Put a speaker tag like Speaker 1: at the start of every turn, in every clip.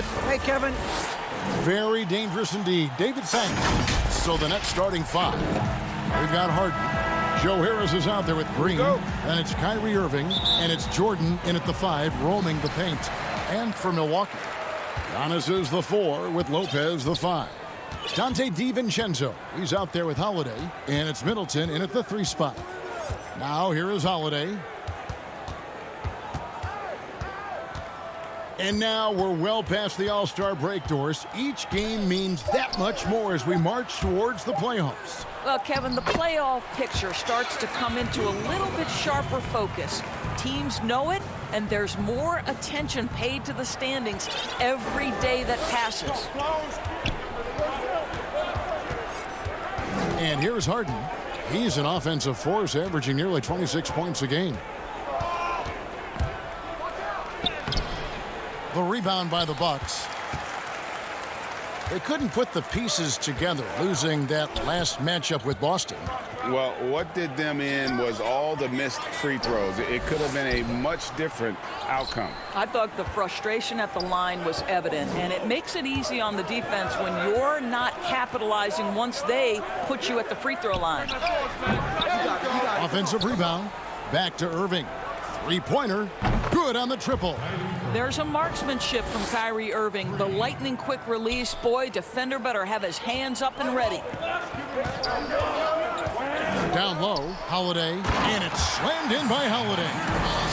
Speaker 1: David.
Speaker 2: Hey, Kevin.
Speaker 1: Very dangerous indeed. David, thanks. So the Nets starting 5. We've got Harden. Joe Harris is out there with Green. And it's Kyrie Irving. And it's Jordan in at the 5, roaming the paint. And for Milwaukee, Giannis is the 4 with Lopez the 5. Dante DiVincenzo, he's out there with Holiday. And it's Middleton in at the 3 spot. Now here is Holiday. And now we're well past the All-Star break, Doris. Each game means that much more as we march towards the playoffs.
Speaker 3: Well, Kevin, the playoff picture starts to come into a little bit sharper focus. Teams know it, and there's more attention paid to the standings every day that passes.
Speaker 1: And here's Harden. He's an offensive force, averaging nearly 26 points a game. The rebound by the Bucks. They couldn't put the pieces together, losing that last matchup with Boston.
Speaker 4: Well, what did them in was all the missed free throws. It could have been a much different outcome.
Speaker 3: I thought the frustration at the line was evident, and it makes it easy on the defense when you're not capitalizing once they put you at the free throw line.
Speaker 1: Offensive rebound. Back to Irving. Three-pointer. Good on the triple.
Speaker 3: There's a marksmanship from Kyrie Irving. The lightning quick release. Boy, defender better have his hands up and ready.
Speaker 1: Down low, Holiday, and it's slammed in by Holiday.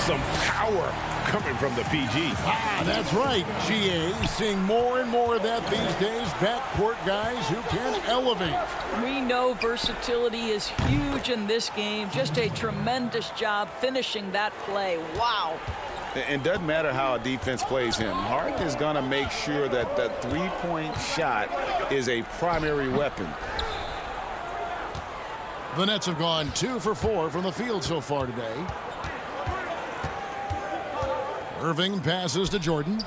Speaker 4: Some power coming from the PG.
Speaker 1: Ah, that's right. GA seeing more and more of that these days. Backcourt guys who can elevate.
Speaker 3: We know versatility is huge in this game. Just a tremendous job finishing that play. Wow.
Speaker 4: It doesn't matter how a defense plays him. Harden is going to make sure that that three-point shot is a primary weapon.
Speaker 1: The Nets have gone 2 for 4 from the field so far today. Irving passes to Jordan.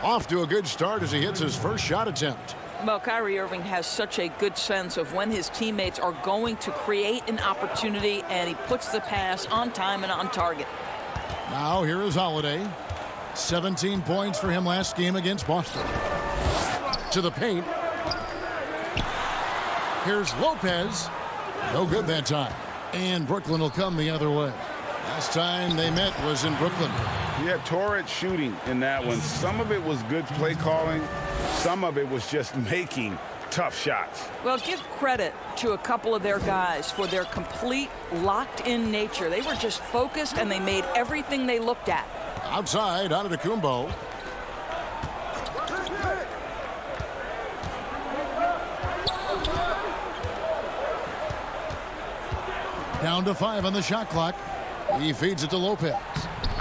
Speaker 1: Off to a good start as he hits his first shot attempt.
Speaker 3: Well, Kyrie Irving has such a good sense of when his teammates are going to create an opportunity, and he puts the pass on time and on target.
Speaker 1: Now here is Holiday. 17 points for him last game against Boston. To the paint. Here's Lopez. No good that time. And Brooklyn will come the other way. Last time they met was in Brooklyn.
Speaker 4: Yeah, torrid shooting in that one. Some of it was good play calling. Some of it was just making tough shots.
Speaker 3: Well, give credit to a couple of their guys for their complete locked-in nature. They were just focused, and they made everything they looked at.
Speaker 1: Outside, Antetokounmpo. Down to 5 on the shot clock. He feeds it to Lopez.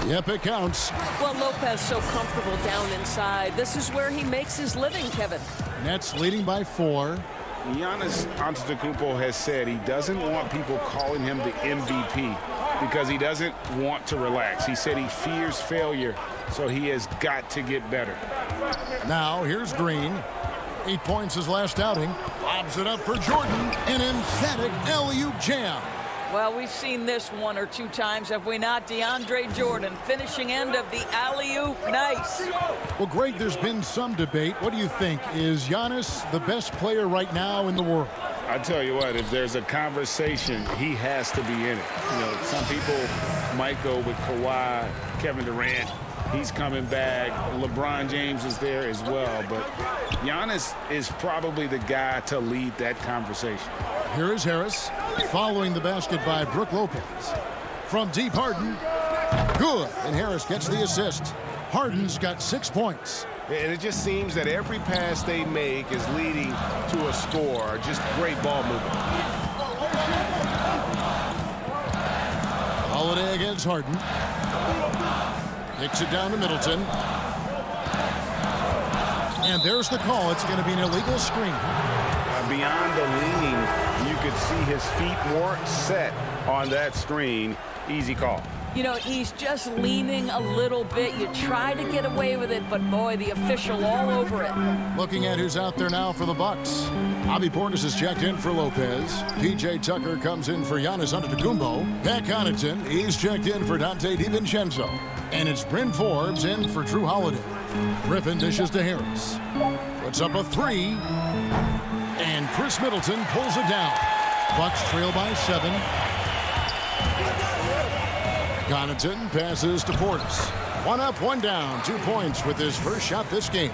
Speaker 1: Yep, it counts.
Speaker 5: Well, Lopez so comfortable down inside. This is where he makes his living, Kevin.
Speaker 1: Nets leading by 4.
Speaker 4: Giannis Antetokounmpo has said he doesn't want people calling him the MVP because he doesn't want to relax. He said he fears failure, so he has got to get better.
Speaker 1: Now here's Green. 8 points his last outing. Lobs it up for Jordan. An emphatic alley-oop jam.
Speaker 3: Well, we've seen this 1 or 2 times, have we not? DeAndre Jordan, finishing end of the alley-oop. Nice.
Speaker 1: Well, Greg, there's been some debate. What do you think? Is Giannis the best player right now in the world?
Speaker 4: I tell you what, if there's a conversation, he has to be in it. You know, some people might go with Kawhi, Kevin Durant. He's coming back. LeBron James is there as well. But Giannis is probably the guy to lead that conversation.
Speaker 1: Here is Harris, following the basket by Brook Lopez. From deep, Harden. Good, and Harris gets the assist. Harden's got 6 points.
Speaker 6: And it just seems that every pass they make is leading to a score. Just great ball movement.
Speaker 1: Holiday against Harden. Kicks it down to Middleton. And there's the call. It's going to be an illegal screen.
Speaker 4: Beyond the leaning, you could see his feet more set on that screen. Easy call.
Speaker 3: You know, he's just leaning a little bit. You try to get away with it, but boy, the official all over it.
Speaker 1: Looking at who's out there now for the Bucks. Bobby Portis is checked in for Lopez. P.J. Tucker comes in for Giannis Antetokounmpo. Pat Connaughton, he's checked in for Dante DiVincenzo. And it's Bryn Forbes in for Drew Holiday. Griffin dishes to Harris. Puts up a three. And Chris Middleton pulls it down. Bucks trail by 7. Connaughton passes to Portis. 1 up, 1 down. 2 points with his first shot this game.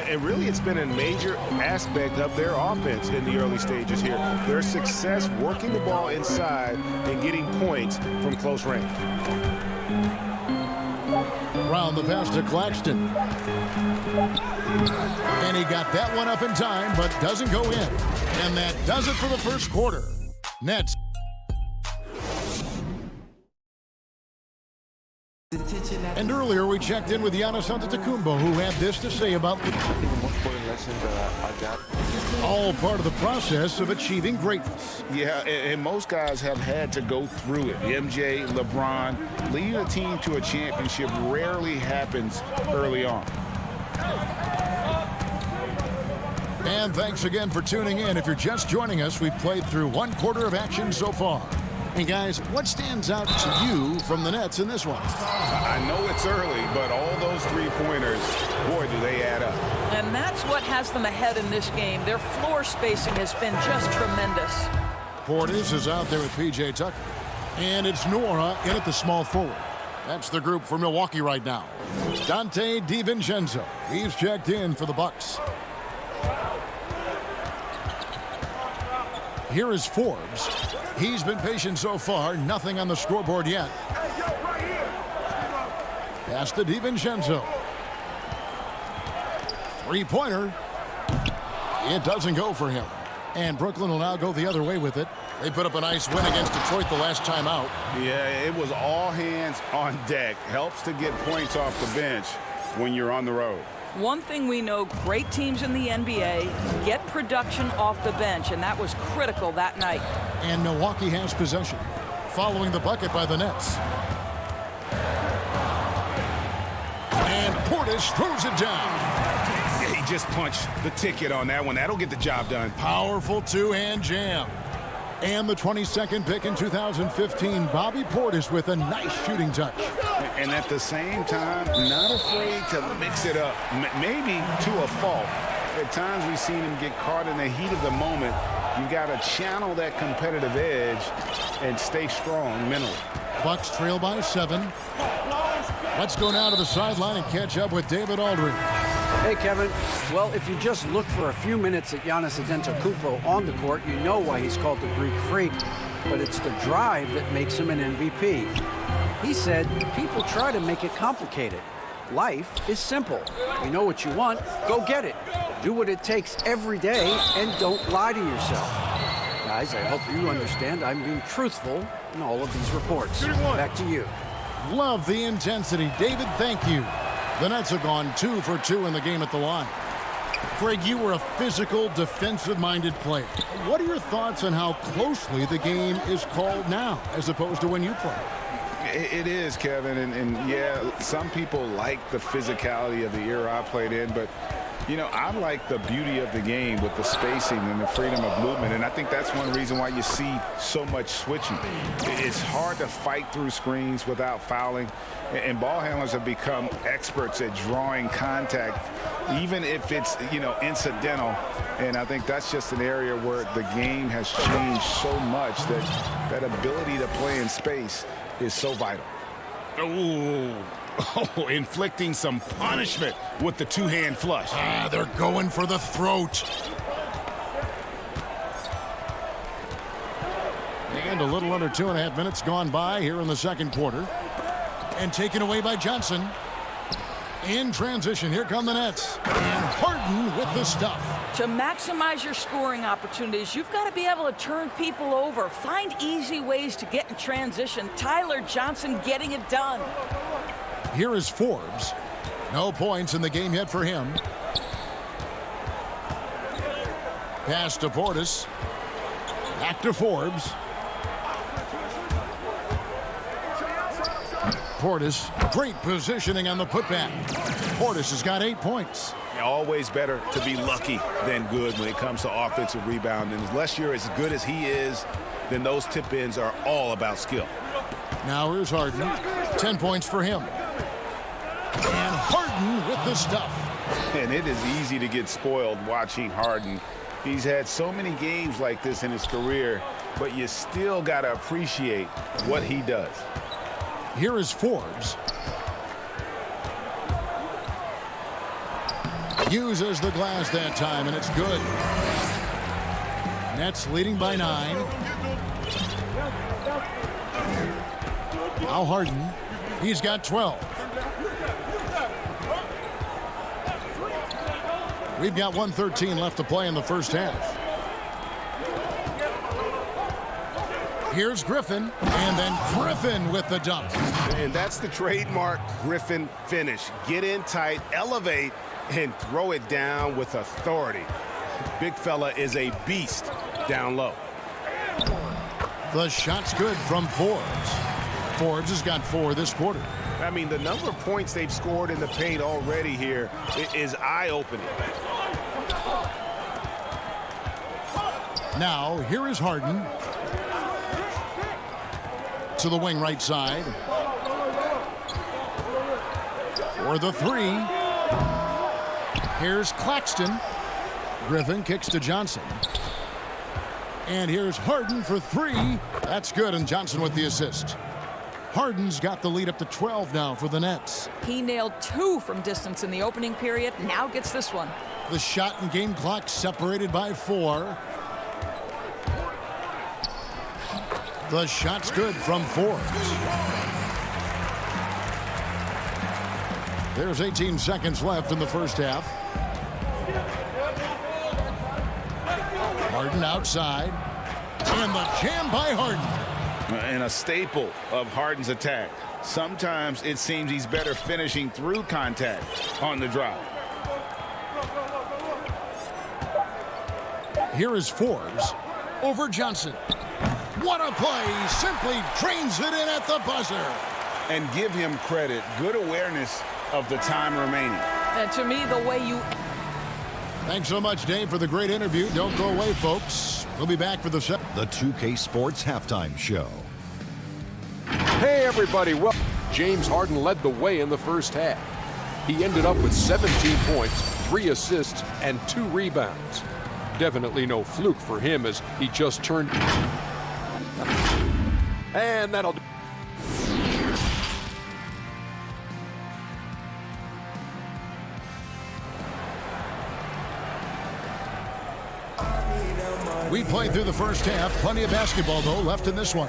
Speaker 6: And really, it's been a major aspect of their offense in the early stages here. Their success working the ball inside and getting points from close range.
Speaker 1: Round the pass to Claxton. And he got that one up in time, but doesn't go in. And that does it for the first quarter. Nets. And earlier we checked in with Giannis Antetokounmpo, who had this to say about the
Speaker 2: most important lesson that I got.
Speaker 1: all part of the process of achieving greatness.
Speaker 4: Yeah, and most guys have had to go through it. MJ, LeBron, leading a team to a championship rarely happens early on.
Speaker 1: And thanks again for tuning in. If you're just joining us, we've played through 1 quarter of action so far. And guys, what stands out to you from the Nets in this one?
Speaker 6: I know it's early, but all those three-pointers, boy, do they add up.
Speaker 3: And that's what has them ahead in this game. Their floor spacing has been just tremendous.
Speaker 1: Portis is out there with P.J. Tucker. And it's Nora in at the small forward. That's the group for Milwaukee right now. Dante DiVincenzo. He's checked in for the Bucks. Here is Forbes. He's been patient so far. Nothing on the scoreboard yet. Pass to DiVincenzo. Three-pointer. It doesn't go for him. And Brooklyn will now go the other way with it. They put up a nice win against Detroit the last time out.
Speaker 4: Yeah, it was all hands on deck. Helps to get points off the bench when you're on the road.
Speaker 3: One thing we know, great teams in the NBA get production off the bench, and that was critical that night.
Speaker 1: And Milwaukee has possession, following the bucket by the Nets. And Portis throws it down.
Speaker 6: He just punched the ticket on that one. That'll get the job done.
Speaker 1: Powerful two-hand jam. And the 22nd pick in 2015, Bobby Portis with a nice shooting touch.
Speaker 4: And at the same time, not afraid to mix it up, maybe to a fault. At times we've seen him get caught in the heat of the moment. You got to channel that competitive edge and stay strong mentally.
Speaker 1: Bucks trail by 7. Let's go now to the sideline and catch up with David Aldridge.
Speaker 7: Hey, Kevin. Well, if you just look for a few minutes at Giannis Antetokounmpo on the court, you know why he's called the Greek Freak. But it's the drive that makes him an MVP. He said, people try to make it complicated. Life is simple. You know what you want, go get it. Do what it takes every day and don't lie to yourself. Guys, I hope you understand I'm being truthful in all of these reports. Back to you.
Speaker 1: Love the intensity. David, thank you. The Nets have gone 2 for 2 in the game at the line. Craig, you were a physical, defensive-minded player. What are your thoughts on how closely the game is called now as opposed to when you played?
Speaker 4: It is, Kevin, and yeah, some people like the physicality of the era I played in, but you know, I like the beauty of the game with the spacing and the freedom of movement, and I think that's one reason why you see so much switching. It's hard to fight through screens without fouling, and ball handlers have become experts at drawing contact, even if it's, you know, incidental, and I think that's just an area where the game has changed so much that that ability to play in space is so vital. Ooh. Oh, inflicting some punishment with the two-hand flush.
Speaker 1: They're going for the throat. And a little under 2.5 minutes gone by here in the second quarter. And taken away by Johnson. In transition, here come the Nets. And Harden with the stuff.
Speaker 3: To maximize your scoring opportunities, you've got to be able to turn people over. Find easy ways to get in transition. Tyler Johnson getting it done.
Speaker 1: Here is Forbes. No points in the game yet for him. Pass to Portis. Back to Forbes. Portis, great positioning on the putback. Portis has got 8 points.
Speaker 6: Always better to be lucky than good when it comes to offensive rebound. And unless you're as good as he is, then those tip-ins are all about skill.
Speaker 1: Now here's Harden. 10 points for him. And Harden with the stuff.
Speaker 6: And it is easy to get spoiled watching Harden. He's had so many games like this in his career, but you still got to appreciate what he does.
Speaker 1: Here is Forbes. Uses the glass that time, and it's good. Nets leading by 9. Now Harden. He's got 12. We've got 1:13 left to play in the first half. Here's Griffin, and then Griffin with the dunk.
Speaker 6: And that's the trademark Griffin finish. Get in tight, elevate, and throw it down with authority. Big fella is a beast down low.
Speaker 1: The shot's good from Forbes. Forbes has got 4 this quarter.
Speaker 6: I mean, the number of points they've scored in the paint already here is eye-opening.
Speaker 1: Now, here is Harden. To the wing right side. For the 3. Here's Claxton. Griffin kicks to Johnson. And here's Harden for 3. That's good, and Johnson with the assist. Harden's got the lead up to 12 now for the Nets.
Speaker 3: He nailed 2 from distance in the opening period. Now gets this one.
Speaker 1: The shot and game clock separated by 4. The shot's good from Forbes. There's 18 seconds left in the first half. Harden outside. And the jam by Harden.
Speaker 4: And a staple of Harden's attack. Sometimes it seems he's better finishing through contact on the drive.
Speaker 1: Here is Forbes over Johnson. What a play. Simply drains it in at the buzzer.
Speaker 4: And give him credit. Good awareness of the time remaining.
Speaker 3: And to me, the way you...
Speaker 1: Thanks so much, Dave, for the great interview. Don't go away, folks. We'll be back for the
Speaker 8: 2K Sports Halftime Show.
Speaker 9: Hey, everybody. Well, James Harden led the way in the first half. He ended up with 17 points, 3 assists, and 2 rebounds. Definitely no fluke for him as he just turned... And that'll do.
Speaker 1: We played through the first half. Plenty of basketball, though, left in this one.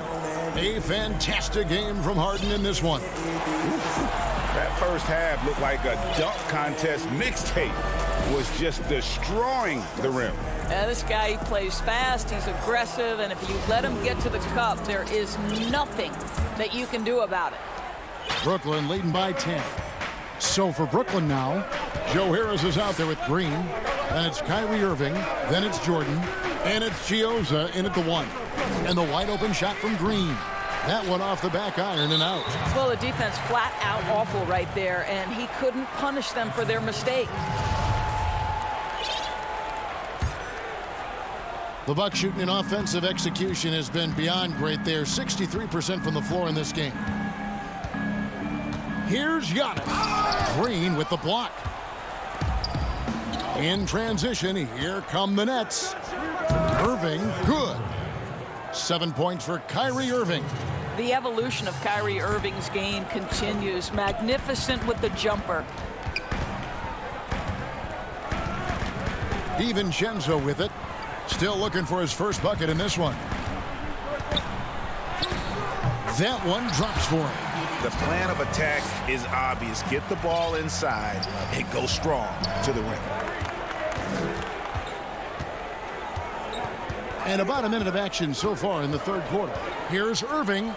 Speaker 1: A fantastic game from Harden in this one.
Speaker 6: That first half looked like a dunk contest mixtape. Was just destroying the rim.
Speaker 3: This guy, he plays fast, he's aggressive, and if you let him get to the cup, there is nothing that you can do about it.
Speaker 1: Brooklyn leading by 10. So for Brooklyn now, Joe Harris is out there with Green. Then it's Kyrie Irving. Then it's Jordan. And it's Chioza in at the 1. And the wide open shot from Green. That one off the back iron and out.
Speaker 3: Well, the defense flat out awful right there, and he couldn't punish them for their mistake.
Speaker 1: The Bucks shooting in offensive execution has been beyond great there. 63% from the floor in this game. Here's Giannis. Green with the block. In transition, here come the Nets. Irving, good. 7 points for Kyrie Irving.
Speaker 3: The evolution of Kyrie Irving's game continues. Magnificent with the jumper.
Speaker 1: DiVincenzo with it. Still looking for his first bucket in this one. That one drops for him.
Speaker 6: The plan of attack is obvious. Get the ball inside and go strong to the rim.
Speaker 1: And about a minute of action so far in the third quarter. Here's Irving.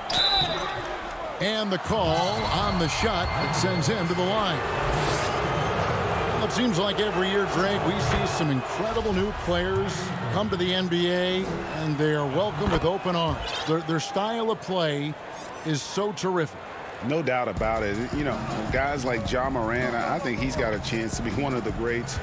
Speaker 1: And the call on the shot that sends him to the line. Well, it seems like every year, Greg, we see some incredible new players come to the NBA, and they are welcomed with open arms. Their style of play is so terrific.
Speaker 4: No doubt about it. You know, guys like Ja Morant, I think he's got a chance to be one of the greats.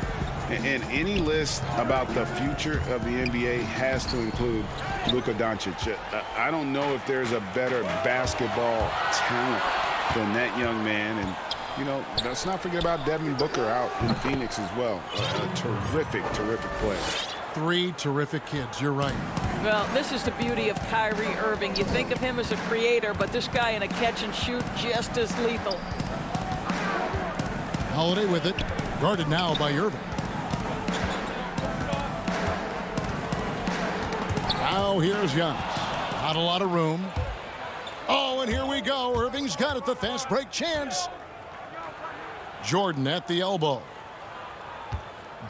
Speaker 4: And any list about the future of the NBA has to include Luka Doncic. I don't know if there's a better basketball talent than that young man. And, you know, let's not forget about Devin Booker out in Phoenix as well. A terrific, terrific player.
Speaker 1: 3 terrific kids. You're right.
Speaker 3: Well, this is the beauty of Kyrie Irving. You think of him as a creator, but this guy in a catch and shoot just as lethal.
Speaker 1: Holiday with it. Guarded now by Irving. Now here's Giannis. Not a lot of room. Oh, and here we go. Irving's got it. The fast break chance. Jordan at the elbow.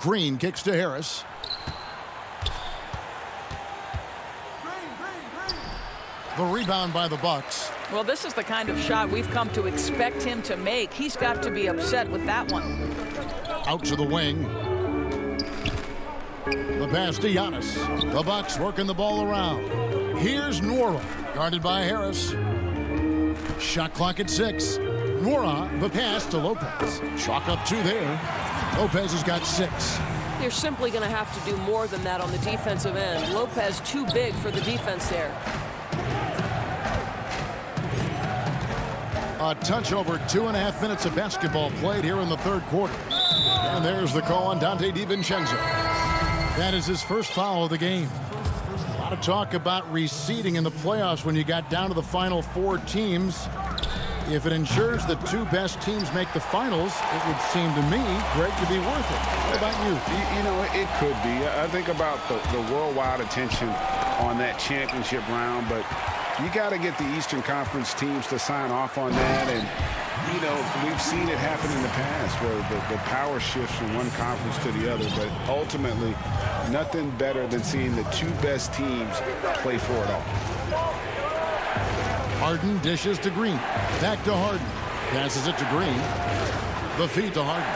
Speaker 1: Green kicks to Harris. The rebound by the Bucks.
Speaker 3: Well, this is the kind of shot we've come to expect him to make. He's got to be upset with that one.
Speaker 1: Out to the wing. The pass to Giannis. The Bucks working the ball around. Here's Nwora, guarded by Harris. Shot clock at 6. Nwora, the pass to Lopez. Chalk up 2 there. Lopez has got 6.
Speaker 5: They're simply going to have to do more than that on the defensive end. Lopez too big for the defense there.
Speaker 1: A touch over 2.5 minutes of basketball played here in the third quarter. And there's the call on Dante DiVincenzo. That is his first foul of the game. A lot of talk about reseeding in the playoffs when you got down to the final 4 teams. If it ensures the 2 best teams make the finals, it would seem to me, Greg, to be worth it. What about you?
Speaker 4: You know, it could be. I think about the worldwide attention on that championship round, but you got to get the Eastern Conference teams to sign off on that. And, you know, we've seen it happen in the past where the power shifts from one conference to the other. But ultimately, nothing better than seeing the 2 best teams play for it all.
Speaker 1: Harden dishes to Green. Back to Harden. Passes it to Green. The feed to Harden.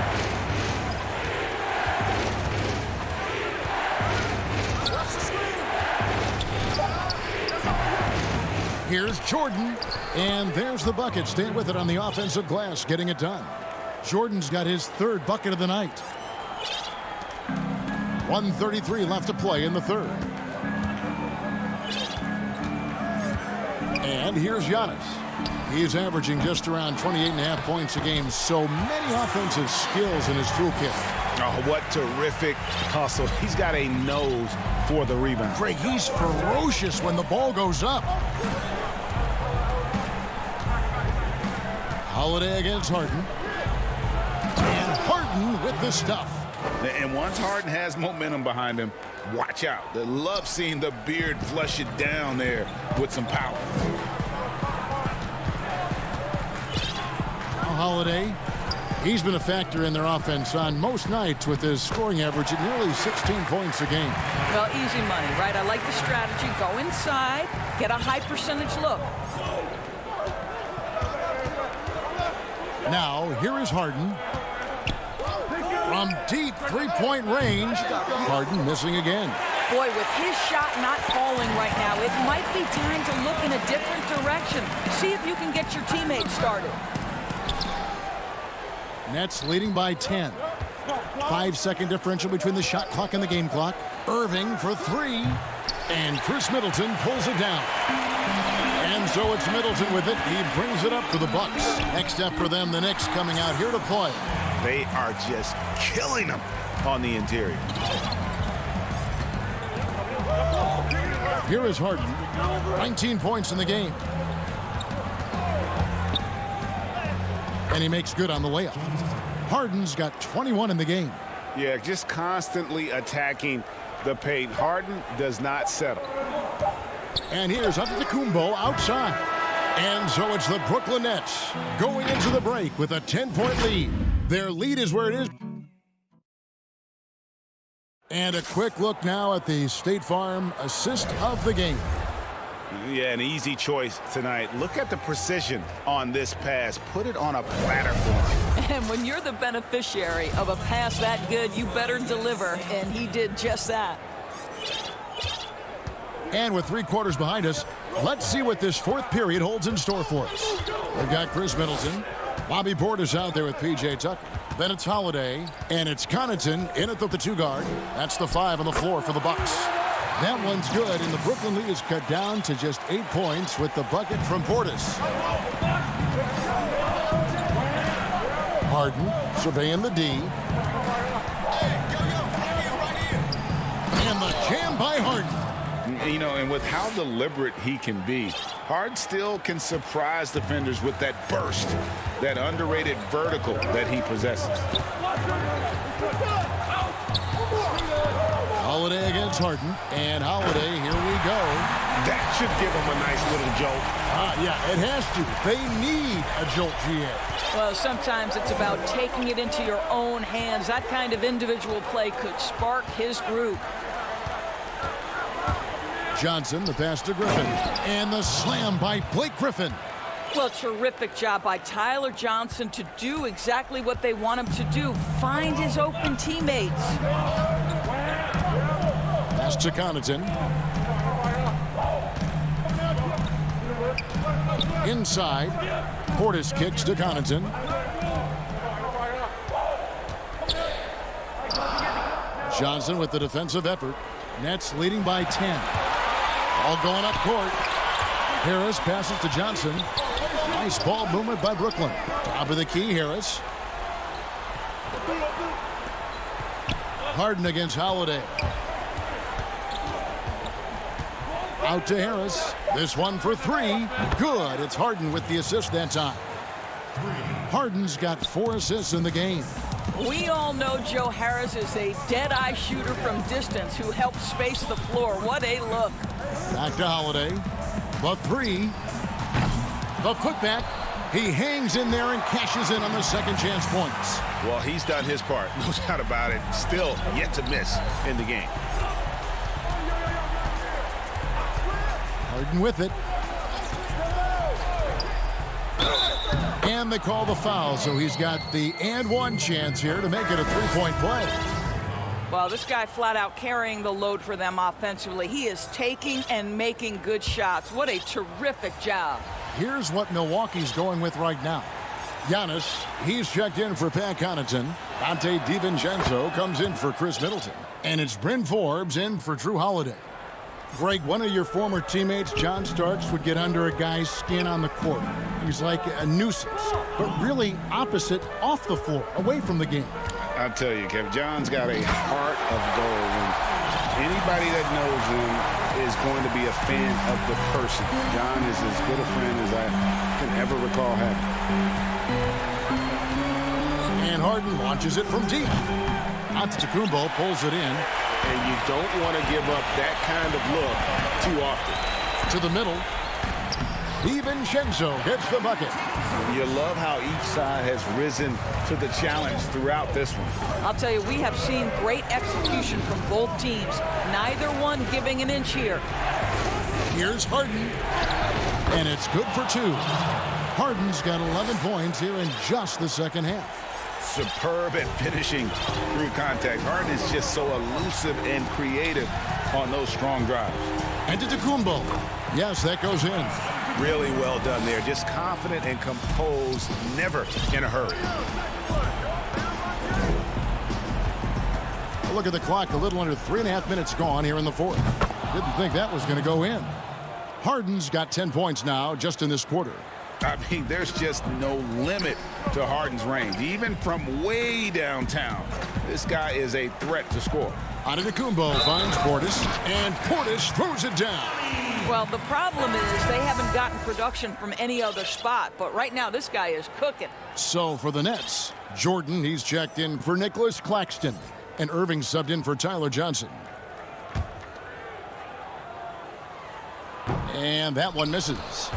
Speaker 1: Here's Jordan. And there's the bucket. Staying with it on the offensive glass. Getting it done. Jordan's got his 3rd bucket of the night. 1:33 left to play in the 3rd. And here's Giannis. He's averaging just around 28.5 points a game. So many offensive skills in his toolkit.
Speaker 6: Oh, what terrific hustle. He's got a nose for the rebound.
Speaker 1: Greg, he's ferocious when the ball goes up. Holiday against Harden. And Harden with the stuff.
Speaker 4: And once Harden has momentum behind him, watch out. They love seeing the beard flush it down there with some power.
Speaker 1: Holiday, he's been a factor in their offense on most nights with his scoring average at nearly 16 points a game.
Speaker 3: Well, easy money, right? I like the strategy. Go inside, get a high percentage look.
Speaker 1: Now, here is Harden. From deep 3-point range, Harden missing again.
Speaker 3: Boy, with his shot not falling right now, it might be time to look in a different direction. See if you can get your teammates started.
Speaker 1: Nets leading by 10. 5-second differential between the shot clock and the game clock. Irving for 3. And Chris Middleton pulls it down. And so it's Middleton with it. He brings it up to the Bucks. Next step for them, the Knicks coming out here to play.
Speaker 6: They are just killing them on the interior.
Speaker 1: Here is Harden. 19 points in the game. And he makes good on the layup. Harden's got 21 in the game.
Speaker 6: Yeah, just constantly attacking the paint. Harden does not settle.
Speaker 1: And here's Antetokounmpo outside. And so it's the Brooklyn Nets going into the break with a 10-point lead. Their lead is where it is. And a quick look now at the State Farm assist of the game.
Speaker 6: Yeah, an easy choice tonight. Look at the precision on this pass. Put it on a platter for him.
Speaker 3: And when you're the beneficiary of a pass that good, you better deliver. And he did just that.
Speaker 1: And with 3 quarters behind us, let's see what this 4th period holds in store for us. We've got Chris Middleton. Bobby Portis out there with P.J. Tucker. Then it's Holiday, and it's Connaughton in at the 2 guard. That's the 5 on the floor for the Bucks. That one's good, and the Brooklyn lead is cut down to just 8 points with the bucket from Portis. Harden surveying the D. And the jam by Harden.
Speaker 4: You know, and with how deliberate he can be, Harden still can surprise defenders with that burst, that underrated vertical that he possesses.
Speaker 1: Holiday against Harden, and Holiday, here we go.
Speaker 6: That should give him a nice little jolt.
Speaker 1: Yeah, it has to. They need a jolt, GA.
Speaker 3: Well, sometimes it's about taking it into your own hands. That kind of individual play could spark his group.
Speaker 1: Johnson, the pass to Griffin, and the slam by Blake Griffin.
Speaker 3: Well, terrific job by Tyler Johnson to do exactly what they want him to do, find his open teammates.
Speaker 1: Pass to Connaughton. Inside, Portis kicks to Connaughton. Johnson with the defensive effort. Nets leading by 10. All going up court. Harris passes to Johnson. Nice ball movement by Brooklyn. Top of the key, Harris. Harden against Holiday. Out to Harris. This one for 3. Good. It's Harden with the assist that time. Harden's got 4 assists in the game.
Speaker 3: We all know Joe Harris is a dead-eye shooter from distance who helps space the floor. What a look.
Speaker 1: Back to Holiday. The 3. The putback. He hangs in there and cashes in on the second chance points.
Speaker 6: Well, he's done his part. No doubt about it. Still yet to miss in the game.
Speaker 1: Harden with it. And they call the foul, so he's got the and 1 chance here to make it a 3-point play.
Speaker 3: Well, this guy flat out carrying the load for them offensively. He is taking and making good shots. What a terrific job.
Speaker 1: Here's what Milwaukee's going with right now. Giannis, he's checked in for Pat Connaughton. Dante DiVincenzo comes in for Chris Middleton. And it's Bryn Forbes in for Drew Holiday. Greg, one of your former teammates, John Starks, would get under a guy's skin on the court. He's like a nuisance, but really opposite off the floor, away from the game.
Speaker 4: I'll tell you, Kevin, John's got a heart of gold. And anybody that knows him is going to be a fan of the person. John is as good a friend as I can ever recall having.
Speaker 1: And Harden launches it from deep. Antetokounmpo pulls it in.
Speaker 4: And you don't want to give up that kind of look too often.
Speaker 1: To the middle. DiVincenzo gets the bucket.
Speaker 4: You love how each side has risen to the challenge throughout this one.
Speaker 3: I'll tell you, we have seen great execution from both teams. Neither one giving an inch here.
Speaker 1: Here's Harden. And it's good for 2. Harden's got 11 points here in just the second half.
Speaker 4: Superb at finishing through contact. Harden is just so elusive and creative on those strong drives.
Speaker 1: Antetokounmpo. Yes, that goes in.
Speaker 6: Really well done there. Just confident and composed, never in a hurry.
Speaker 1: Look at the clock, a little under 3.5 minutes gone here in the 4th. Didn't think that was going to go in. Harden's got 10 points now just in this quarter.
Speaker 4: I mean, there's just no limit to Harden's range. Even from way downtown, this guy is a threat to score.
Speaker 1: Antetokounmpo finds Portis, and Portis throws it down.
Speaker 3: Well, the problem is they haven't gotten production from any other spot, but right now this guy is cooking.
Speaker 1: So for the Nets, Jordan, he's checked in for Nicholas Claxton, and Irving subbed in for Tyler Johnson. And that one misses.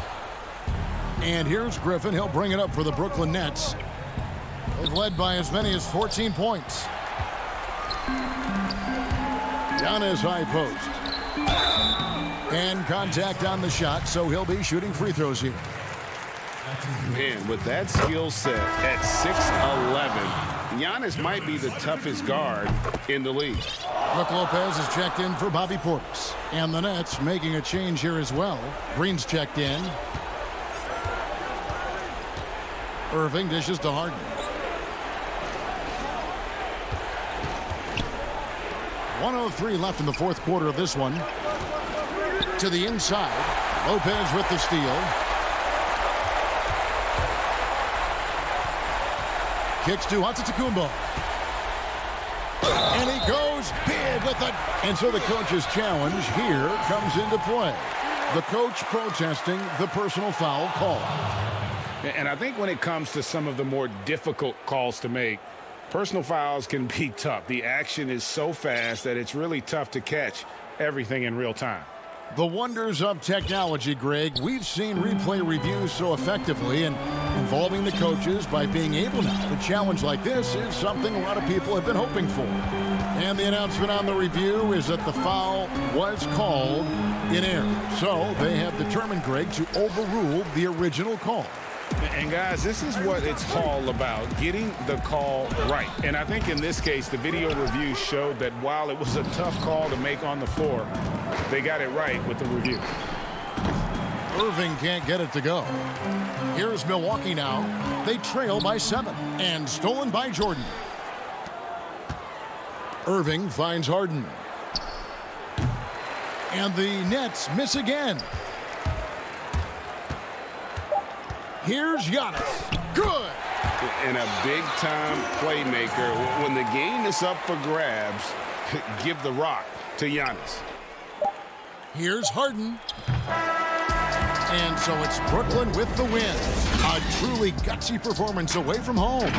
Speaker 1: And here's Griffin. He'll bring it up for the Brooklyn Nets. They've led by as many as 14 points. Down his high post. And contact on the shot, so he'll be shooting free throws here.
Speaker 4: Man, with that skill set at 6'11", Giannis might be the toughest guard in the league.
Speaker 1: Brook Lopez is checked in for Bobby Portis. And the Nets making a change here as well. Green's checked in. Irving dishes to Harden. .103 left in the fourth quarter of this one. To the inside. Lopez with the steal. Kicks to Antetokounmpo. And he goes big with it. And so the coach's challenge here comes into play. The coach protesting the personal foul call.
Speaker 4: And I think when it comes to some of the more difficult calls to make, personal fouls can be tough. The action is so fast that it's really tough to catch everything in real time.
Speaker 1: The wonders of technology, Greg. We've seen replay reviews so effectively, and involving the coaches by being able now to challenge like this is something a lot of people have been hoping for. And the announcement on the review is that the foul was called in error. So they have determined, Greg, to overrule the original call.
Speaker 4: And guys, this is what it's all about, getting the call right. And I think in this case, the video review showed that while it was a tough call to make on the floor, they got it right with the review.
Speaker 1: Irving can't get it to go. Here's Milwaukee now. They trail by 7 and stolen by Jordan. Irving finds Harden. And the Nets miss again. Here's Giannis. Good.
Speaker 6: And a big-time playmaker. When the game is up for grabs, give the rock to Giannis.
Speaker 1: Here's Harden. And so it's Brooklyn with the win. A truly gutsy performance away from home.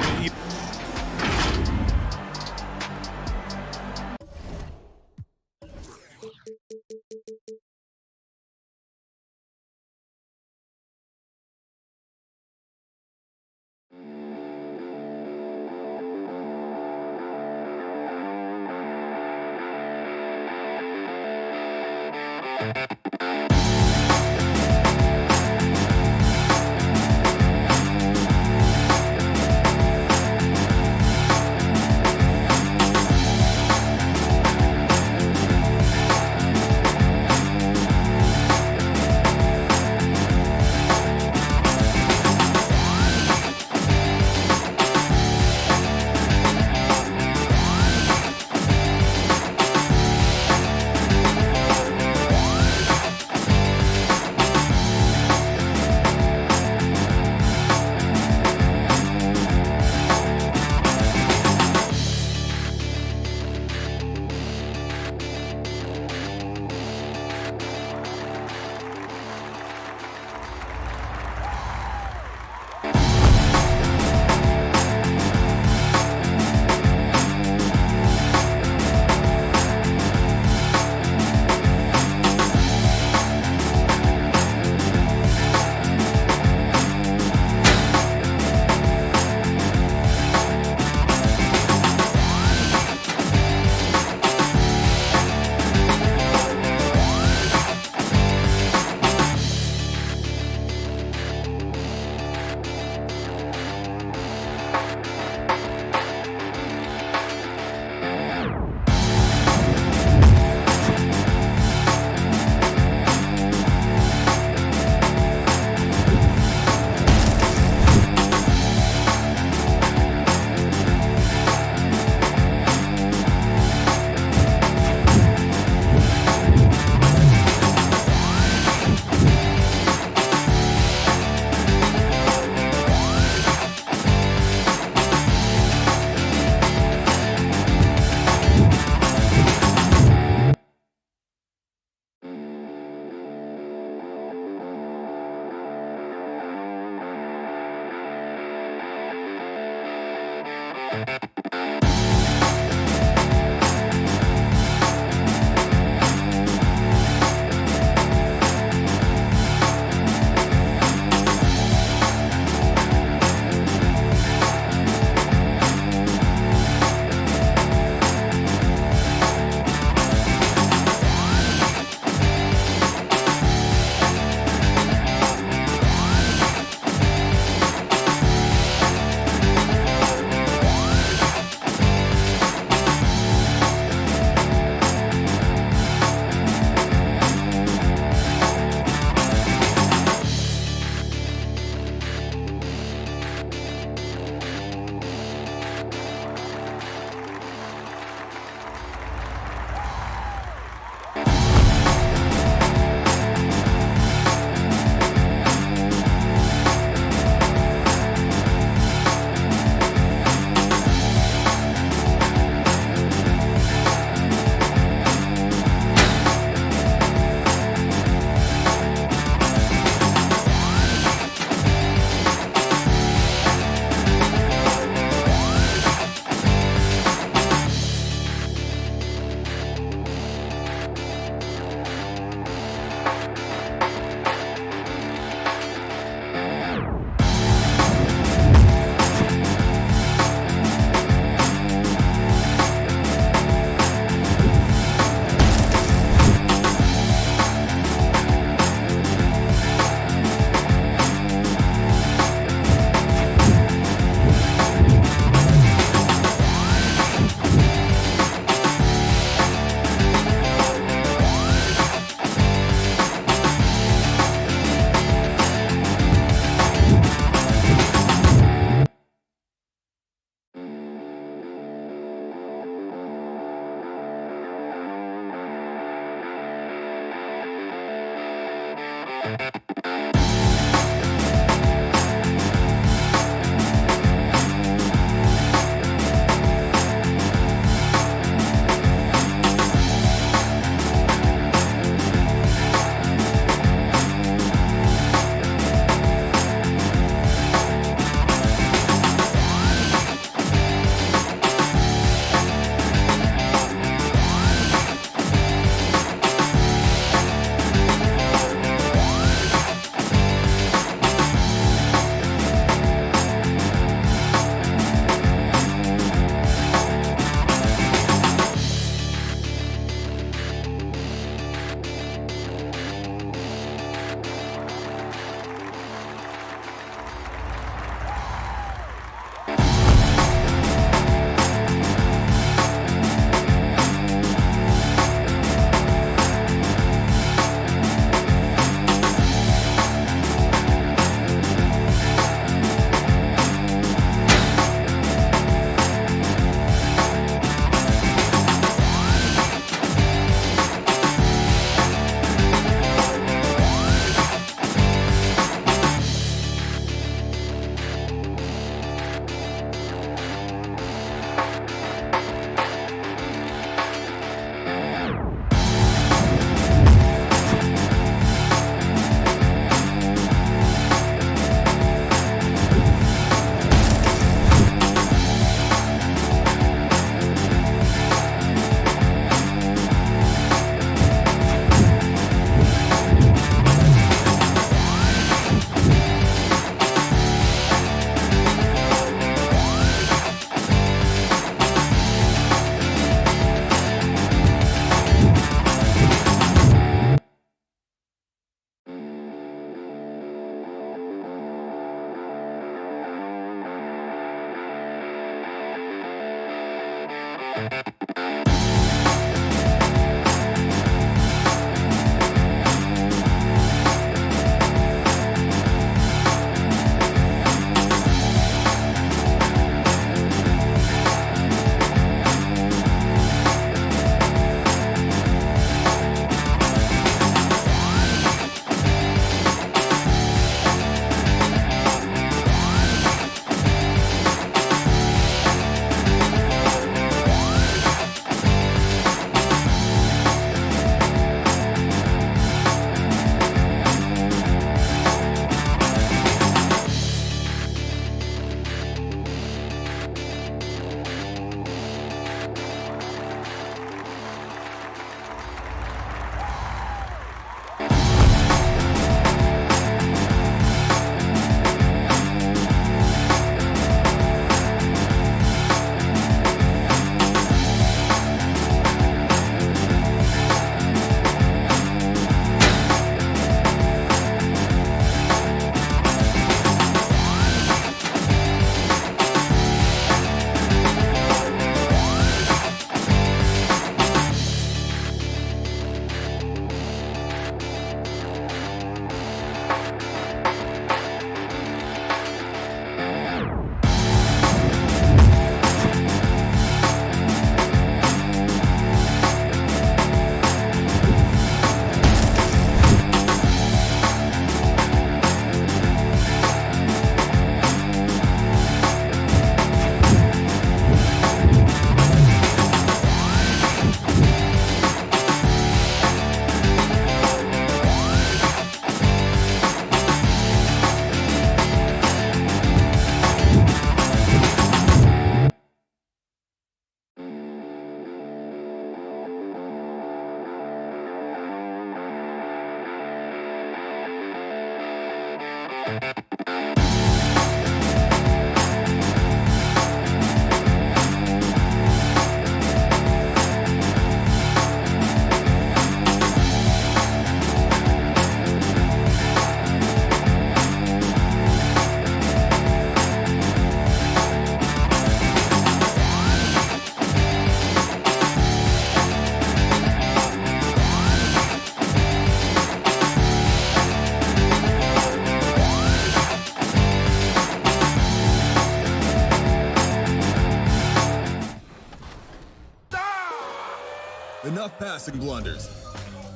Speaker 10: Enough passing blunders.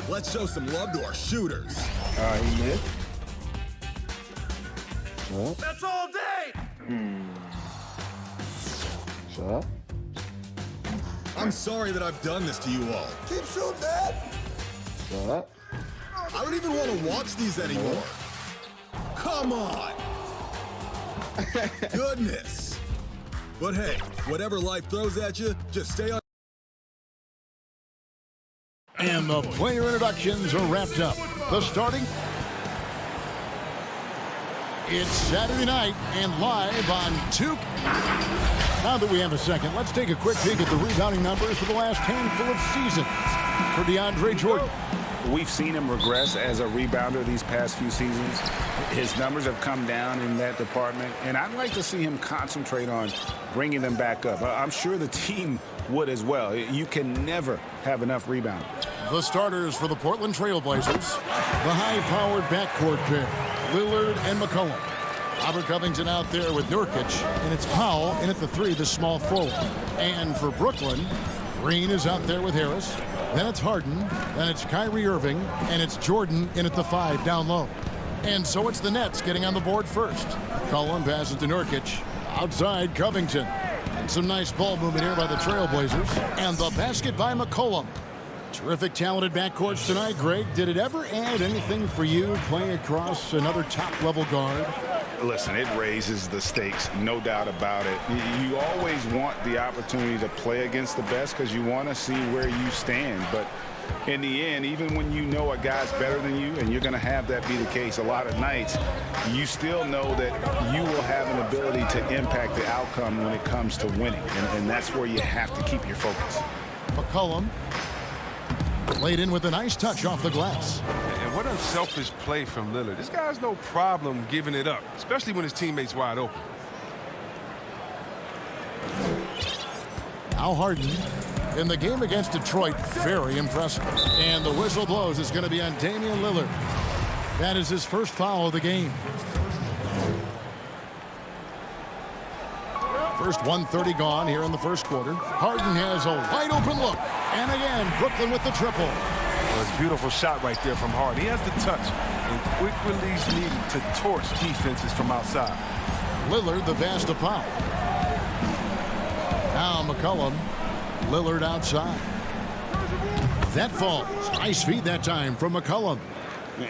Speaker 10: Let's show some love to our shooters.
Speaker 2: He missed.
Speaker 10: That's all day!
Speaker 2: Shut up.
Speaker 10: I'm sorry that I've done this to you all. Keep shooting, Dad!
Speaker 2: Shut up.
Speaker 10: I don't even want to watch these anymore. Come on! Goodness! But hey, whatever life throws at you, just stay on.
Speaker 1: And the player introductions are wrapped up. The starting. It's Saturday night and live on 2. Now that we have a second, let's take a quick peek at the rebounding numbers for the last handful of seasons for DeAndre Jordan.
Speaker 4: We've seen him regress as a rebounder these past few seasons. His numbers have come down in that department, and I'd like to see him concentrate on bringing them back up. I'm sure the team would as well. You can never have enough rebound.
Speaker 1: The starters for the Portland Trailblazers, the high-powered backcourt pair, Lillard and McCollum. Robert Covington out there with Nurkic, and it's Powell in at the 3, the small forward. And for Brooklyn, Green is out there with Harris. Then it's Harden, then it's Kyrie Irving, and it's Jordan in at the 5 down low. And so it's the Nets getting on the board first. McCollum passes to Nurkic, outside Covington. And some nice ball movement here by the Trailblazers. And the basket by McCollum. Terrific talented backcourts tonight, Greg. Did it ever add anything for you playing across another top-level guard?
Speaker 4: Listen, it raises the stakes, no doubt about it. You always want the opportunity to play against the best because you want to see where you stand. But in the end, even when you know a guy's better than you, and you're going to have that be the case a lot of nights, you still know that you will have an ability to impact the outcome when it comes to winning. And that's where you have to keep your focus.
Speaker 1: McCollum laid in with a nice touch off the glass.
Speaker 11: And what unselfish play from Lillard. This guy's no problem giving it up, especially when his teammate's wide open.
Speaker 1: Now Harden. In the game against Detroit, very impressive. And the whistle blows. It's going to be on Damian Lillard. That is his first foul of the game. First 1:30 gone here in the first quarter. Harden has a wide open look. And again, Brooklyn with the triple.
Speaker 11: Well, it's a beautiful shot right there from Harden. He has the touch and quick release needed to torch defenses from outside.
Speaker 1: Lillard, the pass to Powell. Now McCollum. Lillard outside. That falls. Nice feed that time from McCollum.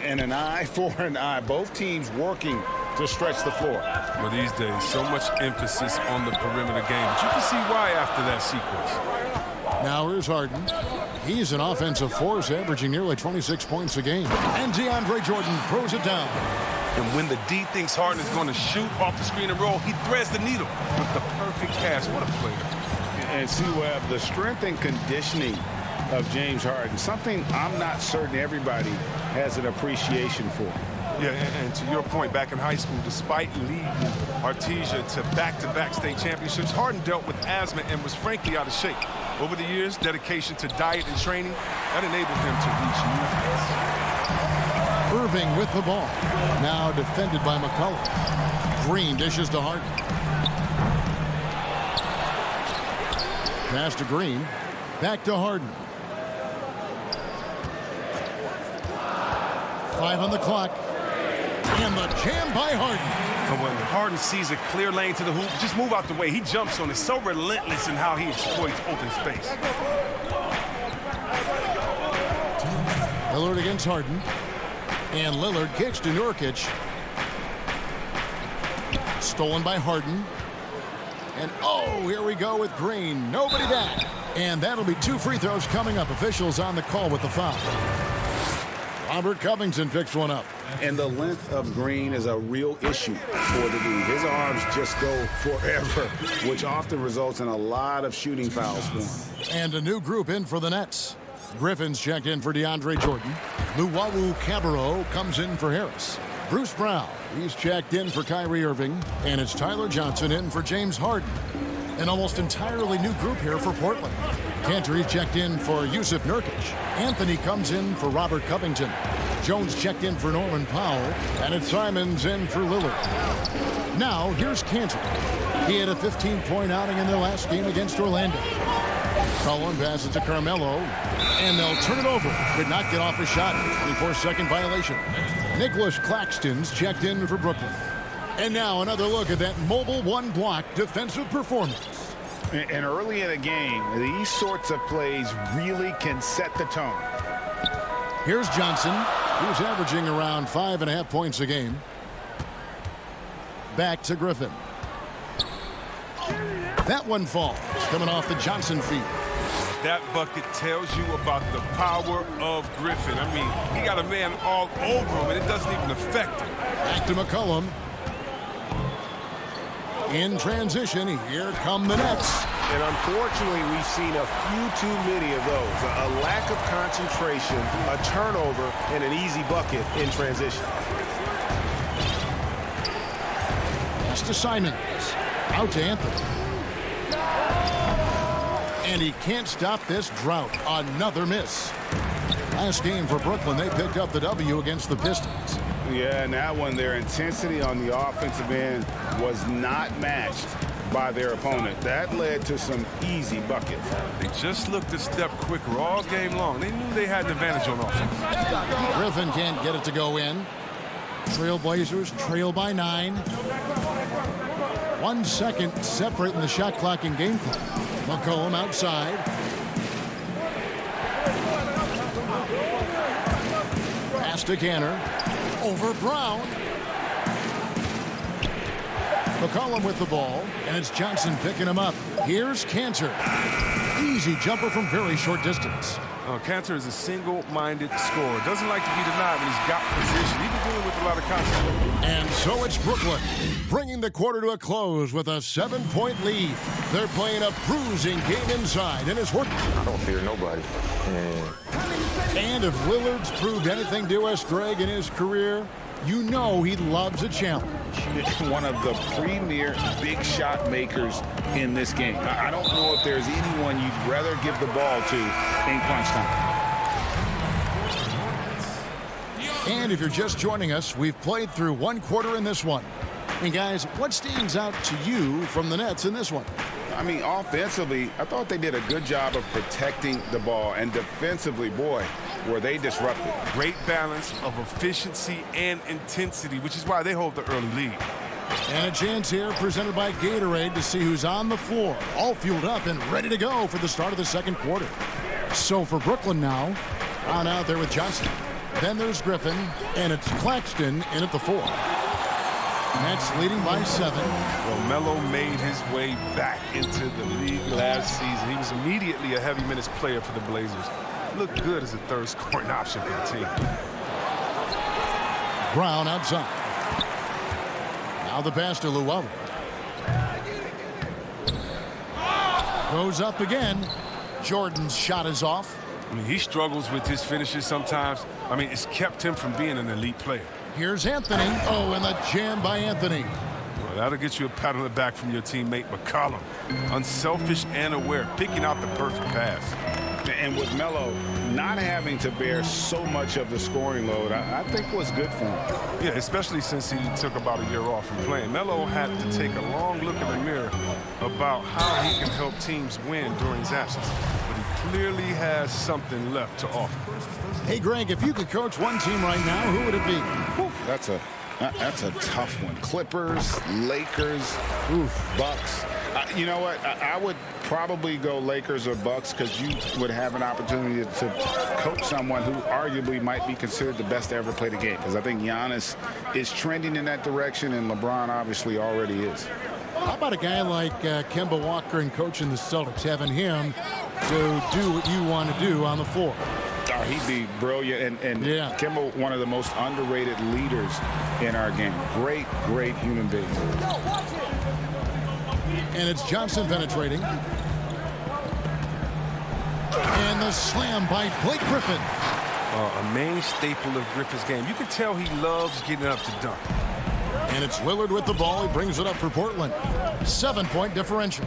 Speaker 4: And an eye for an eye. Both teams working to stretch the floor.
Speaker 11: Well, these days, so much emphasis on the perimeter game. But you can see why after that sequence.
Speaker 1: Now here's Harden. He's an offensive force, averaging nearly 26 points a game. And DeAndre Jordan throws it down.
Speaker 11: And when the D thinks Harden is going to shoot off the screen and roll, he threads the needle with the perfect pass. What a player.
Speaker 4: And see, Webb, the strength and conditioning of James Harden, something I'm not certain everybody has an appreciation for.
Speaker 11: Yeah, and to your point, back in high school, despite leading Artesia to back-to-back state championships, Harden dealt with asthma and was frankly out of shape. Over the years, dedication to diet and training, that enabled him to reach new heights.
Speaker 1: Irving with the ball. Now defended by McCollum. Green dishes to Harden. Pass to Green. Back to Harden. 5 on the clock. And the jam by Harden.
Speaker 11: And when Harden sees a clear lane to the hoop, just move out the way. He jumps on it. So relentless in how he exploits open space.
Speaker 1: Lillard against Harden. And Lillard kicks to Nurkic. Stolen by Harden. And oh, here we go with Green. Nobody back. And that'll be 2 free throws coming up. Officials on the call with the foul. Robert Covington picks one up.
Speaker 4: And the length of Green is a real issue for the league. His arms just go forever, which often results in a lot of shooting fouls for him.
Speaker 1: And a new group in for the Nets. Griffin's checked in for DeAndre Jordan. Luwawu Cabarro comes in for Harris. Bruce Brown, he's checked in for Kyrie Irving. And it's Tyler Johnson in for James Harden. An almost entirely new group here for Portland. Cantor checked in for Yusuf Nurkic. Anthony comes in for Robert Covington. Jones checked in for Norman Powell. And it's Simons in for Lillard. Now, here's Cantor. He had a 15-point outing in their last game against Orlando. Cullen passes to Carmelo. And they'll turn it over. Could not get off a shot. 24-second violation. Nicholas Claxton's checked in for Brooklyn. And now another look at that mobile one-block defensive performance.
Speaker 4: And early in a game, these sorts of plays really can set the tone.
Speaker 1: Here's Johnson, who's averaging around 5.5 points a game. Back to Griffin. That one falls, coming off the Johnson feed.
Speaker 11: That bucket tells you about the power of Griffin. I mean, he got a man all over him, and it doesn't even affect him.
Speaker 1: Back to McCollum. In transition, here come the Nets.
Speaker 6: And unfortunately, we've seen a few too many of those. A lack of concentration, a turnover, and an easy bucket in transition.
Speaker 1: Pass to Simons. Out to Anthony. And he can't stop this drought. Another miss. Last game for Brooklyn, they picked up the W against the Pistons.
Speaker 4: Yeah, and that one, their intensity on the offensive end was not matched by their opponent. That led to some easy buckets.
Speaker 11: They just looked a step quicker all game long. They knew they had an advantage on offense.
Speaker 1: Griffin can't get it to go in. Trailblazers trail by 9. 1 second separating the shot clock and game clock. McCollum outside. Pass to Cantor. Over Brown. McCollum with the ball, and it's Johnson picking him up. Here's Cantor. Easy jumper from very short distance.
Speaker 11: Cantor is a single-minded scorer. Doesn't like to be denied when he's got position, even dealing with a lot of contact.
Speaker 1: And so it's Brooklyn, bringing the quarter to a close with a 7-point lead. They're playing a bruising game inside, and it's working.
Speaker 2: I don't fear nobody.
Speaker 1: And if Lillard's proved anything to us, Greg, in his career, you know he loves a challenge.
Speaker 4: One of the premier big shot makers in this game. I don't know if there's anyone you'd rather give the ball to in crunch time.
Speaker 1: And if you're just joining us, we've played through one quarter in this one. And guys, what stands out to you from the Nets in this one?
Speaker 4: I mean, offensively, I thought they did a good job of protecting the ball. And defensively, boy, were they disruptive.
Speaker 11: Great balance of efficiency and intensity, which is why they hold the early lead.
Speaker 1: And a chance here presented by Gatorade to see who's on the floor, all fueled up and ready to go for the start of the second quarter. So for Brooklyn now, Brown out there with Johnson. Then there's Griffin, and it's Claxton in at the 4. Nets leading by 7.
Speaker 11: Well, Melo made his way back into the league last season. He was immediately a heavy minutes player for the Blazers. Looked good as a third scoring option for the team.
Speaker 1: Brown outside. Now the pass to Llewellyn. Goes up again. Jordan's shot is off.
Speaker 11: I mean, he struggles with his finishes sometimes. I mean, it's kept him from being an elite player.
Speaker 1: Here's Anthony. Oh, and the jam by Anthony.
Speaker 11: Well, that'll get you a pat on the back from your teammate McCollum. Unselfish and aware, picking out the perfect pass.
Speaker 4: And with Melo not having to bear so much of the scoring load, I think was good for him.
Speaker 11: Yeah, especially since he took about a year off from playing. Melo had to take a long look in the mirror about how he can help teams win during his absence. But he clearly has something left to offer.
Speaker 1: Hey, Greg, if you could coach one team right now, who would it be?
Speaker 4: Whew, that's a tough one. Clippers, Lakers, Bucks. You know what? I would probably go Lakers or Bucks because you would have an opportunity to coach someone who arguably might be considered the best to ever play the game. Because I think Giannis is trending in that direction, and LeBron obviously already is.
Speaker 1: How about a guy like Kemba Walker and coaching the Celtics, having him to do what you want to do on the floor?
Speaker 4: Oh, he'd be brilliant. And
Speaker 1: yeah.
Speaker 4: Kemba, one of the most underrated leaders in our game. Great, great human being.
Speaker 1: And it's Johnson penetrating. And the slam by Blake Griffin.
Speaker 11: A main staple of Griffin's game. You can tell he loves getting up to dunk.
Speaker 1: And it's Lillard with the ball. He brings it up for Portland. 7-point differential.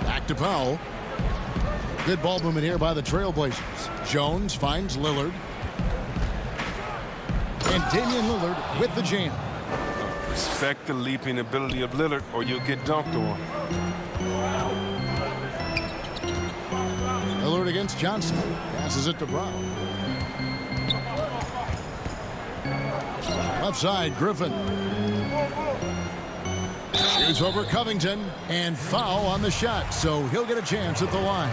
Speaker 1: Back to Powell. Good ball movement here by the Trailblazers. Jones finds Lillard. And Damian Lillard with the jam.
Speaker 11: Respect the leaping ability of Lillard or you'll get dunked on.
Speaker 1: Lillard against Johnson. Passes it to Brown. Left side, Griffin. Shoots over Covington. And foul on the shot. So he'll get a chance at the line.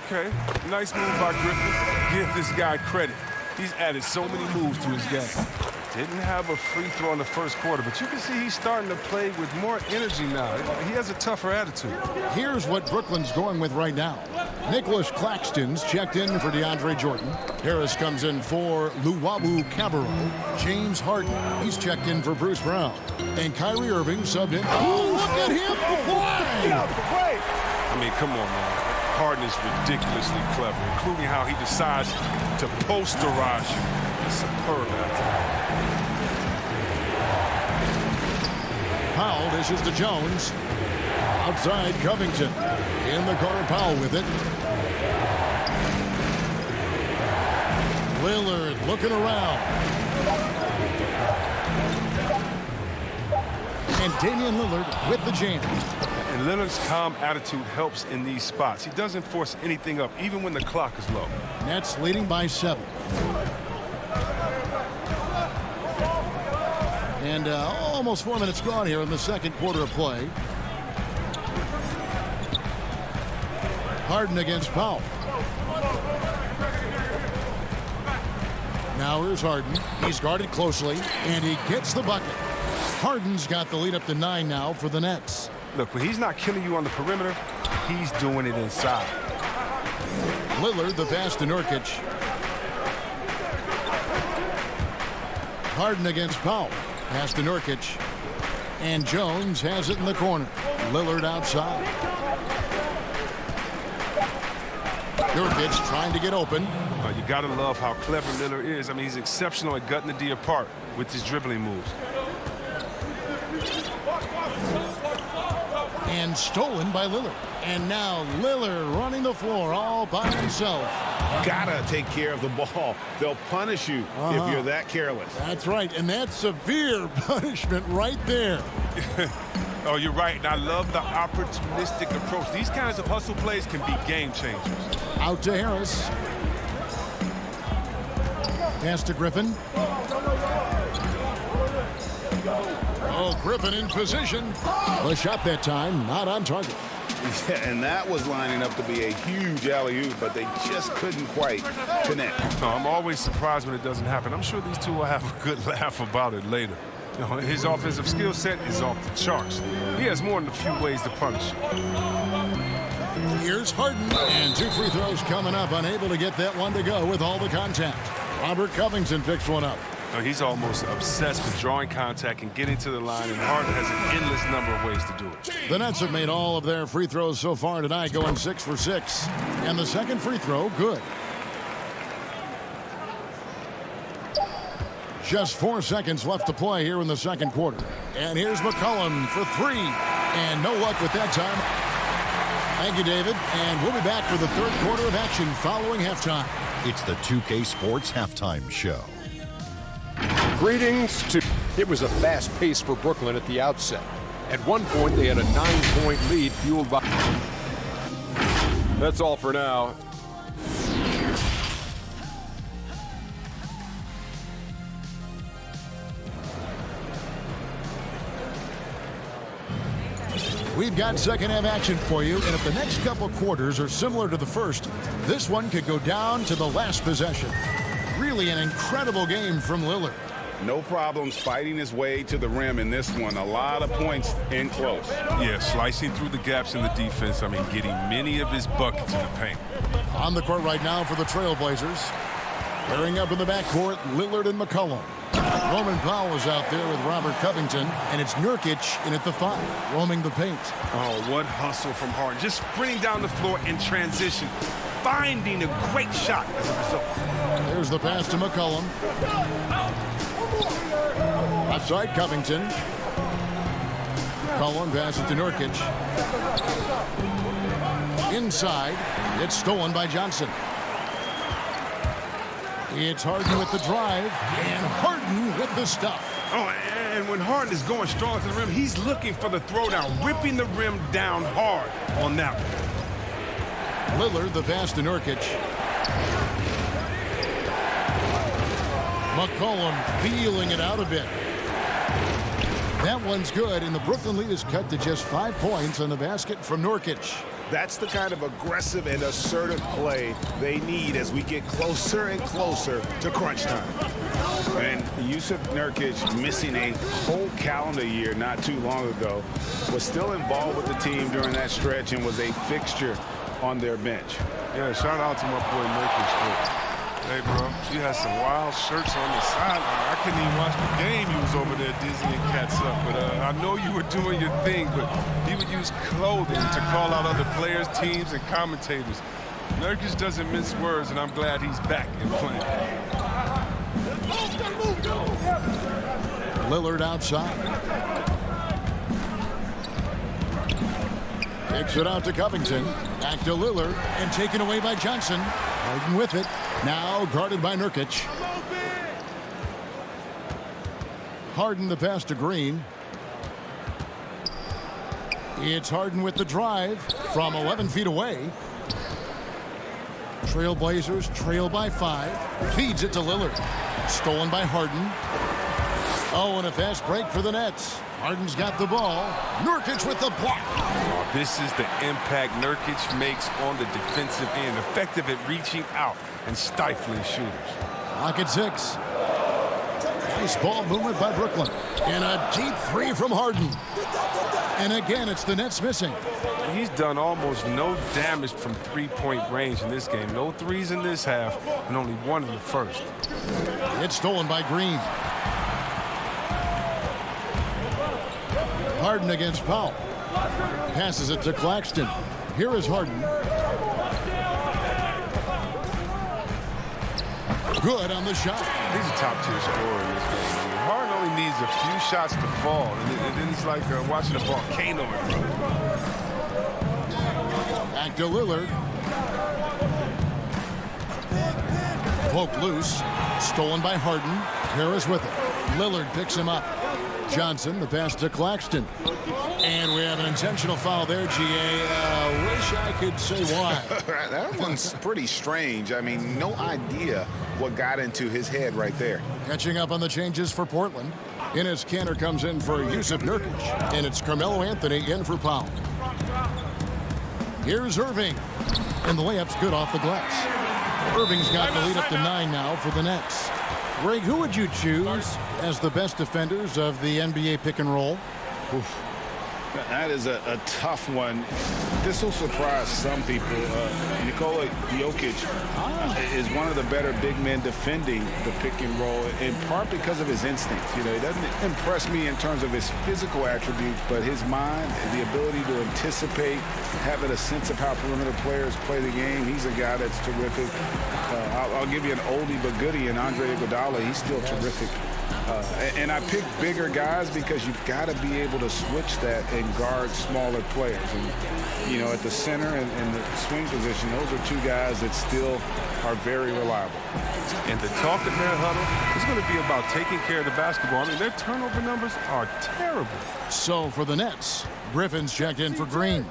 Speaker 11: Okay, nice move by Griffin. Give this guy credit. He's added so many moves to his game. Didn't have a free throw in the first quarter, but you can see he's starting to play with more energy now. He has a tougher attitude.
Speaker 1: Here's what Brooklyn's going with right now. Nicholas Claxton's checked in for DeAndre Jordan. Harris comes in for Luwawu Cabarro. James Harden, he's checked in for Bruce Brown. And Kyrie Irving subbed in. Oh, look at him fly!
Speaker 11: I mean, come on, man. Harden is ridiculously clever, including how he decides to posterize you. It's superb athlete.
Speaker 1: Powell dishes to Jones. Outside Covington. In the corner, Powell with it. Lillard looking around. And Damian Lillard with the jam.
Speaker 11: And Lillard's calm attitude helps in these spots. He doesn't force anything up, even when the clock is low.
Speaker 1: Nets leading by 7. And almost 4 minutes gone here in the second quarter of play. Harden against Powell. Now here's Harden. He's guarded closely, and he gets the bucket. Harden's got the lead up to 9 now for the Nets.
Speaker 11: Look, when he's not killing you on the perimeter, he's doing it inside.
Speaker 1: Lillard, the pass to Nurkic. Harden against Powell. Pass to Nurkic. And Jones has it in the corner. Lillard outside. Nurkic trying to get open.
Speaker 11: You got to love how clever Lillard is. I mean, he's exceptional at gutting the D apart with his dribbling moves.
Speaker 1: And stolen by Lillard. And now Lillard running the floor all by himself.
Speaker 6: Gotta take care of the ball. They'll punish you if you're that careless.
Speaker 1: That's right, and that's severe punishment right there.
Speaker 11: Oh, you're right, and I love the opportunistic approach. These kinds of hustle plays can be game changers.
Speaker 1: Out to Harris. Pass to Griffin. Oh, Griffin in position. The shot that time, not on target.
Speaker 6: Yeah, and that was lining up to be a huge alley-oop, but they just couldn't quite connect.
Speaker 11: No, I'm always surprised when it doesn't happen. I'm sure these two will have a good laugh about it later. You know, his offensive skill set is off the charts. He has more than a few ways to punish.
Speaker 1: Here's Harden, and 2 free throws coming up, unable to get that one to go with all the contact. Robert Covington picks one up.
Speaker 11: He's almost obsessed with drawing contact and getting to the line, and Harden has an endless number of ways to do it.
Speaker 1: The Nets have made all of their free throws so far tonight, going 6 for 6. And the second free throw, good. Just 4 seconds left to play here in the second quarter. And here's McCollum for 3. And no luck with that time. Thank you, David. And we'll be back for the third quarter of action following halftime.
Speaker 8: It's the 2K Sports Halftime Show.
Speaker 9: Greetings to... It was a fast pace for Brooklyn at the outset. At one point, they had a 9-point lead fueled by... That's all for now.
Speaker 1: We've got second half action for you, and if the next couple quarters are similar to the first, this one could go down to the last possession. Really an incredible game from Lillard.
Speaker 6: No problems fighting his way to the rim in this one. A lot of points in close.
Speaker 11: Yeah, slicing through the gaps in the defense. I mean, getting many of his buckets in the paint.
Speaker 1: On the court right now for the Trailblazers. Pairing up in the backcourt, Lillard and McCollum. Roman Powell is out there with Robert Covington, and it's Nurkic in at the 5, roaming the paint.
Speaker 11: Oh, what hustle from Harden. Just sprinting down the floor in transition, finding a great shot as a result.
Speaker 1: There's the pass to McCollum. Offside, Covington. McCollum passes to Nurkic. Inside, it's stolen by Johnson. It's Harden with the drive, and Harden with the stuff.
Speaker 11: Oh, and when Harden is going strong to the rim, he's looking for the throwdown, ripping the rim down hard on that one.
Speaker 1: Lillard, the pass to Nurkic. McCollum feeling it out a bit. That one's good, and the Brooklyn lead is cut to just 5 points on the basket from Nurkic.
Speaker 6: That's the kind of aggressive and assertive play they need as we get closer and closer to crunch time. And Yusuf Nurkic, missing a whole calendar year not too long ago, was still involved with the team during that stretch and was a fixture on their bench.
Speaker 11: Yeah, shout out to my boy Nurkic. Hey, bro, she has some wild shirts on the sideline. I couldn't even watch the game. He was over there dizzying cats up. But I know you were doing your thing, but he would use clothing to call out other players, teams, and commentators. Nurkic doesn't mince words, and I'm glad he's back and playing.
Speaker 1: Lillard outside. Kicks it out to Covington. Back to Lillard, and taken away by Johnson. Harden with it. Now guarded by Nurkic. Harden the pass to Green. It's Harden with the drive from 11 feet away. Trailblazers trail by 5. Feeds it to Lillard. Stolen by Harden. Oh, and a fast break for the Nets. Harden's got the ball. Nurkic with the block.
Speaker 11: Oh, this is the impact Nurkic makes on the defensive end. Effective at reaching out and stifling shooters.
Speaker 1: Clock at 6. Nice ball movement by Brooklyn. And a deep 3 from Harden. And again, it's the Nets missing.
Speaker 11: He's done almost no damage from three-point range in this game. No threes in this half, and only 1 in the first.
Speaker 1: It's stolen by Green. Harden against Powell. Passes it to Claxton. Here is Harden. Good on the shot.
Speaker 11: He's a top-tier scorer in this game. I mean, Harden only needs a few shots to fall, and then it's like watching a volcano erupt.
Speaker 1: Back to Lillard. Poked loose. Stolen by Harden. Harris with it. Lillard picks him up. Johnson, the pass to Claxton. And we have an intentional foul there, G.A. Wish I could say why.
Speaker 6: That one's pretty strange. I mean, no idea what got into his head right there.
Speaker 1: Catching up on the changes for Portland. Enes Kanter comes in for Yusuf Nurkic. And it's Carmelo Anthony in for Powell. Here's Irving. And the layup's good off the glass. Irving's got the lead up to 9 now for the Nets. Greg, who would you choose as the best defenders of the NBA pick and roll?
Speaker 4: Oof. That is a tough one. This will surprise some people. Nikola Jokic is one of the better big men defending the pick and roll, in part because of his instincts. You know, he doesn't impress me in terms of his physical attributes, but his mind, the ability to anticipate, having a sense of how perimeter players play the game. He's a guy that's terrific. I'll give you an oldie but goodie in Andre Iguodala. He's still terrific. And I pick bigger guys because you've got to be able to switch that and guard smaller players. And, you know, at the center and the swing position, those are two guys that still are very reliable.
Speaker 11: And the talk in their huddle is going to be about taking care of the basketball. I mean, their turnover numbers are terrible.
Speaker 1: So for the Nets, Griffin's checked in for Green.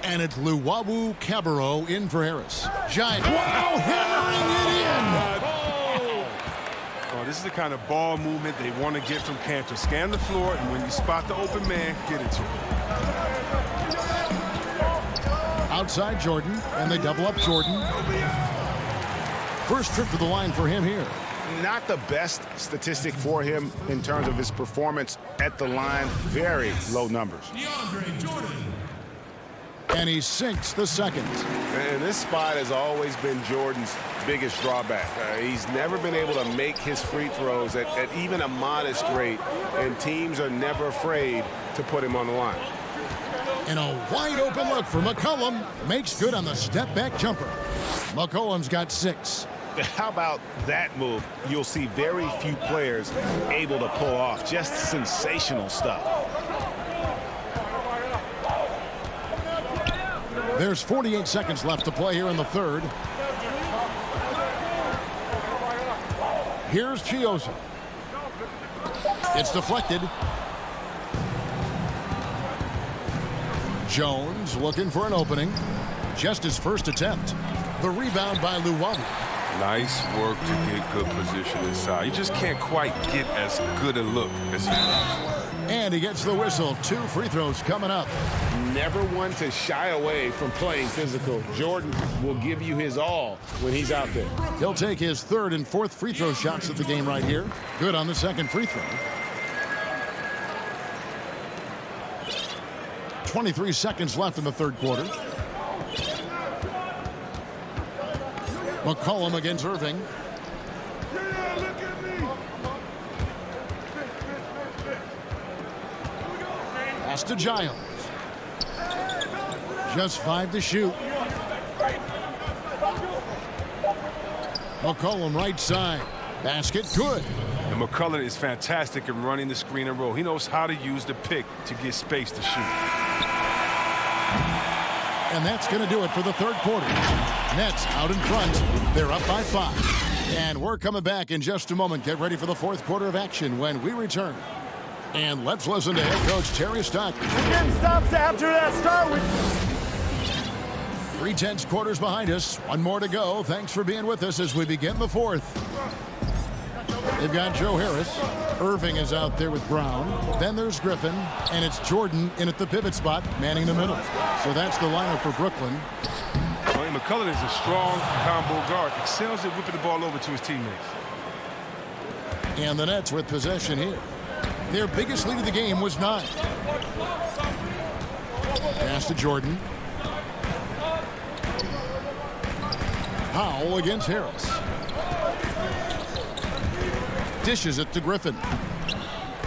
Speaker 1: And it's Luwawu Cabarrot in for Harris. Giant. Wow, hammering it in.
Speaker 11: This is the kind of ball movement they want to get from Kanter. Scan the floor, and when you spot the open man, get it to him.
Speaker 1: Outside Jordan, and they double up Jordan. First trip to the line for him here.
Speaker 6: Not the best statistic for him in terms of his performance at the line. Very low numbers.
Speaker 1: And he sinks the second.
Speaker 6: And this spot has always been Jordan's biggest drawback. He's never been able to make his free throws at even a modest rate, and teams are never afraid to put him on the line.
Speaker 1: And a wide open look for McCollum. Makes good on the step back jumper. McCollum's got 6.
Speaker 6: How about that move? You'll see very few players able to pull off. Just sensational stuff.
Speaker 1: There's 48 seconds left to play here in the third. Here's Chiosa. It's deflected. Jones looking for an opening. Just his first attempt. The rebound by Luwawu.
Speaker 11: Nice work to get good position inside. You just can't quite get as good a look as he does.
Speaker 1: And he gets the whistle. 2 free throws coming up.
Speaker 6: Never one to shy away from playing physical. Jordan will give you his all when he's out there.
Speaker 1: He'll take his 3rd and 4th free throw shots of the game right here. Good on the second free throw. 23 seconds left in the third quarter. McCollum against Irving. Pass to Giles. Just 5 to shoot. McCollum right side. Basket good.
Speaker 11: And McCullough is fantastic in running the screen and roll. He knows how to use the pick to get space to shoot.
Speaker 1: And that's going to do it for the third quarter. Nets out in front. They're up by 5. And we're coming back in just a moment. Get ready for the fourth quarter of action when we return. And let's listen to head coach Terry Stock.
Speaker 12: Getting stops after that start with
Speaker 1: 3 tenths quarters behind us. 1 more to go. Thanks for being with us as we begin the fourth. They've got Joe Harris. Irving is out there with Brown. Then there's Griffin. And it's Jordan in at the pivot spot, manning the middle. So that's the lineup for Brooklyn.
Speaker 11: Well, McCullough is a strong combo guard. Excels at whipping the ball over to his teammates.
Speaker 1: And the Nets with possession here. Their biggest lead of the game was 9. Pass to Jordan. Powell against Harris. Dishes it to Griffin.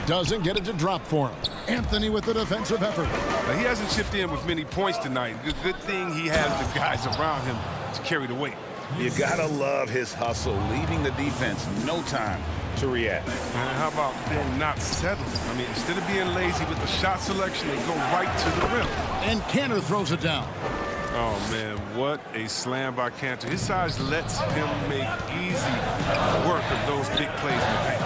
Speaker 1: Doesn't get it to drop for him. Anthony with the defensive effort.
Speaker 11: Now, he hasn't chipped in with many points tonight. Good thing he has the guys around him to carry the weight.
Speaker 6: You gotta love his hustle, leaving the defense no time to react.
Speaker 11: And how about them not settling? I mean, instead of being lazy with the shot selection, they go right to the rim.
Speaker 1: And Cantor throws it down.
Speaker 11: Oh, man, what a slam by Cantor. His size lets him make easy work of those big plays in the paint.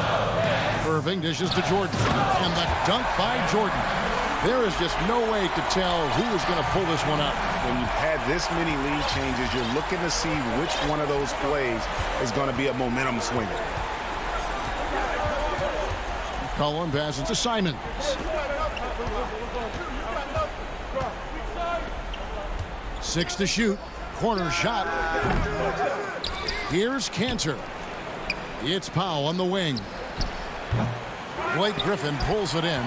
Speaker 1: Irving dishes to Jordan. And the dunk by Jordan. There is just no way to tell who is going to pull this one up.
Speaker 6: When you've had this many lead changes, you're looking to see which one of those plays is going to be a momentum swinger.
Speaker 1: Cullen passes to Simons. Six to shoot. Corner shot. Here's Cantor. It's Powell on the wing. Blake Griffin pulls it in.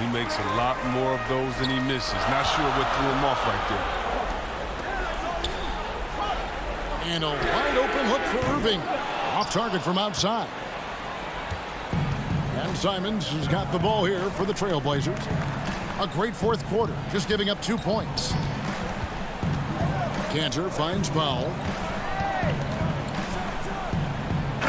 Speaker 11: He makes a lot more of those than he misses. Not sure what threw him off right there.
Speaker 1: And a wide open look for Irving. Off target from outside. And Simons has got the ball here for the Trailblazers. A great fourth quarter, just giving up 2 points. Cantor finds Powell.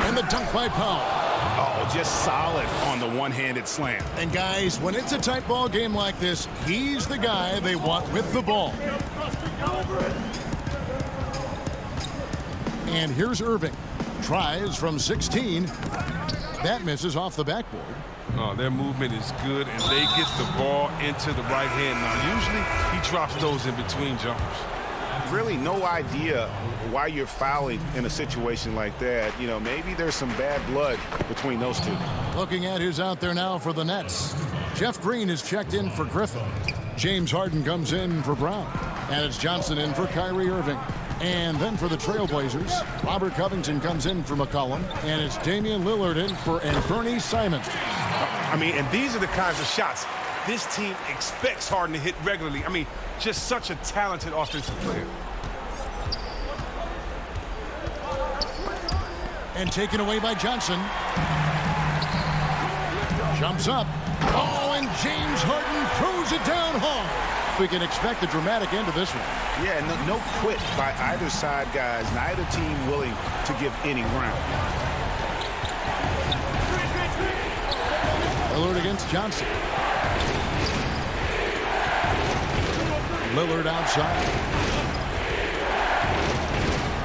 Speaker 1: And the dunk by Powell.
Speaker 6: Oh, just solid on the one-handed slam.
Speaker 1: And guys, when it's a tight ball game like this, he's the guy they want with the ball. And here's Irving. Tries from 16. That misses off the backboard.
Speaker 11: Oh, their movement is good, and they get the ball into the right hand. Now, usually he drops those in between jumpers.
Speaker 6: Really no idea why you're fouling in a situation like that. You know, maybe there's some bad blood between those two.
Speaker 1: Looking at who's out there now for the Nets. Jeff Green is checked in for Griffin. James Harden comes in for Brown. And it's Johnson in for Kyrie Irving. And then for the Trailblazers, Robert Covington comes in for McCollum. And it's Damian Lillard in for Anthony Simons.
Speaker 11: I mean, and these are the kinds of shots this team expects Harden to hit regularly. I mean, just such a talented offensive player.
Speaker 1: And taken away by Johnson. Jumps up. Oh, and James Harden throws it down hard. We can expect a dramatic end to this one.
Speaker 6: Yeah, no quit by either side, guys. Neither team willing to give any ground.
Speaker 1: Lillard against Johnson. Lillard outside.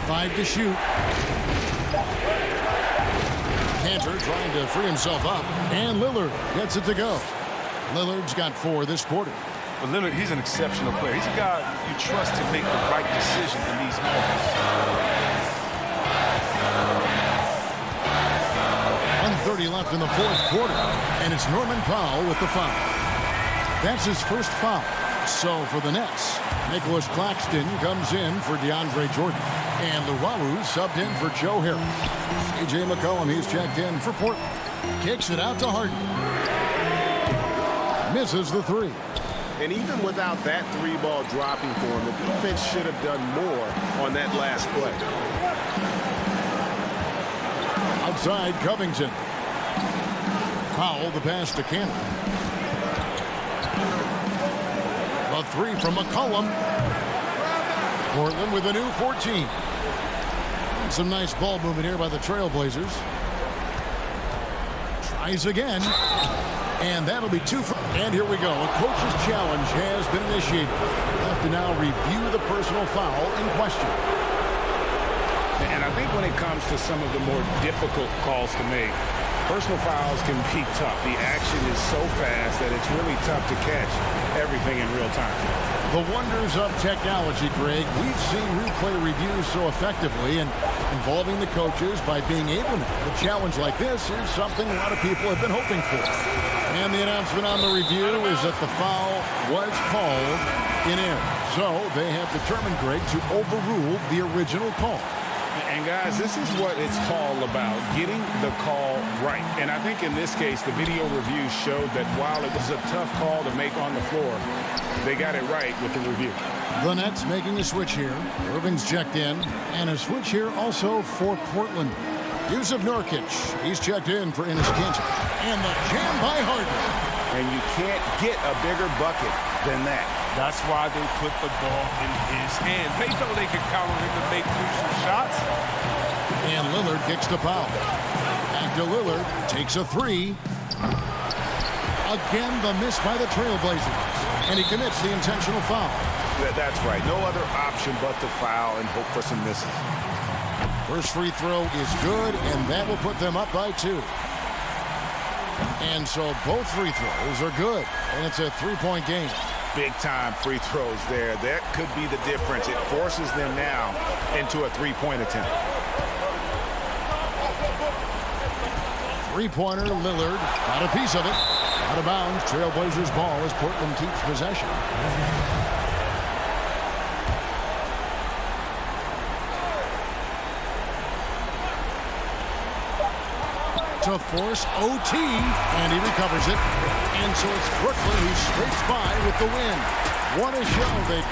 Speaker 1: 5 to shoot. Cantor trying to free himself up. And Lillard gets it to go. Lillard's got 4 this quarter.
Speaker 11: But Lillard, he's an exceptional player. He's a guy you trust to make the right decision in these moments.
Speaker 1: 1:30 left in the fourth quarter. And it's Norman Powell with the foul. That's his first foul. So for the Nets, Nicholas Claxton comes in for DeAndre Jordan. And Luwawu subbed in for Joe Harris. A.J. McCollum, he's checked in for Portland. Kicks it out to Harden. Misses the 3.
Speaker 6: And even without that 3-ball dropping for him, the defense should have done more on that last play.
Speaker 1: Outside, Covington. Powell, the pass to Cantor. A 3 from McCollum. Portland with a new 14. Some nice ball movement here by the Trailblazers. Tries again. And that'll be 2 for... And here we go. A coach's challenge has been initiated. We'll have to now review the personal foul in question.
Speaker 4: And I think when it comes to some of the more difficult calls to make, personal fouls can be tough. The action is so fast that it's really tough to catch everything in real time.
Speaker 1: The wonders of technology, Greg. We've seen replay reviews so effectively, and involving the coaches by being able to. A challenge like this is something a lot of people have been hoping for. And the announcement on the review is that the foul was called in error. So they have determined, Greg, to overrule the original call.
Speaker 4: And guys, this is what it's all about, getting the call right. And I think in this case, the video review showed that while it was a tough call to make on the floor, they got it right with the review.
Speaker 1: The Nets making a switch here. Irving's checked in. And a switch here also for Portland. Yusuf Nurkic, he's checked in for Enes Kanter. And the jam by Harden.
Speaker 6: And you can't get a bigger bucket than that.
Speaker 11: That's why they put the ball in his hands. They know they can count on him to make crucial shots.
Speaker 1: And Lillard kicks the foul. Back to Lillard, takes a three. Again, the miss by the Trailblazers. And he commits the intentional foul.
Speaker 6: That's right. No other option but to foul and hope for some misses.
Speaker 1: First free throw is good, and that will put them up by 2. And so both free throws are good, and it's a three-point game.
Speaker 6: Big-time free throws there. That could be the difference. It forces them now into a three-point attempt.
Speaker 1: Three-pointer, Lillard, got a piece of it. Out of bounds, Trailblazers ball as Portland keeps possession. To force OT, and he recovers it. And so it's Brooklyn who scrapes by with the win. What a show they...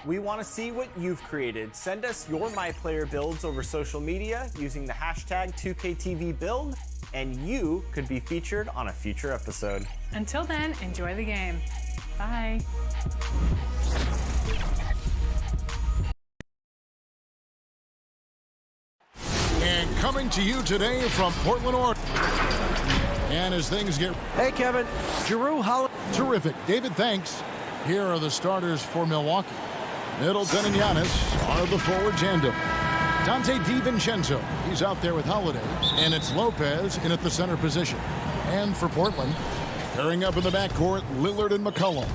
Speaker 13: We want to see what you've created. Send us your My Player builds over social media using the hashtag 2KTVBuild, and you could be featured on a future episode.
Speaker 14: Until then, enjoy the game. Bye.
Speaker 1: And coming to you today from Portland, Oregon. And as things get...
Speaker 7: Hey, Kevin. Jrue Holiday.
Speaker 1: Terrific. David, thanks. Here are the starters for Milwaukee. Middleton and Giannis are the forward tandem. Dante DiVincenzo, he's out there with Holiday. And it's Lopez in at the center position. And for Portland, pairing up in the backcourt, Lillard and McCollum.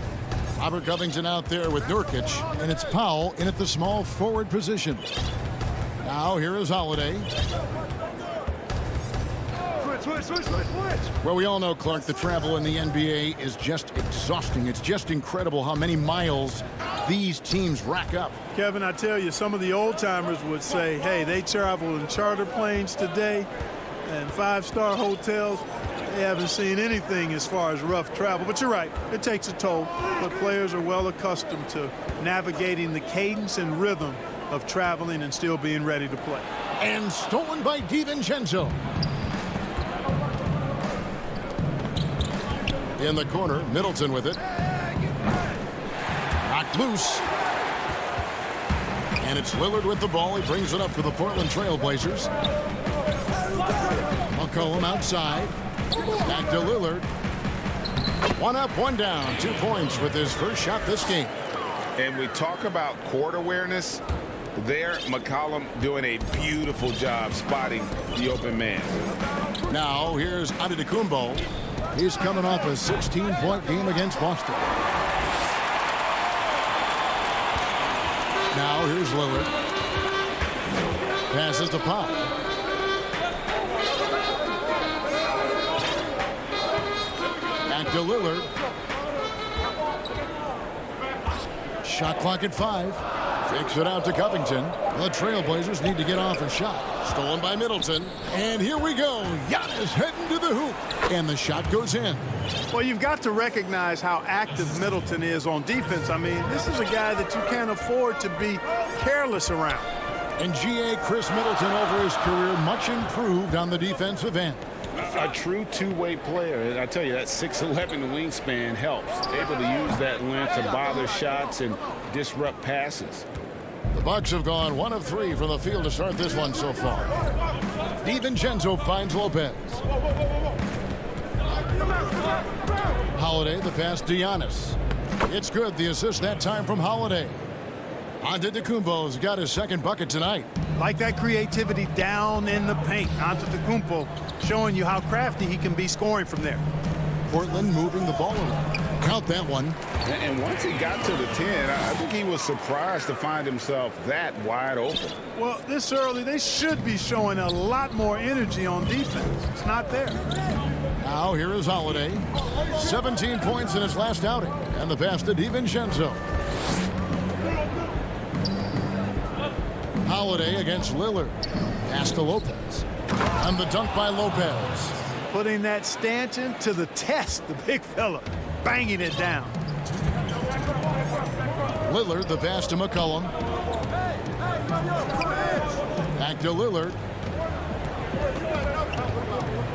Speaker 1: Robert Covington out there with Nurkic. And it's Powell in at the small forward position. Now here is Holiday.
Speaker 12: Switch.
Speaker 1: Well, we all know, Clark, the travel in the NBA is just exhausting. It's just incredible how many miles these teams rack up.
Speaker 12: Kevin, I tell you, some of the old-timers would say, hey, they travel in charter planes today and five-star hotels. They haven't seen anything as far as rough travel. But you're right, it takes a toll. But players are well accustomed to navigating the cadence and rhythm of traveling and still being ready to play.
Speaker 1: And stolen by DiVincenzo. In the corner, Middleton with it. Knocked loose. And it's Lillard with the ball. He brings it up for the Portland Trailblazers. McCollum outside. Back to Lillard. One up, one down. 2 points with his first shot this game.
Speaker 6: And we talk about court awareness. There, McCollum doing a beautiful job spotting the open man.
Speaker 1: Now, here's Antetokounmpo. He's coming off a 16-point game against Boston. Now here's Lillard. Passes to Powell. Back to Lillard. Shot clock at 5. Fakes it out to Covington. The Trailblazers need to get off a shot. Stolen by Middleton. And here we go. Giannis heading to the hoop. And the shot goes in.
Speaker 12: Well, you've got to recognize how active Middleton is on defense. I mean, this is a guy that you can't afford to be careless around.
Speaker 1: And G.A. Chris Middleton over his career much improved on the defensive end.
Speaker 4: A true two-way player. And I tell you, that 6'11" wingspan helps. Able to use that length to bother shots and disrupt passes.
Speaker 1: The Bucks have gone 1 of 3 from the field to start this one so far. DiVincenzo finds Lopez. Holiday, the pass to Giannis. It's good. The assist that time from Holiday. Antetokounmpo's got his second bucket tonight.
Speaker 12: Like that creativity down in the paint. Antetokounmpo showing you how crafty he can be scoring from there.
Speaker 1: Portland moving the ball around. Count that one.
Speaker 4: And once he got to the 10, I think he was surprised to find himself that wide open.
Speaker 12: Well, this early, they should be showing a lot more energy on defense. It's not there.
Speaker 1: Now here is Holiday. 17 points in his last outing. And the pass to DiVincenzo. Holiday against Lillard. Pass to Lopez. And the dunk by Lopez.
Speaker 12: Putting that stanchion to the test, the big fella. Banging it down.
Speaker 1: Lillard, the pass to McCollum. Back to Lillard.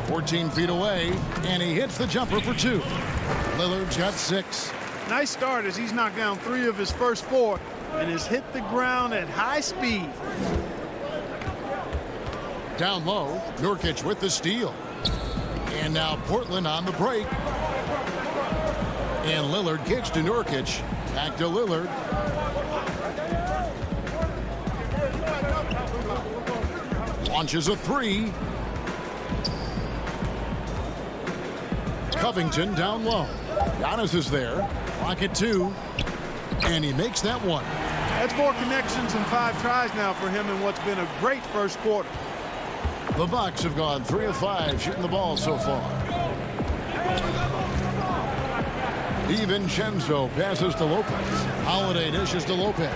Speaker 1: 14 feet away, and he hits the jumper for 2. Lillard's got 6.
Speaker 12: Nice start as he's knocked down 3 of his first 4 and has hit the ground at high speed.
Speaker 1: Down low, Nurkic with the steal. And now Portland on the break. And Lillard kicks to Nurkic. Back to Lillard. Launches a 3. Covington down low. Giannis is there. Clock at 2. And he makes that one.
Speaker 12: That's 4 connections and 5 tries now for him in what's been a great first quarter.
Speaker 1: The Bucks have gone 3 of 5 shooting the ball so far. DiVincenzo passes to Lopez. Holiday dishes to Lopez.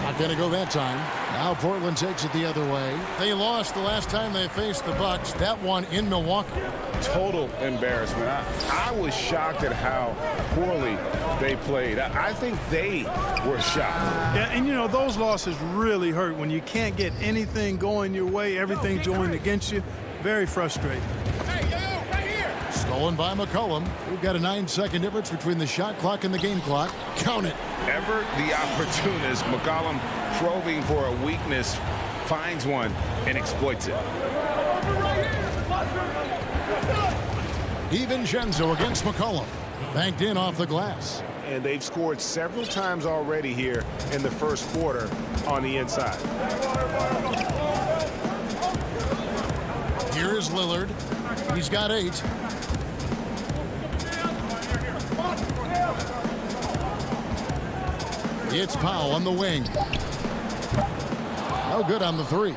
Speaker 1: Not going to go that time. Now Portland takes it the other way. They lost the last time they faced the Bucks. That one in Milwaukee.
Speaker 4: Total embarrassment. I was shocked at how poorly they played. I think they were shocked.
Speaker 12: Yeah, and you know, those losses really hurt when you can't get anything going your way, everything going against you. Very frustrating.
Speaker 1: Stolen by McCollum. We've got a 9-second difference between the shot clock and the game clock. Count it.
Speaker 6: Ever the opportunist, McCollum probing for a weakness, finds one and exploits it.
Speaker 1: DiVincenzo against McCollum. Banked in off the glass.
Speaker 6: And they've scored several times already here in the first quarter on the inside.
Speaker 1: Here is Lillard. He's got 8. It's Powell on the wing. No good on the 3.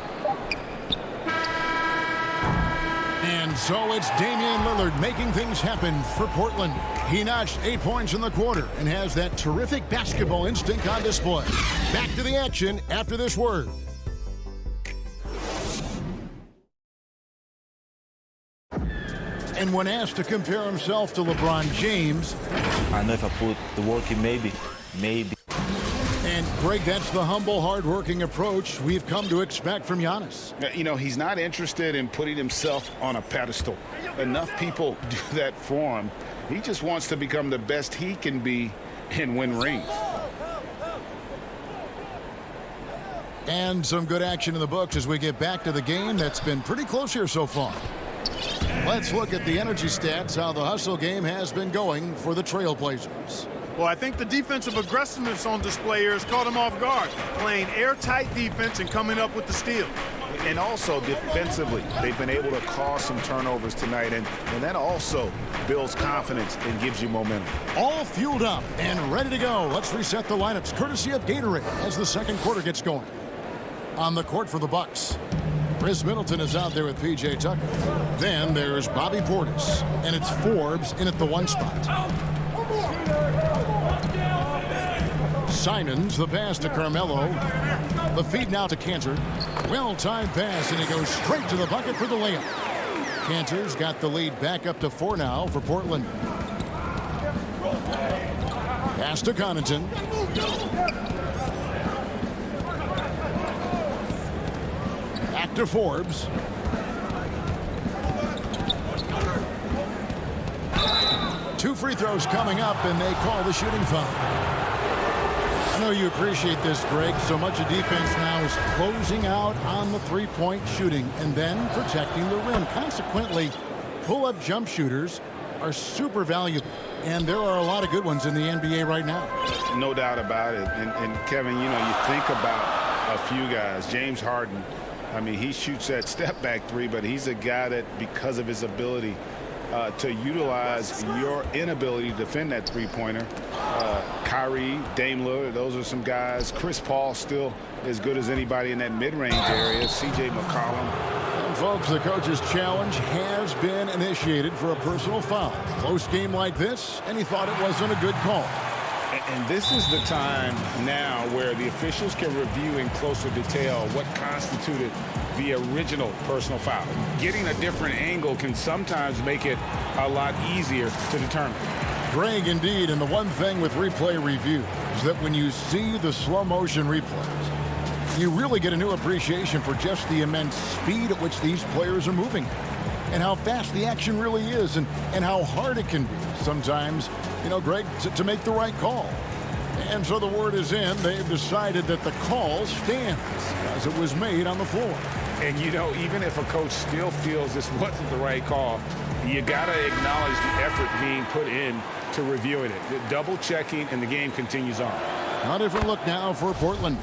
Speaker 1: And so it's Damian Lillard making things happen for Portland. He notched 8 points in the quarter and has that terrific basketball instinct on display. Back to the action after this word. And when asked to compare himself to LeBron James,
Speaker 15: I know if I put the work in, maybe.
Speaker 1: And Greg, that's the humble, hard-working approach we've come to expect from Giannis.
Speaker 4: You know, he's not interested in putting himself on a pedestal. Enough people do that for him. He just wants to become the best he can be and win rings.
Speaker 1: And some good action in the books as we get back to the game that's been pretty close here so far. Let's look at the energy stats, how the hustle game has been going for the Trailblazers.
Speaker 12: Well, I think the defensive aggressiveness on display here has caught them off guard, playing airtight defense and coming up with the steal.
Speaker 6: And also defensively, they've been able to cause some turnovers tonight, and that also builds confidence and gives you momentum.
Speaker 1: All fueled up and ready to go. Let's reset the lineups courtesy of Gatorade as the second quarter gets going. On the court for the Bucks, Chris Middleton is out there with P.J. Tucker. Then there's Bobby Portis, and it's Forbes in at the 1 spot. Simons, the pass to Carmelo. The feed now to Cantor. Well-timed pass, and he goes straight to the bucket for the layup. Cantor's got the lead back up to 4 now for Portland. Pass to Connaughton. Back to Forbes. Two free throws coming up, and they call the shooting foul. I know you appreciate this, Greg. So much of defense now is closing out on the three-point shooting and then protecting the rim. Consequently, pull-up jump shooters are super valuable, and there are a lot of good ones in the NBA right now.
Speaker 4: No doubt about it. And Kevin, you know, you think about a few guys. James Harden, I mean, he shoots that step-back 3, but he's a guy that, because of his ability to utilize your inability to defend that three-pointer. Kyrie, Dame Lillard, those are some guys. Chris Paul still as good as anybody in that mid-range area. C.J. McCollum.
Speaker 1: And folks, the coach's challenge has been initiated for a personal foul. Close game like this, and he thought it wasn't a good call.
Speaker 4: And this is the time now where the officials can review in closer detail what constituted the original personal foul. Getting a different angle can sometimes make it a lot easier to determine.
Speaker 1: Greg, indeed, and the one thing with replay review is that when you see the slow motion replays, you really get a new appreciation for just the immense speed at which these players are moving and how fast the action really is and how hard it can be sometimes, you know, Greg, to make the right call. And so the word is in. They've decided that the call stands as it was made on the floor.
Speaker 4: And, you know, even if a coach still feels this wasn't the right call, you got to acknowledge the effort being put in to reviewing it. The double checking, and the game continues on.
Speaker 1: A different look now for Portland.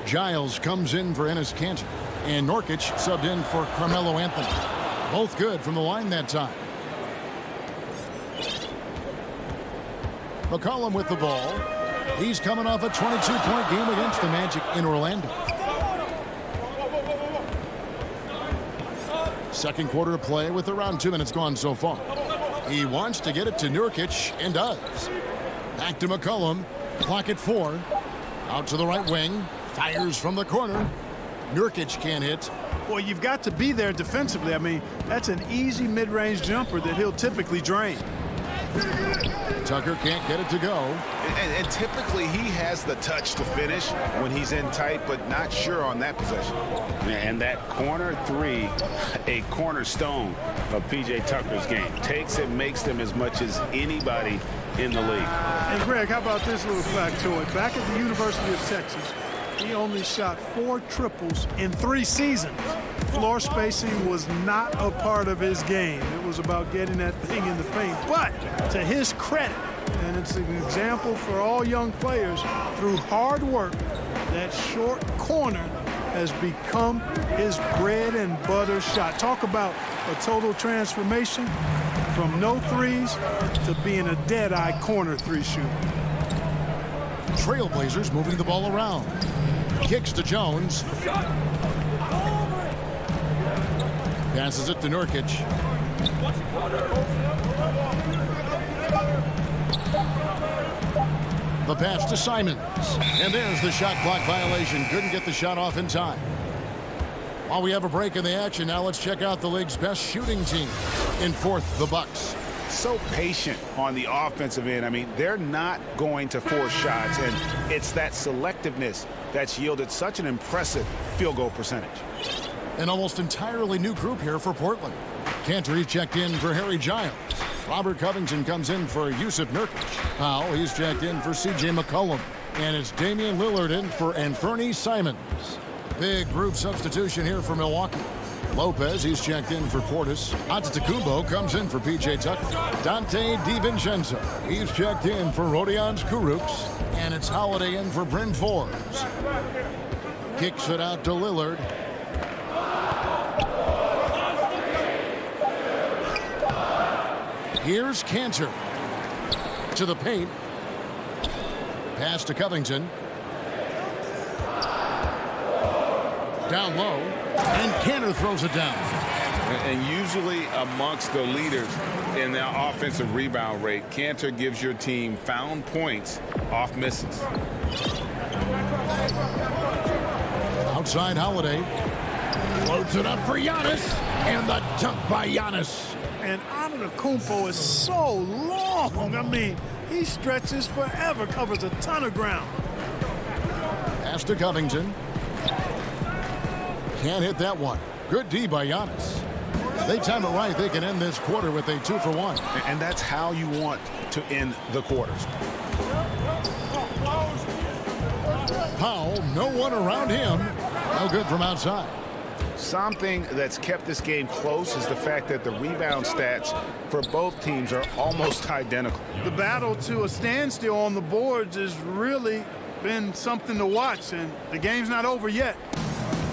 Speaker 1: Giles comes in for Enes Kanter, and Nurkic subbed in for Carmelo Anthony. Both good from the line that time. McCollum with the ball. He's coming off a 22-point game against the Magic in Orlando. Second quarter of play with around 2 minutes gone so far. He wants to get it to Nurkic and does. Back to McCollum. Clock at 4. Out to the right wing. Fires from the corner. Nurkic can't hit.
Speaker 12: Well, you've got to be there defensively. I mean, that's an easy mid-range jumper that he'll typically drain.
Speaker 1: Tucker can't get it to go.
Speaker 6: And typically he has the touch to finish when he's in tight, but not sure on that possession.
Speaker 4: And that corner three, a cornerstone of P.J. Tucker's game. Takes and makes them as much as anybody in the league.
Speaker 12: And Greg, how about this little factoid? Back at the University of Texas, he only shot 4 triples in 3 seasons. Floor spacing was not a part of his game. It was about getting that thing in the paint. But to his credit, and it's an example for all young players, through hard work, that short corner has become his bread and butter shot. Talk about a total transformation from no threes to being a dead-eye corner 3 shooter.
Speaker 1: Trailblazers moving the ball around. Kicks to Jones. Passes it to Nurkic. The pass to Simons. And there's the shot clock violation. Couldn't get the shot off in time. While we have a break in the action, now let's check out the league's best shooting team. In fourth, the Bucks.
Speaker 6: So patient on the offensive end. I mean, they're not going to force shots, and it's that selectiveness that's yielded such an impressive field goal percentage.
Speaker 1: An almost entirely new group here for Portland. Cantor checked in for Harry Giles. Robert Covington comes in for Yusuf Nurkic. Powell, he's checked in for C.J. McCollum. And it's Damian Lillard in for Anthony Simons. Big group substitution here for Milwaukee. Lopez, he's checked in for Portis. Antetokounmpo comes in for P.J. Tucker. Dante DiVincenzo, he's checked in for Rodions Kurucs. And it's Holiday in for Bryn Forbes. Kicks it out to Lillard. Here's Cantor. To the paint. Pass to Covington. Down low. And Cantor throws it down.
Speaker 4: And usually amongst the leaders in their offensive rebound rate, Cantor gives your team found points off misses.
Speaker 1: Outside Holiday. Loads it up for Giannis. And the dunk by Giannis.
Speaker 12: And Antetokounmpo is so long. I mean, he stretches forever, covers a ton of ground.
Speaker 1: Pass to Covington. Can't hit that one. Good D by Giannis. If they time it right, they can end this quarter with a 2-for-1.
Speaker 6: And that's how you want to end the quarters.
Speaker 1: Powell, no one around him. No good from outside.
Speaker 6: Something that's kept this game close is the fact that the rebound stats for both teams are almost identical.
Speaker 12: The battle to a standstill on the boards has really been something to watch, and the game's not over yet.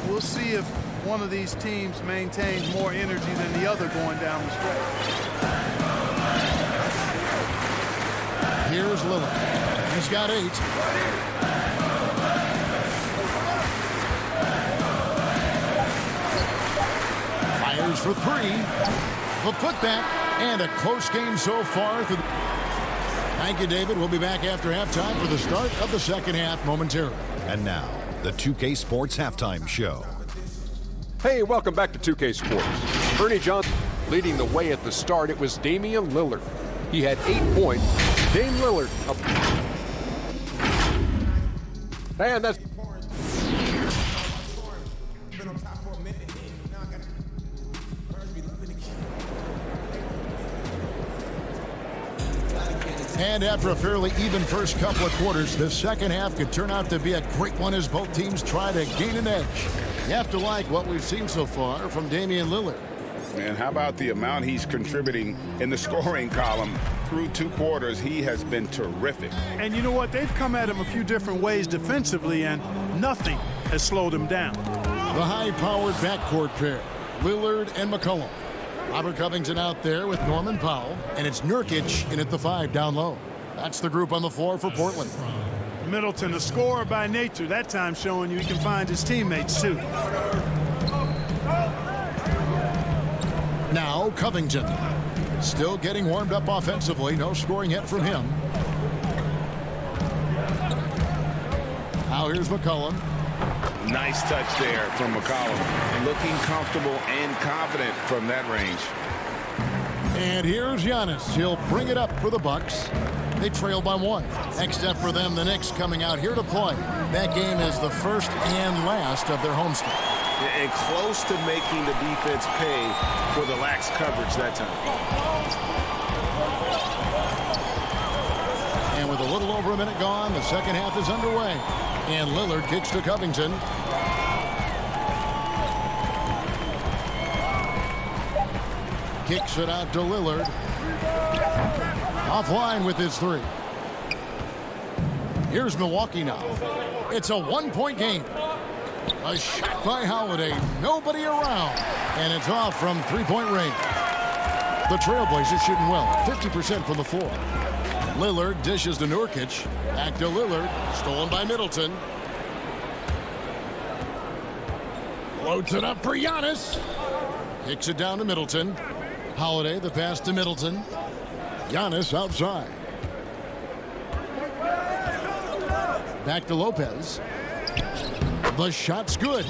Speaker 12: We'll see if one of these teams maintains more energy than the other going down the stretch.
Speaker 1: Here's Lillard. He's got 8. Fires for 3. The putback, and a close game so far. Thank you, David. We'll be back after halftime for the start of the second half momentarily.
Speaker 8: And now, the 2K Sports Halftime Show.
Speaker 9: Hey, welcome back to 2K Sports. Ernie Johnson leading the way at the start. It was Damian Lillard. He had 8 points. Dame Lillard. And that's...
Speaker 1: And after a fairly even first couple of quarters, the second half could turn out to be a great one as both teams try to gain an edge. You have to like what we've seen so far from Damian Lillard.
Speaker 6: And how about the amount he's contributing in the scoring column? Through 2 quarters, he has been terrific.
Speaker 12: And you know what? They've come at him a few different ways defensively, and nothing has slowed him down.
Speaker 1: The high-powered backcourt pair, Lillard and McCollum. Robert Covington out there with Norman Powell, and it's Nurkic in at the 5 down low. That's the group on the floor for Portland.
Speaker 12: Middleton, a scorer by nature, that time showing you he can find his teammates too.
Speaker 1: Now Covington, still getting warmed up offensively. No scoring yet from him. Now here's McCollum.
Speaker 6: Nice touch there from McCollum. Looking comfortable and confident from that range.
Speaker 1: And here's Giannis. He'll bring it up for the Bucks. They trail by 1. Next up for them, the Knicks coming out here to play. That game is the first and last of their homestand.
Speaker 6: And close to making the defense pay for the lax coverage that time.
Speaker 1: And with a little over a minute gone, the second half is underway. And Lillard kicks to Covington. Kicks it out to Lillard. Offline with his 3. Here's Milwaukee now. It's a 1-point game. A shot by Holiday. Nobody around. And it's off from 3-point range. The Trailblazers shooting well. 50% from the floor. Lillard dishes to Nurkic. Back to Lillard. Stolen by Middleton. Floats it up for Giannis. Kicks it down to Middleton. Holiday, the pass to Middleton. Giannis outside. Back to Lopez. The shot's good.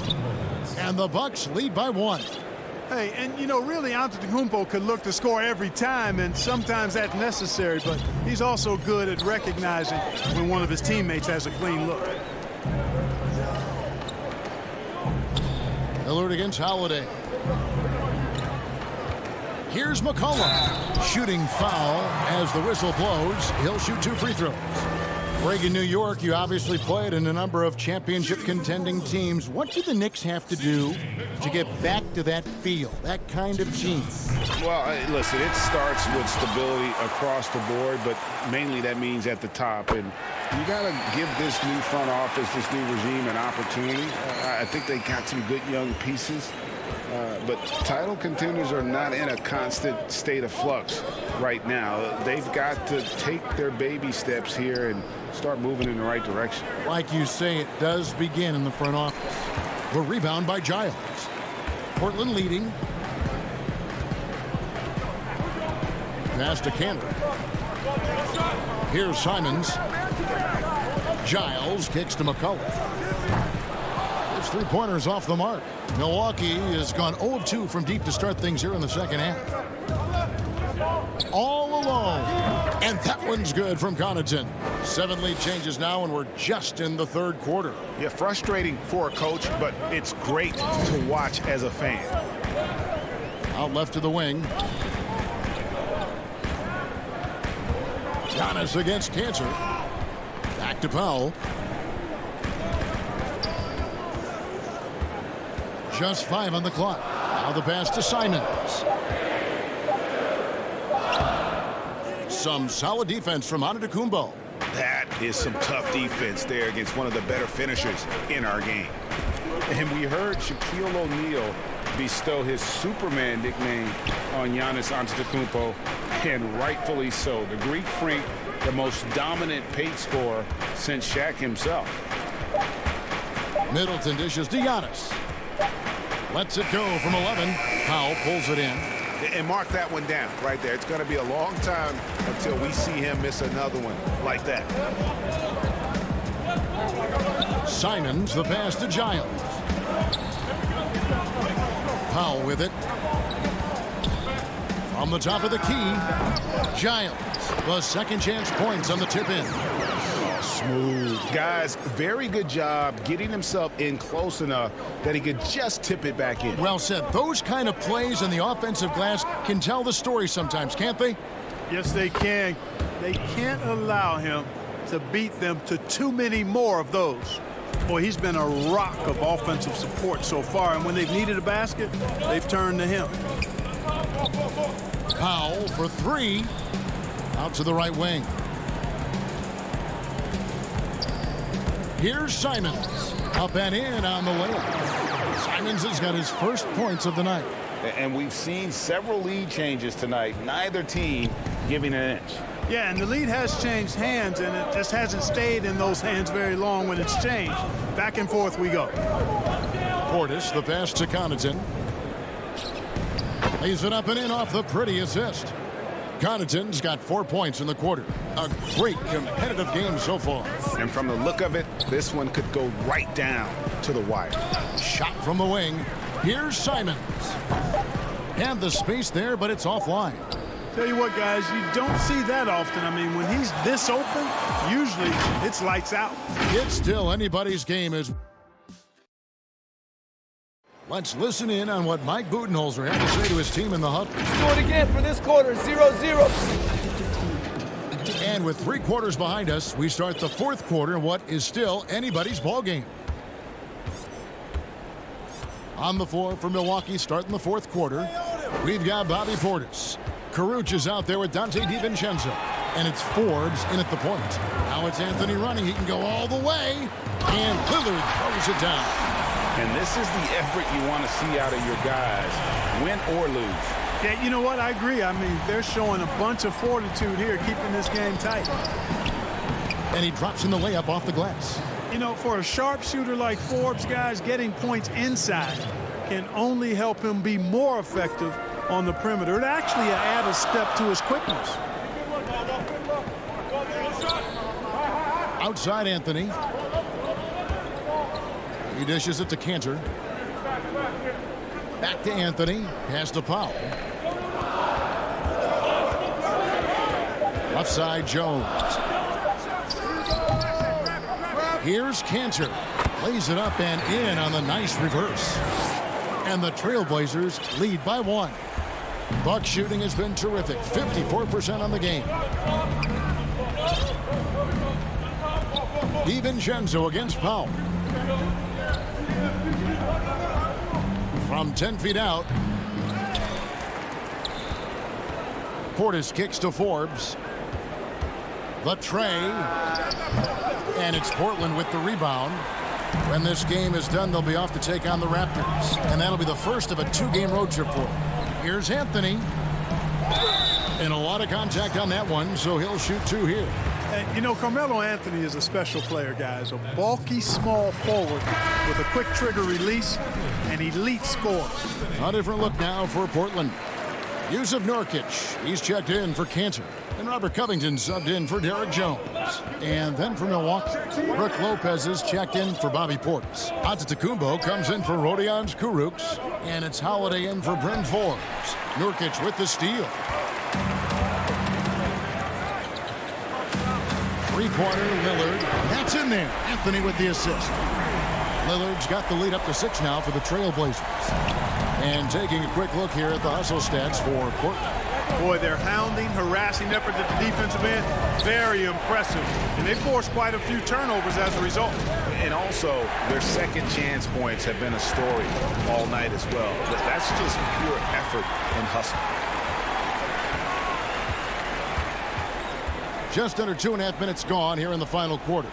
Speaker 1: And the Bucks lead by 1.
Speaker 12: Hey, and you know, really, Antetokounmpo could look to score every time, and sometimes that's necessary, but he's also good at recognizing when one of his teammates has a clean look.
Speaker 1: Lillard against Holiday. Here's McCollum. Shooting foul as the whistle blows. He'll shoot 2 free throws. Greg, in New York, you obviously played in a number of championship contending teams. What do the Knicks have to do to get back to that feel, that kind of team?
Speaker 6: Well, listen, it starts with stability across the board, but mainly that means at the top. And you got to give this new front office, this new regime, an opportunity. I think they got some good young pieces. But title contenders are not in a constant state of flux right now. They've got to take their baby steps here and start moving in the right direction.
Speaker 1: Like you say, it does begin in the front office. The rebound by Giles. Portland leading. Pass to Cantor. Here's Simons. Giles kicks to McCullough. His 3-pointers off the mark. Milwaukee has gone 0 of 2 from deep to start things here in the second half. All alone. And that one's good from Connaughton. 7 lead changes now, and we're just in the 3rd quarter.
Speaker 6: Yeah, frustrating for a coach, but it's great to watch as a fan.
Speaker 1: Out left to the wing. Giannis against Cantor. Back to Powell. Just 5 on the clock. Now the pass to Simons. Some solid defense from Antetokounmpo.
Speaker 6: That is some tough defense there against one of the better finishers in our game. And we heard Shaquille O'Neal bestow his Superman nickname on Giannis Antetokounmpo, and rightfully so. The Greek Freak, the most dominant paint scorer since Shaq himself.
Speaker 1: Middleton dishes to Giannis. Lets it go from 11. Powell pulls it in.
Speaker 6: And mark that one down right there. It's going to be a long time until we see him miss another one like that.
Speaker 1: Simons, the pass to Giles. Powell with it. From the top of the key, Giles. The second chance points on the tip in.
Speaker 6: Smooth. Guys, very good job getting himself in close enough that he could just tip it back in.
Speaker 1: Well said. Those kind of plays in the offensive glass can tell the story sometimes, can't they?
Speaker 12: Yes, they can. They can't allow him to beat them to too many more of those. Boy, he's been a rock of offensive support so far, and when they've needed a basket, they've turned to him.
Speaker 1: Powell for three. Out to the right wing. Here's Simons. Up and in on the layup. Simons has got his first points of the night.
Speaker 4: And we've seen several lead changes tonight. Neither team giving an inch.
Speaker 12: Yeah, and the lead has changed hands, and it just hasn't stayed in those hands very long when it's changed. Back and forth we go.
Speaker 1: Portis, the pass to Connaughton. Lays it up and in off the pretty assist. Connaughton's got 4 points in the quarter. A great competitive game so far.
Speaker 6: And from the look of it, this one could go right down to the wire.
Speaker 1: Shot from the wing. Here's Simons. And the space there, but it's offline.
Speaker 12: Tell you what, guys, you don't see that often. I mean, when he's this open, usually it's lights out.
Speaker 1: It's still anybody's game. Let's listen in on what Mike Budenholzer had to say to his team in the huddle.
Speaker 16: Do it again for this quarter, 0-0.
Speaker 1: And with 3 quarters behind us, we start the 4th quarter in what is still anybody's ball game. On the floor for Milwaukee starting the 4th quarter, we've got Bobby Portis. Caruch is out there with Dante DiVincenzo. And it's Forbes in at the point. Now it's Anthony running. He can go all the way. And Lillard throws it down.
Speaker 4: And this is the effort you want to see out of your guys, win or lose.
Speaker 12: Yeah, you know what? I agree. I mean, they're showing a bunch of fortitude here, keeping this game tight.
Speaker 1: And he drops in the layup off the glass.
Speaker 12: You know, for a sharpshooter like Forbes, guys, getting points inside can only help him be more effective on the perimeter. It actually add a step to his quickness.
Speaker 1: Outside Anthony. He dishes it to Cantor. Back to Anthony. Pass to Powell. Left side Jones. Here's Cantor. Lays it up and in on the nice reverse. And the Trailblazers lead by 1. Buck shooting has been terrific. 54% on the game. DiVincenzo against Powell. From 10 feet out. Portis kicks to Forbes. The tray. And it's Portland with the rebound. When this game is done, they'll be off to take on the Raptors. And that'll be the first of a 2-game road trip for them. Here's Anthony. And a lot of contact on that one, so he'll shoot 2 here.
Speaker 12: And, you know, Carmelo Anthony is a special player, guys. A bulky, small forward with a quick trigger release, an elite scorer.
Speaker 1: A different look now for Portland. Yusuf Nurkic, he's checked in for Cantor. And Robert Covington subbed in for Derek Jones. And then for Milwaukee, Brook Lopez is checked in for Bobby Portis. Antetokounmpo comes in for Rodions Kurucs. And it's Holiday in for Bryn Forbes. Nurkic with the steal. 3-pointer, Lillard. That's in there. Anthony with the assist. Lillard's got the lead up to 6 now for the Trailblazers. And taking a quick look here at the hustle stats for Portland.
Speaker 12: Boy, their hounding, harassing effort at the defensive end, very impressive. And they forced quite a few turnovers as a result.
Speaker 6: And also, their second chance points have been a story all night as well. But that's just pure effort and hustle.
Speaker 1: Just under 2.5 minutes gone here in the final quarter.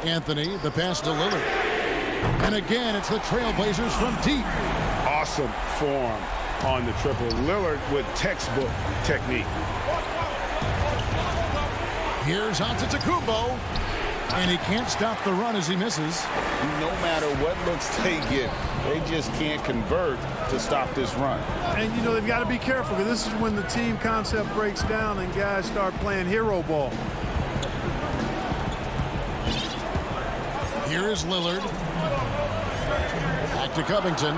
Speaker 1: Anthony, the pass to Lillard. And again, it's the Trailblazers from deep.
Speaker 6: Awesome form on the triple. Lillard with textbook technique.
Speaker 1: Here's Antetokounmpo. And he can't stop the run as he misses.
Speaker 4: No matter what looks they get, they just can't convert to stop this run.
Speaker 12: And, you know, they've got to be careful because this is when the team concept breaks down and guys start playing hero ball.
Speaker 1: Here is Lillard. Back to Covington.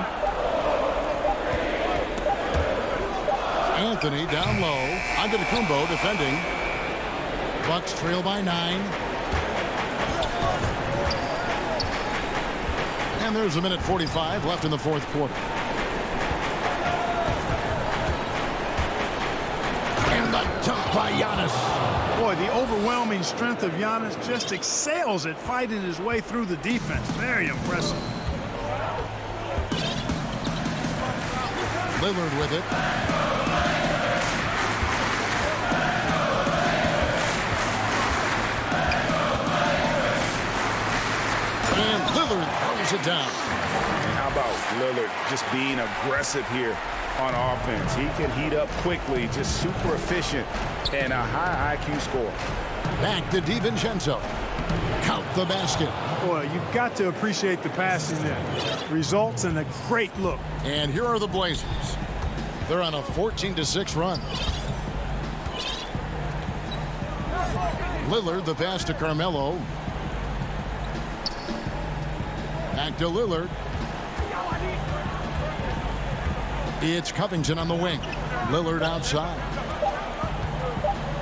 Speaker 1: Anthony down low. Antetokounmpo defending. Bucks trail by 9. And there's a minute 45 left in the fourth quarter. And the dunk by Giannis.
Speaker 12: Boy, the overwhelming strength of Giannis just excels at fighting his way through the defense. Very impressive.
Speaker 1: Lillard with it. And Lillard throws it down.
Speaker 6: And how about Lillard just being aggressive here on offense? He can heat up quickly, just super efficient, and a high IQ score.
Speaker 1: Back to DiVincenzo. Count the basket.
Speaker 12: Boy, you've got to appreciate the passing there. Results in a great look.
Speaker 1: And here are the Blazers. They're on a 14-6 run. Lillard, the pass to Carmelo. Back to Lillard. It's Covington on the wing. Lillard outside.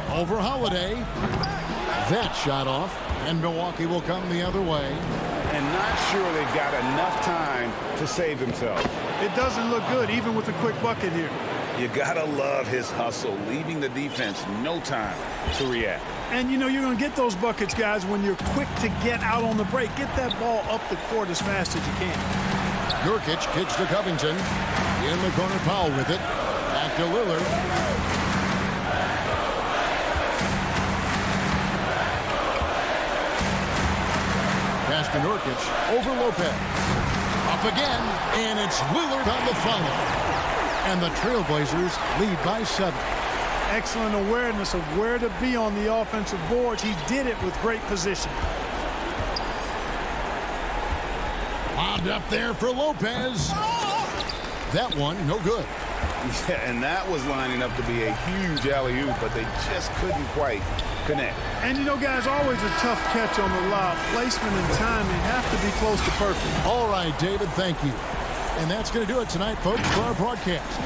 Speaker 1: Over Holiday. That shot off. And Milwaukee will come the other way.
Speaker 6: And not sure they've got enough time to save themselves.
Speaker 12: It doesn't look good, even with a quick bucket here.
Speaker 6: You gotta love his hustle, leaving the defense no time to react.
Speaker 12: And you know you're going to get those buckets, guys, when you're quick to get out on the break. Get that ball up the court as fast as you can.
Speaker 1: Nurkic kicks to Covington. In the corner, Powell with it. Back to Lillard. Pass to Nurkic. Over Lopez. Up again. And it's Lillard on the follow. And the Trailblazers lead by 7.
Speaker 12: Excellent awareness of where to be on the offensive boards. He did it with great position.
Speaker 1: Lobbed up there for Lopez. That one, no good.
Speaker 6: Yeah, and that was lining up to be a huge alley-oop, but they just couldn't quite connect.
Speaker 12: And you know, guys, always a tough catch on the lob. Placement and timing have to be close to perfect.
Speaker 1: All right, David, thank you. And that's going to do it tonight, folks, for our broadcast.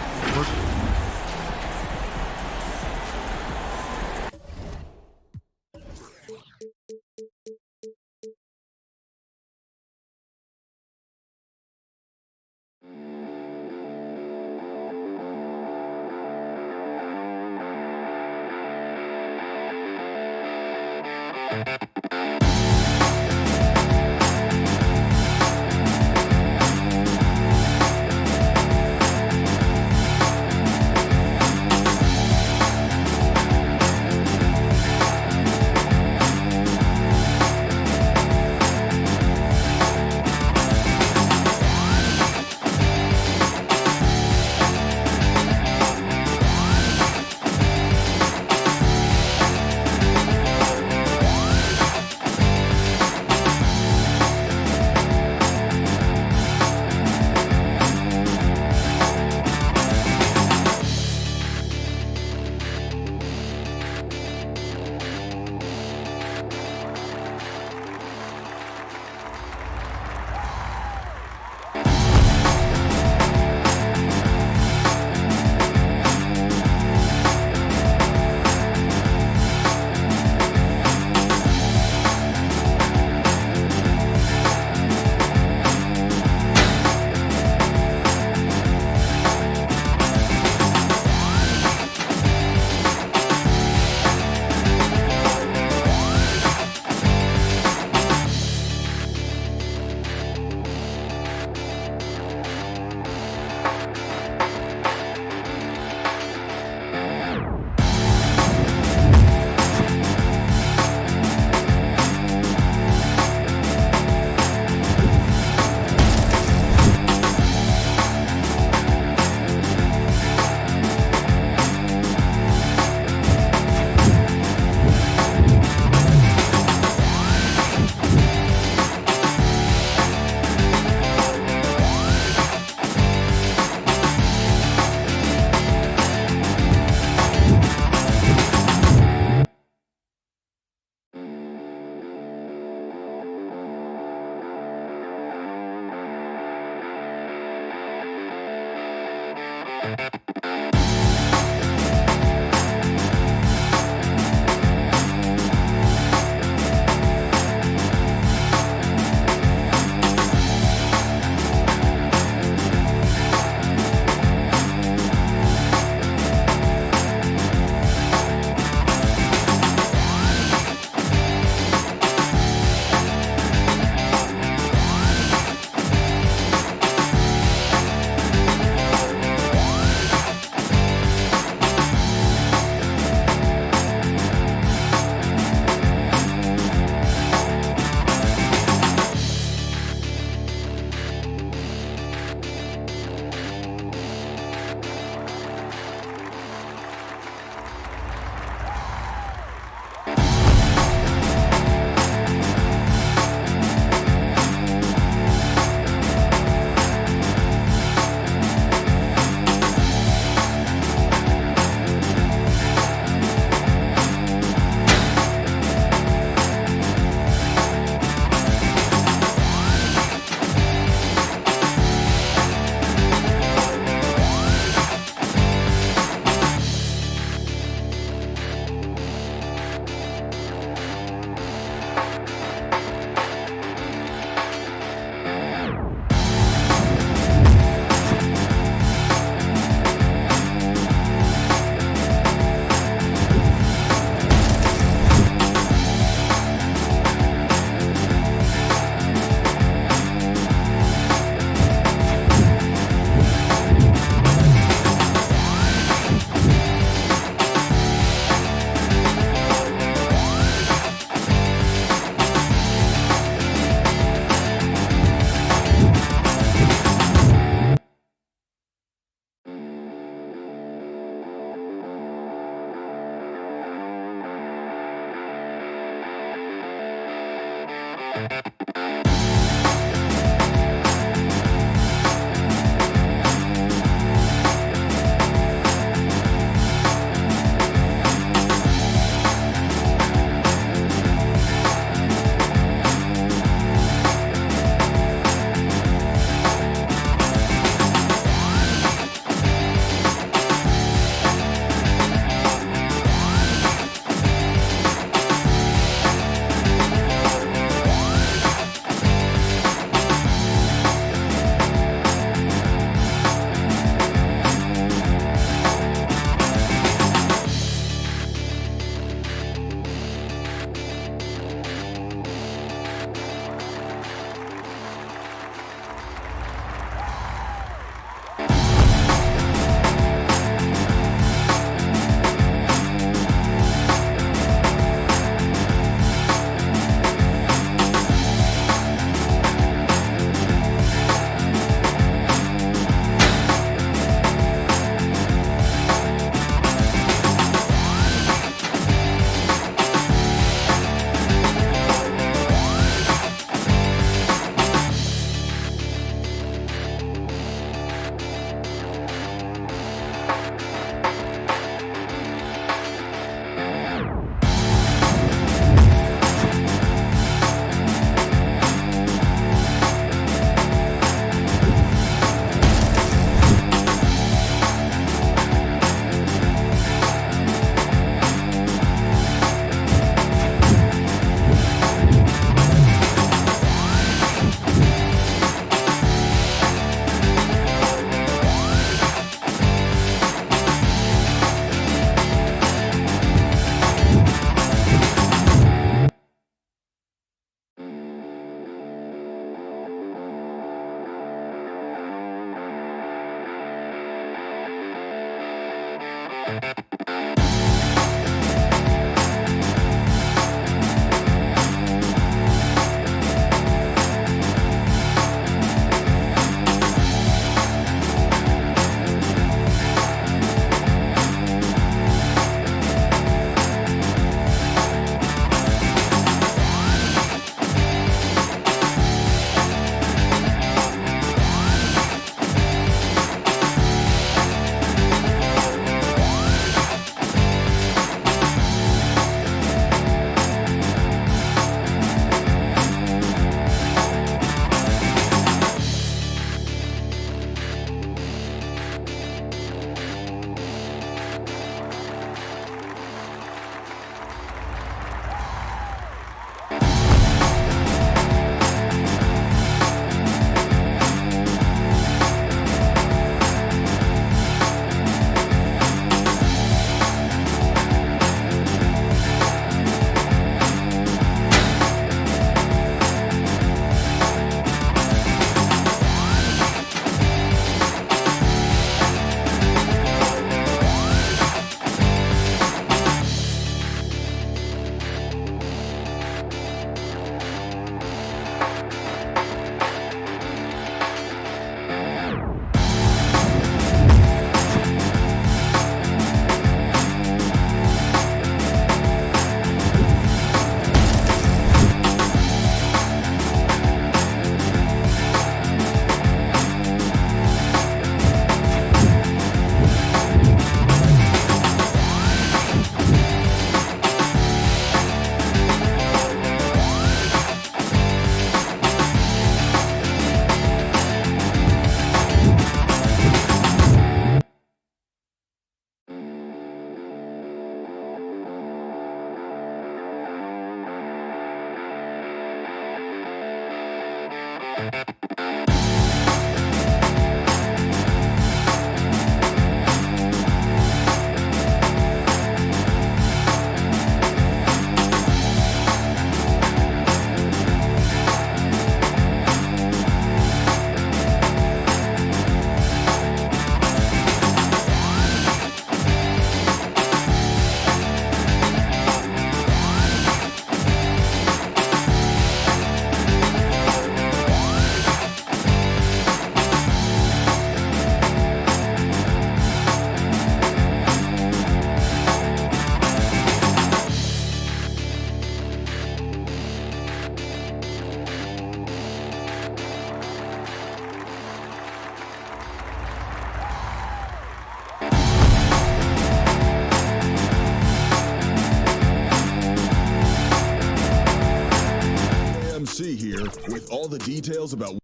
Speaker 10: with all the details about.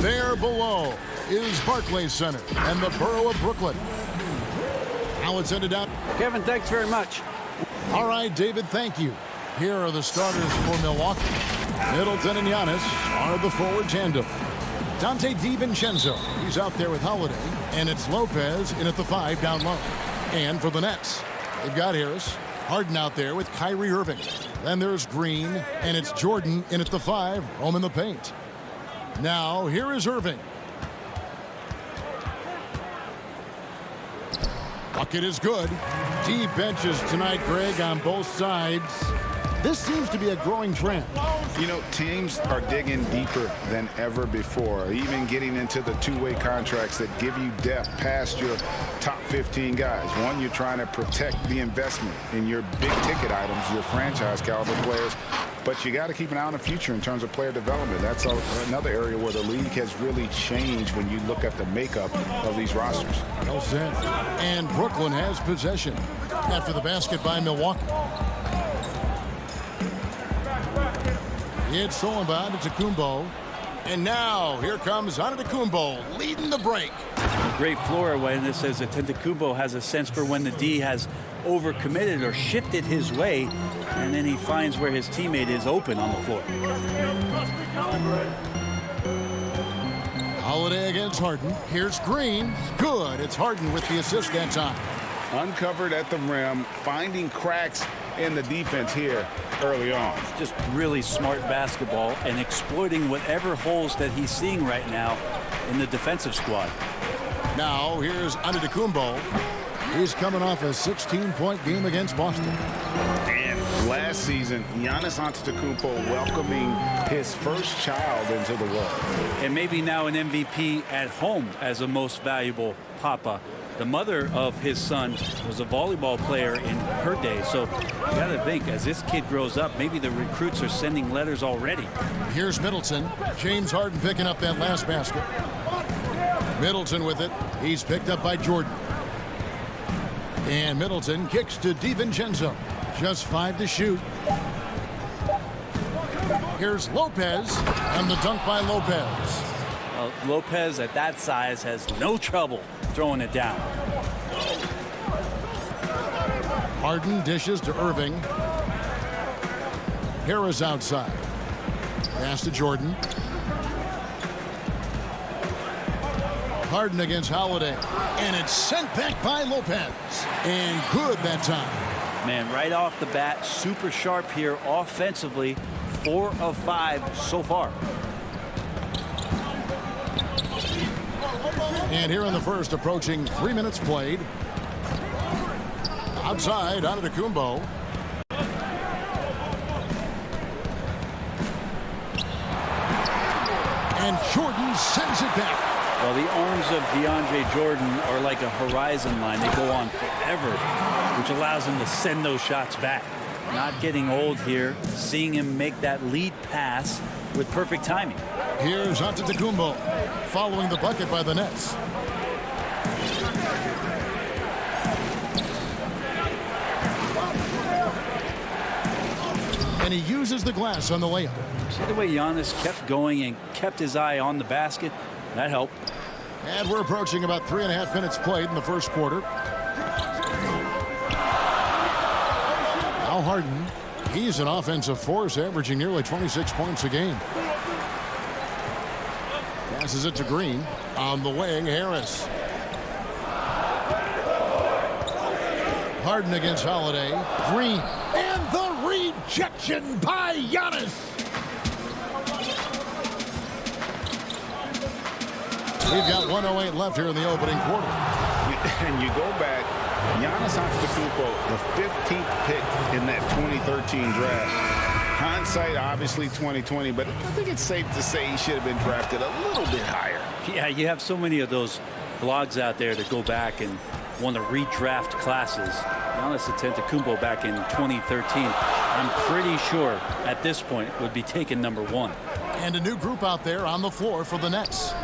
Speaker 1: There below is Barclays Center and the borough of Brooklyn. Now it's ended out.
Speaker 7: Kevin, thanks very much.
Speaker 1: All right, David, thank you. Here are the starters for Milwaukee. Middleton and Giannis are the forward tandem. Dante DiVincenzo, he's out there with Holiday, and it's Lopez in at the 5 down low. And for the Nets, they've got Harris, Harden out there with Kyrie Irving. Then there's Green, and it's Jordan in at the 5, home in the paint. Now, here is Irving. Bucket is good. Deep benches tonight, Greg, on both sides. This seems to be a growing trend.
Speaker 6: You know, teams are digging deeper than ever before, even getting into the two-way contracts that give you depth past your top 15 guys. One, you're trying to protect the investment in your big-ticket items, your franchise-caliber players, but you got to keep an eye on the future in terms of player development. That's another area where the league has really changed when you look at the makeup of these rosters.
Speaker 1: Well said. And Brooklyn has possession after the basket by Milwaukee. It's Solomon to Kumbo. And now here comes Antetokounmpo leading the break.
Speaker 17: Great floor awareness as Antetokounmpo has a sense for when the D has overcommitted or shifted his way, and then he finds where his teammate is open on the floor.
Speaker 1: Holiday against Harden. Here's Green. Good. It's Harden with the assist that time.
Speaker 4: Uncovered at the rim, finding cracks in the defense here early on.
Speaker 17: Just really smart basketball and exploiting whatever holes that he's seeing right now in the defensive squad.
Speaker 1: Now here's Antetokounmpo. He's coming off a 16-point game against Boston.
Speaker 4: And last season, Giannis Antetokounmpo welcoming his first child into the world.
Speaker 17: And maybe now an MVP at home as a most valuable papa. The mother of his son was a volleyball player in her day. So you got to think, as this kid grows up, maybe the recruits are sending letters already.
Speaker 1: Here's Middleton. James Harden picking up that last basket. Middleton with it. He's picked up by Jordan. And Middleton kicks to DiVincenzo. Just 5 to shoot. Here's Lopez, and the dunk by Lopez.
Speaker 17: Lopez at that size has no trouble throwing it down.
Speaker 1: Harden dishes to Irving. Harris outside. Pass to Jordan. Harden against Holiday. And it's sent back by Lopez. And good that time.
Speaker 17: Man, right off the bat, super sharp here offensively. 4 of 5 so far.
Speaker 1: And here in the first, approaching 3 minutes played. Outside, Antetokounmpo. And Jordan sends it back.
Speaker 17: Well, the arms of DeAndre Jordan are like a horizon line. They go on forever, which allows him to send those shots back. Not getting old here, seeing him make that lead pass with perfect timing.
Speaker 1: Here's Antetokounmpo following the bucket by the Nets. And he uses the glass on the layup.
Speaker 17: See the way Giannis kept going and kept his eye on the basket? That helped.
Speaker 1: And we're approaching about 3.5 minutes played in the first quarter. Now Harden, he's an offensive force, averaging nearly 26 points a game. Passes it to Green. On the wing, Harris. Harden against Holiday. Green. And the rejection by Giannis. We've got 1:08 left here in the opening quarter.
Speaker 4: And you go back, Giannis Antetokounmpo, the 15th pick in that 2013 draft. Hindsight, obviously 2020, but I think it's safe to say he should have been drafted a little bit higher.
Speaker 17: Yeah, you have so many of those blogs out there that go back and want to redraft classes. Giannis Antetokounmpo back in 2013, I'm pretty sure at this point would be taken #1.
Speaker 1: And a new group out there on the floor for the Nets.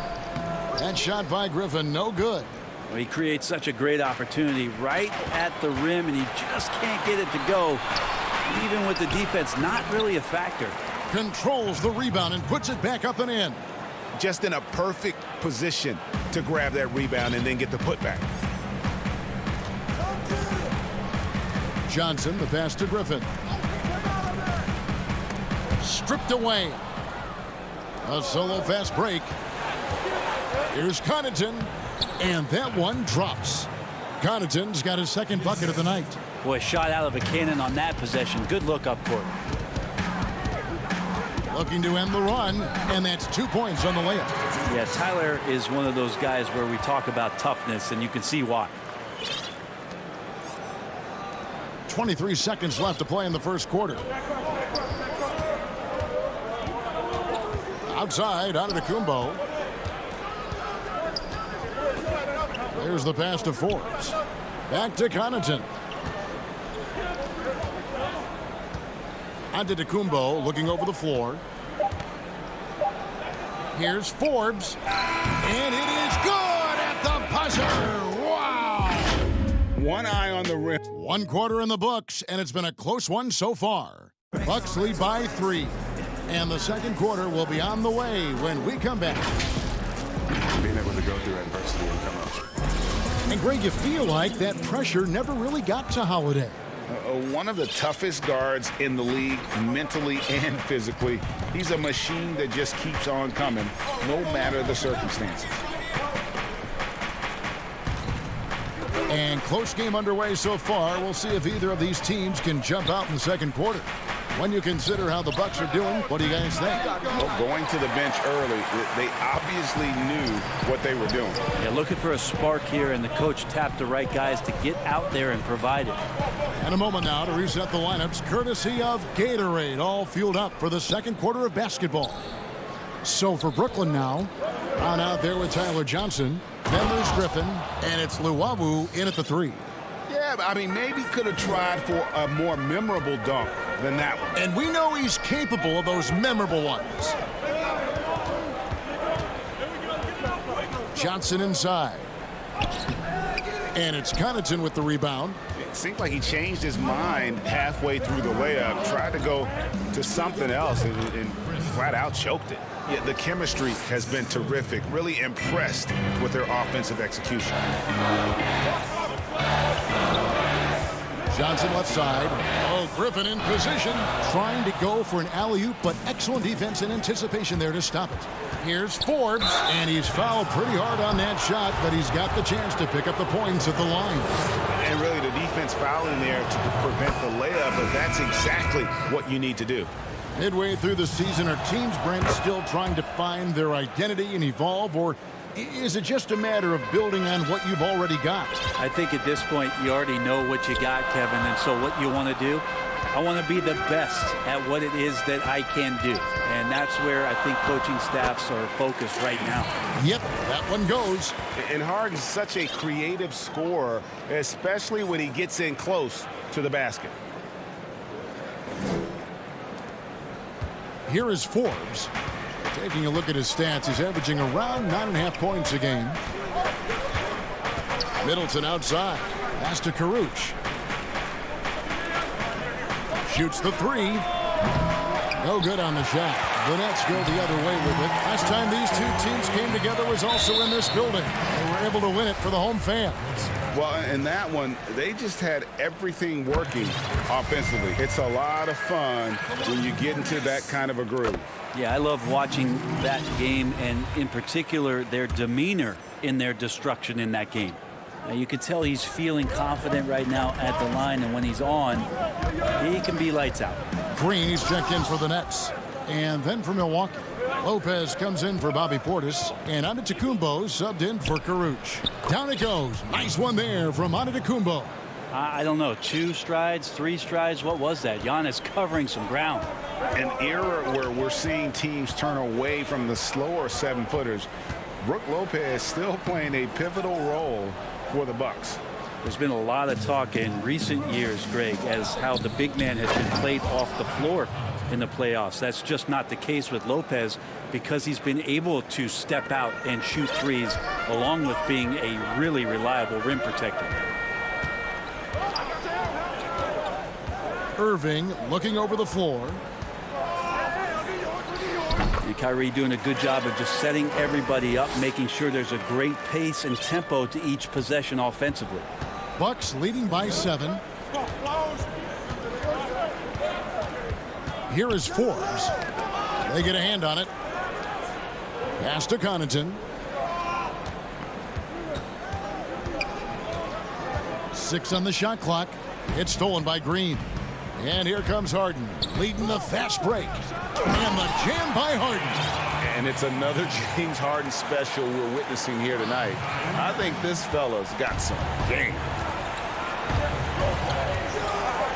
Speaker 1: That shot by Griffin, no good.
Speaker 17: Well, he creates such a great opportunity right at the rim, and he just can't get it to go. Even with the defense, not really a factor.
Speaker 1: Controls the rebound and puts it back up and in.
Speaker 6: Just in a perfect position to grab that rebound and then get the putback.
Speaker 1: Johnson, the pass to Griffin. Stripped away. A solo fast break. Here's Connaughton, and that one drops. Connaughton's got his second bucket of the night.
Speaker 17: Boy, shot out of a cannon on that possession. Good look up court.
Speaker 1: Looking to end the run, and that's 2 points on the layup.
Speaker 17: Yeah, Tyler is one of those guys where we talk about toughness, and you can see why.
Speaker 1: 23 seconds left to play in the first quarter. Outside, Antetokounmpo. There's the pass to Forbes. Back to Connaughton. Antetokounmpo looking over the floor. Here's Forbes. And it is good at the buzzer. Wow.
Speaker 6: One eye on the rim.
Speaker 1: 1 quarter in the books, and it's been a close one so far. Bucks lead by 3. And the second quarter will be on the way when we come back.
Speaker 11: Being able to go through adversity and come up.
Speaker 1: And Greg, you feel like that pressure never really got to Holiday.
Speaker 4: One of the toughest guards in the league, mentally and physically. He's a machine that just keeps on coming, no matter the circumstances.
Speaker 1: And close game underway so far. We'll see if either of these teams can jump out in the second quarter. When you consider how the Bucks are doing, what do you guys think?
Speaker 4: Well, going to the bench early, they obviously knew what they were doing.
Speaker 17: Yeah, looking for a spark here, and the coach tapped the right guys to get out there and provide it.
Speaker 1: And a moment now to reset the lineups, courtesy of Gatorade, all fueled up for the second quarter of basketball. So for Brooklyn now, on out there with Tyler Johnson, then there's Griffin, and it's Luwawu in at the 3.
Speaker 6: Yeah, I mean, maybe could have tried for a more memorable dunk than that one.
Speaker 1: And we know he's capable of those memorable ones. Johnson inside. And it's Connaughton with the rebound.
Speaker 6: It seemed like he changed his mind halfway through the layup, tried to go to something else, and flat out choked it. Yeah, the chemistry has been terrific. Really impressed with their offensive execution.
Speaker 1: Johnson left side. Oh, Griffin in position, trying to go for an alley-oop, but excellent defense and anticipation there to stop it. Here's Forbes, and he's fouled pretty hard on that shot, but he's got the chance to pick up the points at the line.
Speaker 6: And really the defense fouling there to prevent the layup, but that's exactly what you need to do.
Speaker 1: Midway through the season, are teams, Brent, still trying to find their identity and evolve, or is it just a matter of building on what you've already got?
Speaker 17: I think at this point you already know what you got, Kevin, and so what you want to do, I want to be the best at what it is that I can do. And that's where I think coaching staffs are focused right now.
Speaker 1: Yep, that one goes.
Speaker 6: And Harden's such a creative scorer, especially when he gets in close to the basket.
Speaker 1: Here is Forbes. Taking a look at his stats, he's averaging around 9.5 points a game. Middleton outside. Pass to Karuch. Shoots the 3. No good on the shot. The Nets go the other way with it. Last time these two teams came together was also in this building. They were able to win it for the home fans.
Speaker 4: Well, in that one, they just had everything working offensively. It's a lot of fun when you get into that kind of a groove.
Speaker 17: Yeah, I love watching that game, and in particular, their demeanor in their destruction in that game. You can tell he's feeling confident right now at the line, and when he's on, he can be lights out.
Speaker 1: Green, he's checked in for the Nets. And then for Milwaukee, Lopez comes in for Bobby Portis, and Antetokounmpo subbed in for Karuch. Down it goes. Nice one there from Antetokounmpo.
Speaker 17: I don't know, 2 strides, 3 strides, what was that? Giannis covering some ground.
Speaker 4: An era where we're seeing teams turn away from the slower 7-footers. Brook Lopez still playing a pivotal role for the Bucks.
Speaker 17: There's been a lot of talk in recent years, Greg, as how the big man has been played off the floor in the playoffs. That's just not the case with Lopez, because he's been able to step out and shoot threes, along with being a really reliable rim protector.
Speaker 1: Irving looking over the floor.
Speaker 17: And Kyrie doing a good job of just setting everybody up, making sure there's a great pace and tempo to each possession offensively.
Speaker 1: Bucks leading by 7. Here is Forbes. They get a hand on it. Pass to Connaughton. 6 on the shot clock. It's stolen by Green. And here comes Harden, leading the fast break. And the jam by Harden.
Speaker 4: And it's another James Harden special we're witnessing here tonight. I think this fella's got some game.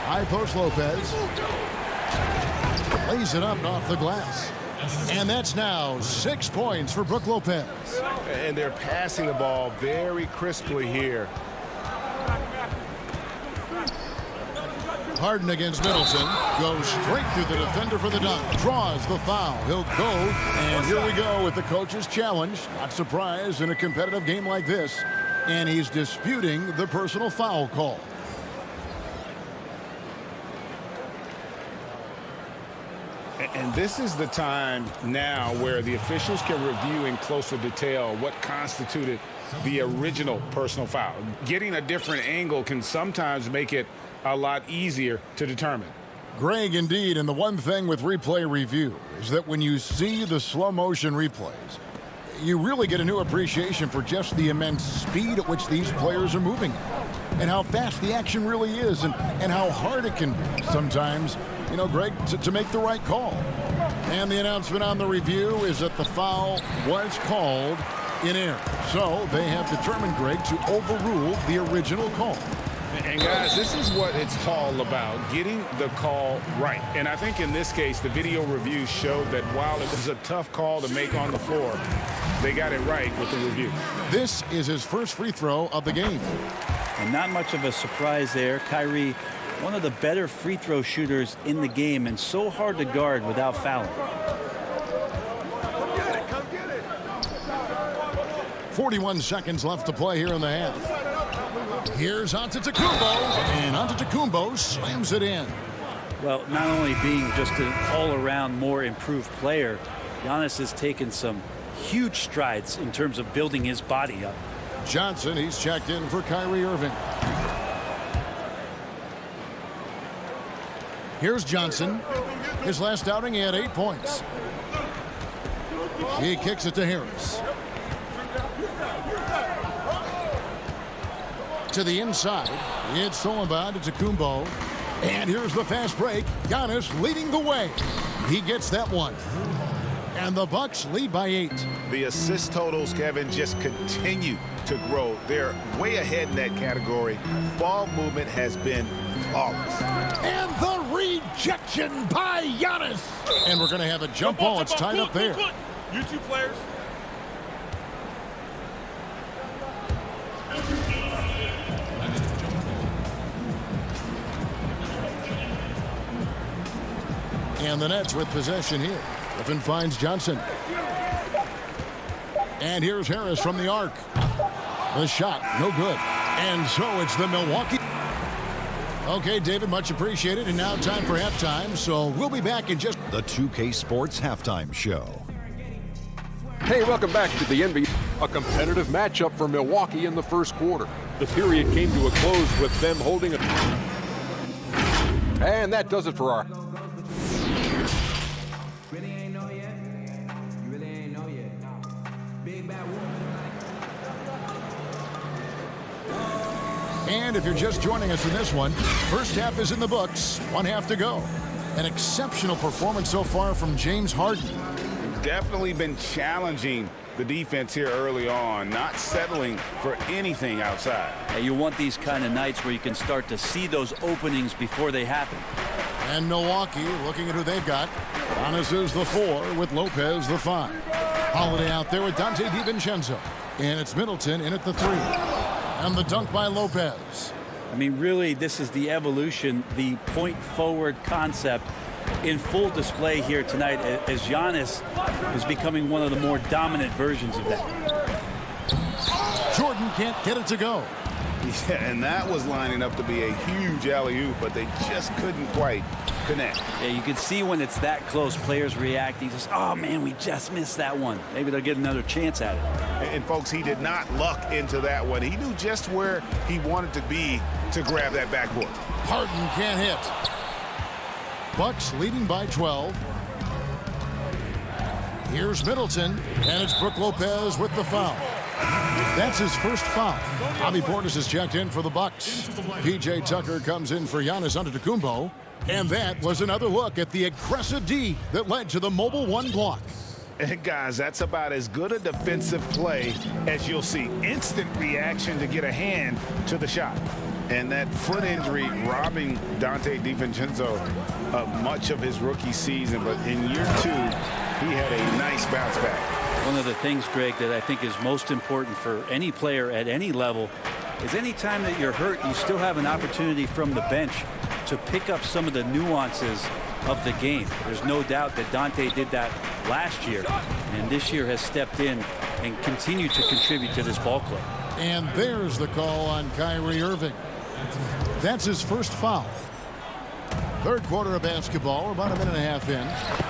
Speaker 1: High post Lopez. Lays it up off the glass. And that's now 6 points for Brook Lopez.
Speaker 6: And they're passing the ball very crisply here.
Speaker 1: Harden against Middleton. Goes straight through the defender for the dunk. Draws the foul. He'll go. And here we go with the coach's challenge. Not surprised in a competitive game like this. And he's disputing the personal foul call.
Speaker 4: And this is the time now where the officials can review in closer detail what constituted the original personal foul. Getting a different angle can sometimes make it a lot easier to determine.
Speaker 1: Greg, indeed, and the one thing with replay review is that when you see the slow motion replays, you really get a new appreciation for just the immense speed at which these players are moving and how fast the action really is and how hard it can be sometimes, you know, Greg, to make the right call. And the announcement on the review is that the foul was called in error. So they have determined, Greg, to overrule the original call.
Speaker 4: And guys, this is what it's all about, getting the call right. And I think in this case, the video review showed that while it was a tough call to make on the floor, they got it right with the review.
Speaker 1: This is his first free throw of the game.
Speaker 17: And not much of a surprise there. Kyrie, one of the better free throw shooters in the game and so hard to guard without fouling.
Speaker 1: 41 seconds left to play here in the half. Here's Antetokounmpo, and Antetokounmpo slams it in.
Speaker 17: Well, not only being just an all-around more improved player, Giannis has taken some huge strides in terms of building his body up.
Speaker 1: Johnson, he's checked in for Kyrie Irving. Here's Johnson. His last outing, he had 8 points. He kicks it to Harris. To the inside. It's stolen by Antetokounmpo. And here's the fast break. Giannis leading the way. He gets that one. And the Bucks lead by 8.
Speaker 6: The assist totals, Kevin, just continue to grow. They're way ahead in that category. Ball movement has been flawless.
Speaker 1: And the rejection by Giannis. And we're going to have a jump ball. It's tied up there.
Speaker 11: You two players.
Speaker 1: And the Nets with possession here. Griffin finds Johnson. And here's Harris from the arc. The shot, no good. And so it's the Milwaukee. Okay, David, much appreciated. And now time for halftime. So we'll be back in just...
Speaker 8: The 2K Sports Halftime Show.
Speaker 9: Hey, welcome back to the NBA. A competitive matchup for Milwaukee in the first quarter. The period came to a close with them holding it. And that does it for our...
Speaker 1: And if you're just joining us in this one, first half is in the books. 1 half to go. An exceptional performance so far from James Harden.
Speaker 4: Definitely been challenging the defense here early on, not settling for anything outside.
Speaker 17: And you want these kind of nights where you can start to see those openings before they happen.
Speaker 1: And Milwaukee looking at who they've got. Giannis is the 4 with Lopez the 5. Holiday out there with Dante DiVincenzo. And it's Middleton in at the 3. And the dunk by Lopez.
Speaker 17: I mean, really, this is the evolution, the point forward concept in full display here tonight as Giannis is becoming one of the more dominant versions of that.
Speaker 1: Jordan can't get it to go.
Speaker 6: Yeah, and that was lining up to be a huge alley-oop, but they just couldn't quite connect.
Speaker 17: Yeah, you can see when it's that close, players reacting. Just, oh, man, we just missed that one. Maybe they'll get another chance at it.
Speaker 6: And, folks, he did not luck into that one. He knew just where he wanted to be to grab that backboard.
Speaker 1: Harden can't hit. Bucks leading by 12. Here's Middleton, and it's Brook Lopez with the foul. That's his first foul. Bobby Portis is checked in for the Bucks. P.J. Tucker comes in for Giannis Antetokounmpo. And that was another look at the aggressive D that led to the mobile one block.
Speaker 6: And guys, that's about as good a defensive play as you'll see. Instant reaction to get a hand to the shot. And that foot injury robbing Dante DiVincenzo of much of his rookie season. But in year 2, he had a nice bounce back.
Speaker 17: One of the things, Greg, that I think is most important for any player at any level is any time that you're hurt, you still have an opportunity from the bench to pick up some of the nuances of the game. There's no doubt that Dante did that last year, and this year has stepped in and continued to contribute to this ball club.
Speaker 1: And there's the call on Kyrie Irving. That's his first foul. Third quarter of basketball, about a minute and a half in.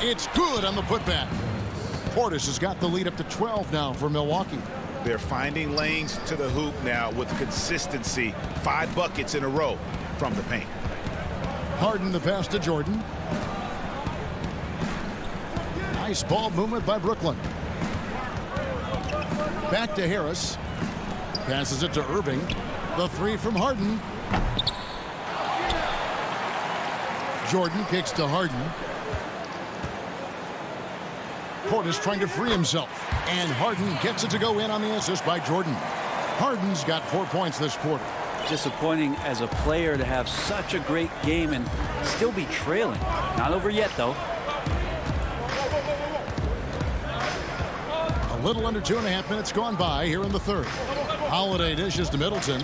Speaker 1: It's good on the putback. Portis has got the lead up to 12 now for Milwaukee.
Speaker 6: They're finding lanes to the hoop now with consistency. 5 buckets in a row from the paint.
Speaker 1: Harden the pass to Jordan. Nice ball movement by Brooklyn. Back to Harris. Passes it to Irving. The 3 from Harden. Jordan kicks to Harden. Portis trying to free himself. And Harden gets it to go in on the assist by Jordan. Harden's got 4 points this quarter.
Speaker 17: Disappointing as a player to have such a great game and still be trailing. Not over yet, though.
Speaker 1: A little under 2.5 minutes gone by here in the third. Holiday dishes to Middleton.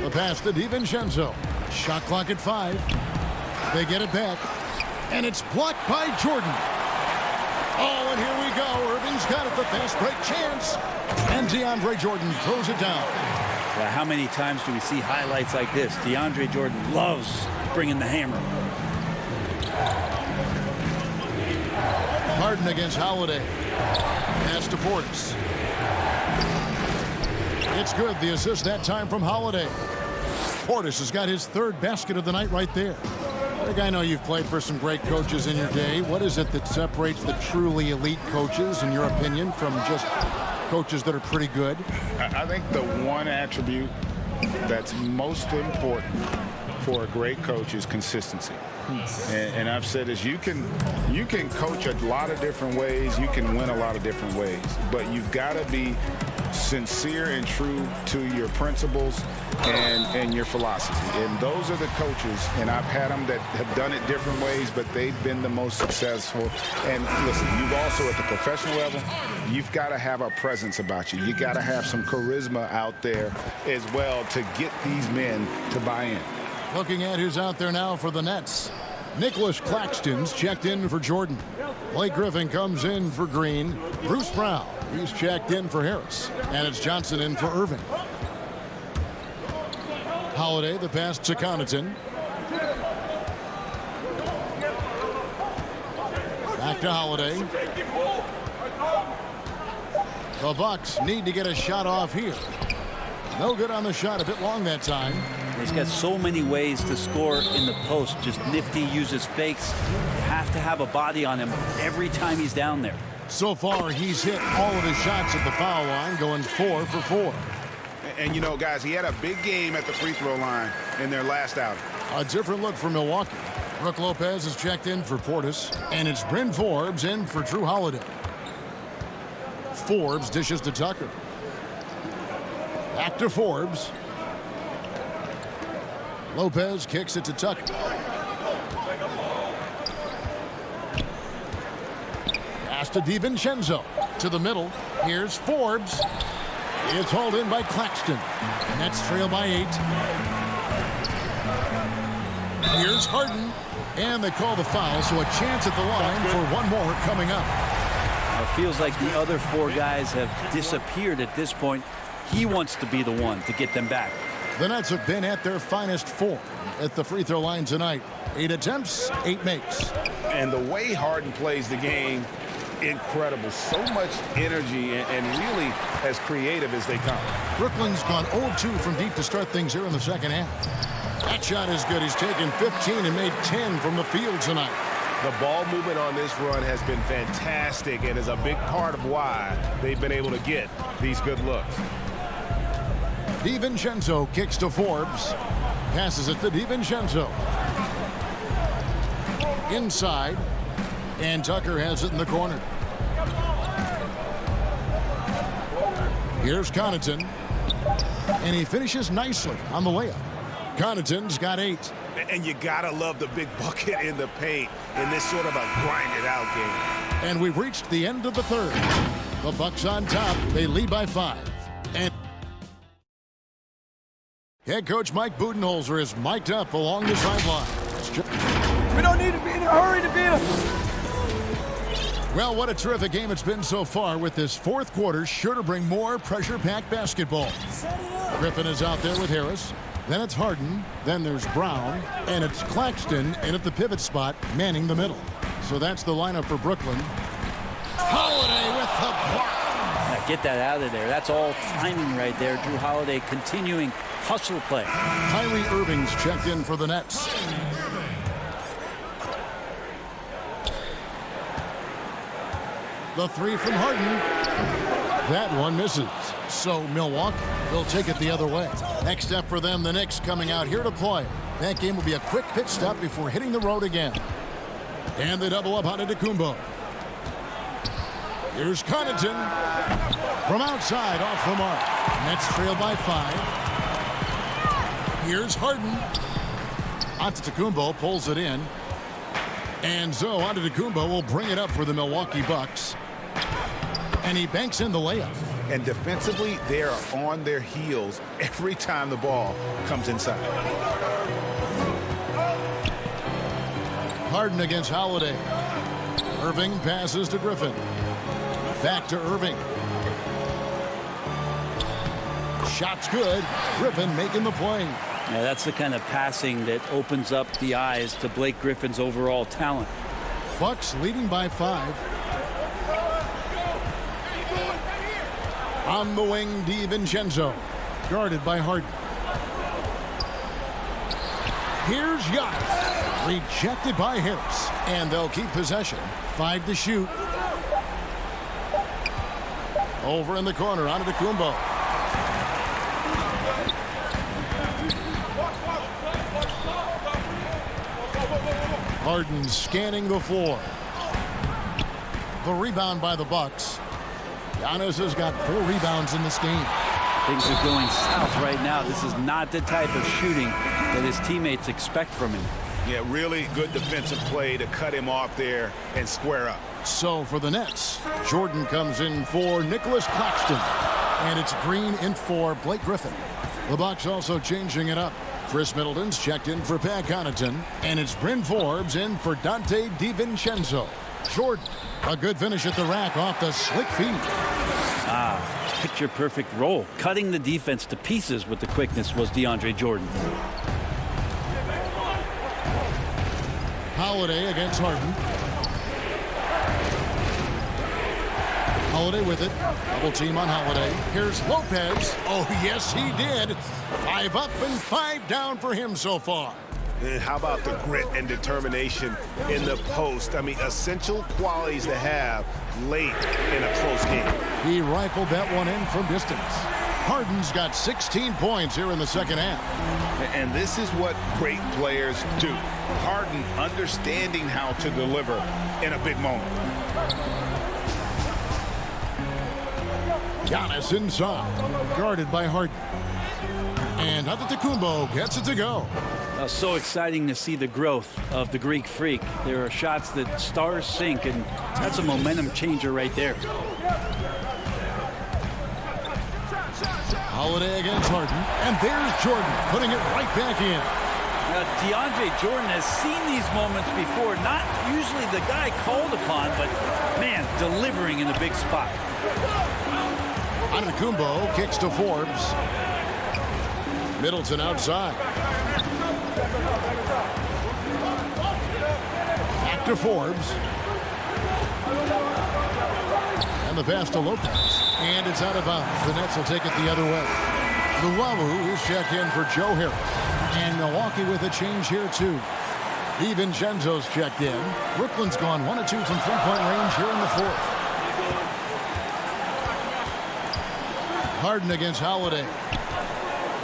Speaker 1: The pass to DiVincenzo. Shot clock at 5. They get it back. And it's blocked by Jordan. Oh, and here we go. Irving's got it. The fast break chance. And DeAndre Jordan throws it down.
Speaker 17: Yeah, how many times do we see highlights like this? DeAndre Jordan loves bringing the hammer.
Speaker 1: Harden against Holiday. Pass to Portis. It's good. The assist that time from Holiday. Portis has got his 3rd basket of the night right there. Greg, I know you've played for some great coaches in your day. What is it that separates the truly elite coaches, in your opinion, from just coaches that are pretty good?
Speaker 4: I think the one attribute that's most important for a great coach is consistency. And I've said this, you can coach a lot of different ways, you can win a lot of different ways, but you've got to be sincere and true to your principles and your philosophy. And those are the coaches, and I've had them that have done it different ways, but they've been the most successful. And listen, you've also at the professional level, you've got to have a presence about you. You got to have some charisma out there as well to get these men to buy in.
Speaker 1: Looking at who's out there now for the Nets. Nicholas Claxton's checked in for Jordan. Blake Griffin comes in for Green. Bruce Brown, he's checked in for Harris. And it's Johnson in for Irving. Holiday, the pass to Connaughton. Back to Holiday. The Bucks need to get a shot off here. No good on the shot, a bit long that time.
Speaker 17: He's got so many ways to score in the post. Just nifty, uses fakes. You have to have a body on him every time he's down there.
Speaker 1: So far, he's hit all of his shots at the foul line, going 4 for 4.
Speaker 6: And, you know, guys, he had a big game at the free throw line in their last outing.
Speaker 1: A different look for Milwaukee. Brook Lopez is checked in for Portis, and it's Bryn Forbes in for Drew Holiday. Forbes dishes to Tucker. Back to Forbes. Lopez kicks it to Tucker. Pass to DiVincenzo. To the middle. Here's Forbes. It's hauled in by Claxton. Nets trail by 8. Here's Harden. And they call the foul, so a chance at the line for one more coming up.
Speaker 17: It feels like the other 4 guys have disappeared at this point. He wants to be the one to get them back.
Speaker 1: The Nets have been at their finest form at the free throw line tonight. 8 attempts, 8 makes.
Speaker 6: And the way Harden plays the game, incredible. So much energy and really as creative as they come.
Speaker 1: Brooklyn's gone 0-2 from deep to start things here in the second half. That shot is good. He's taken 15 and made 10 from the field tonight.
Speaker 6: The ball movement on this run has been fantastic and is a big part of why they've been able to get these good looks.
Speaker 1: DiVincenzo kicks to Forbes. Passes it to DiVincenzo. Inside. And Tucker has it in the corner. Here's Connaughton. And he finishes nicely on the layup. Connaughton's got 8.
Speaker 6: And you gotta love the big bucket in the paint in this sort of a grinded-out game.
Speaker 1: And we've reached the end of the third. The Bucks on top. They lead by 5. And head coach Mike Budenholzer is mic'd up along the sideline.
Speaker 16: We don't need to be in a hurry to beat them.
Speaker 1: Well, what a terrific game it's been so far, with this fourth quarter sure to bring more pressure-packed basketball. Griffin is out there with Harris. Then it's Harden. Then there's Brown. And it's Claxton in at the pivot spot, manning the middle. So that's the lineup for Brooklyn. Holiday with the block.
Speaker 17: Now get that out of there. That's all timing right there. Drew Holiday continuing hustle play.
Speaker 1: Kyrie Irving's checked in for the Nets. The 3 from Harden. That one misses. So Milwaukee will take it the other way. Next up for them, the Knicks coming out here to play. That game will be a quick pit stop before hitting the road again. And they double up on Antetokounmpo. Here's Connaughton. From outside, off the mark. Nets trail by 5. Here's Harden. Antetokounmpo pulls it in. And so Antetokounmpo will bring it up for the Milwaukee Bucks. And he banks in the layup.
Speaker 6: And defensively, they are on their heels every time the ball comes inside.
Speaker 1: Harden against Holiday. Irving passes to Griffin. Back to Irving. Shot's good. Griffin making the play.
Speaker 17: Yeah, that's the kind of passing that opens up the eyes to Blake Griffin's overall talent.
Speaker 1: Bucks leading by 5. On the wing, DiVincenzo. Guarded by Harden. Here's Giannis. Rejected by Harris. And they'll keep possession. 5 to shoot. Over in the corner, Antetokounmpo. Harden scanning the floor. The rebound by the Bucks. Giannis has got 4 rebounds in this game.
Speaker 17: Things are going south right now. This is not the type of shooting that his teammates expect from him.
Speaker 6: Yeah, really good defensive play to cut him off there and square up.
Speaker 1: So for the Nets, Jordan comes in for Nicholas Claxton. And it's Green in for Blake Griffin. The Bucks also changing it up. Chris Middleton's checked in for Pat Connaughton. And it's Bryn Forbes in for Dante DiVincenzo. Jordan, a good finish at the rack off the slick feed.
Speaker 17: Picture perfect roll. Cutting the defense to pieces with the quickness was DeAndre Jordan.
Speaker 1: Holiday against Harden. Holiday with it. Double team on Holiday. Here's Lopez. Oh, yes, he did. 5 up and 5 down for him so far.
Speaker 6: And how about the grit and determination in the post? I mean, essential qualities to have late in a close game.
Speaker 1: He rifled that one in from distance. Harden's got 16 points here in the second half.
Speaker 6: And this is what great players do. Harden understanding how to deliver in a big moment.
Speaker 1: Giannis inside, guarded by Harden. And Antetokounmpo gets it to go.
Speaker 17: So exciting to see the growth of the Greek Freak. There are shots that stars sink, and that's a momentum changer right there.
Speaker 1: Holiday against Harden, and there's Jordan putting it right back in.
Speaker 17: Now, DeAndre Jordan has seen these moments before. Not usually the guy called upon, but, man, delivering in a big spot.
Speaker 1: Antetokounmpo kicks to Forbes. Middleton outside. Back to Forbes. And the pass to Lopez. And it's out of bounds. The Nets will take it the other way. Luwawu is checked in for Joe Harris. And Milwaukee with a change here, too. DiVincenzo's checked in. Brooklyn's gone 1 of 2 from three-point range here in the fourth. Harden against Holiday.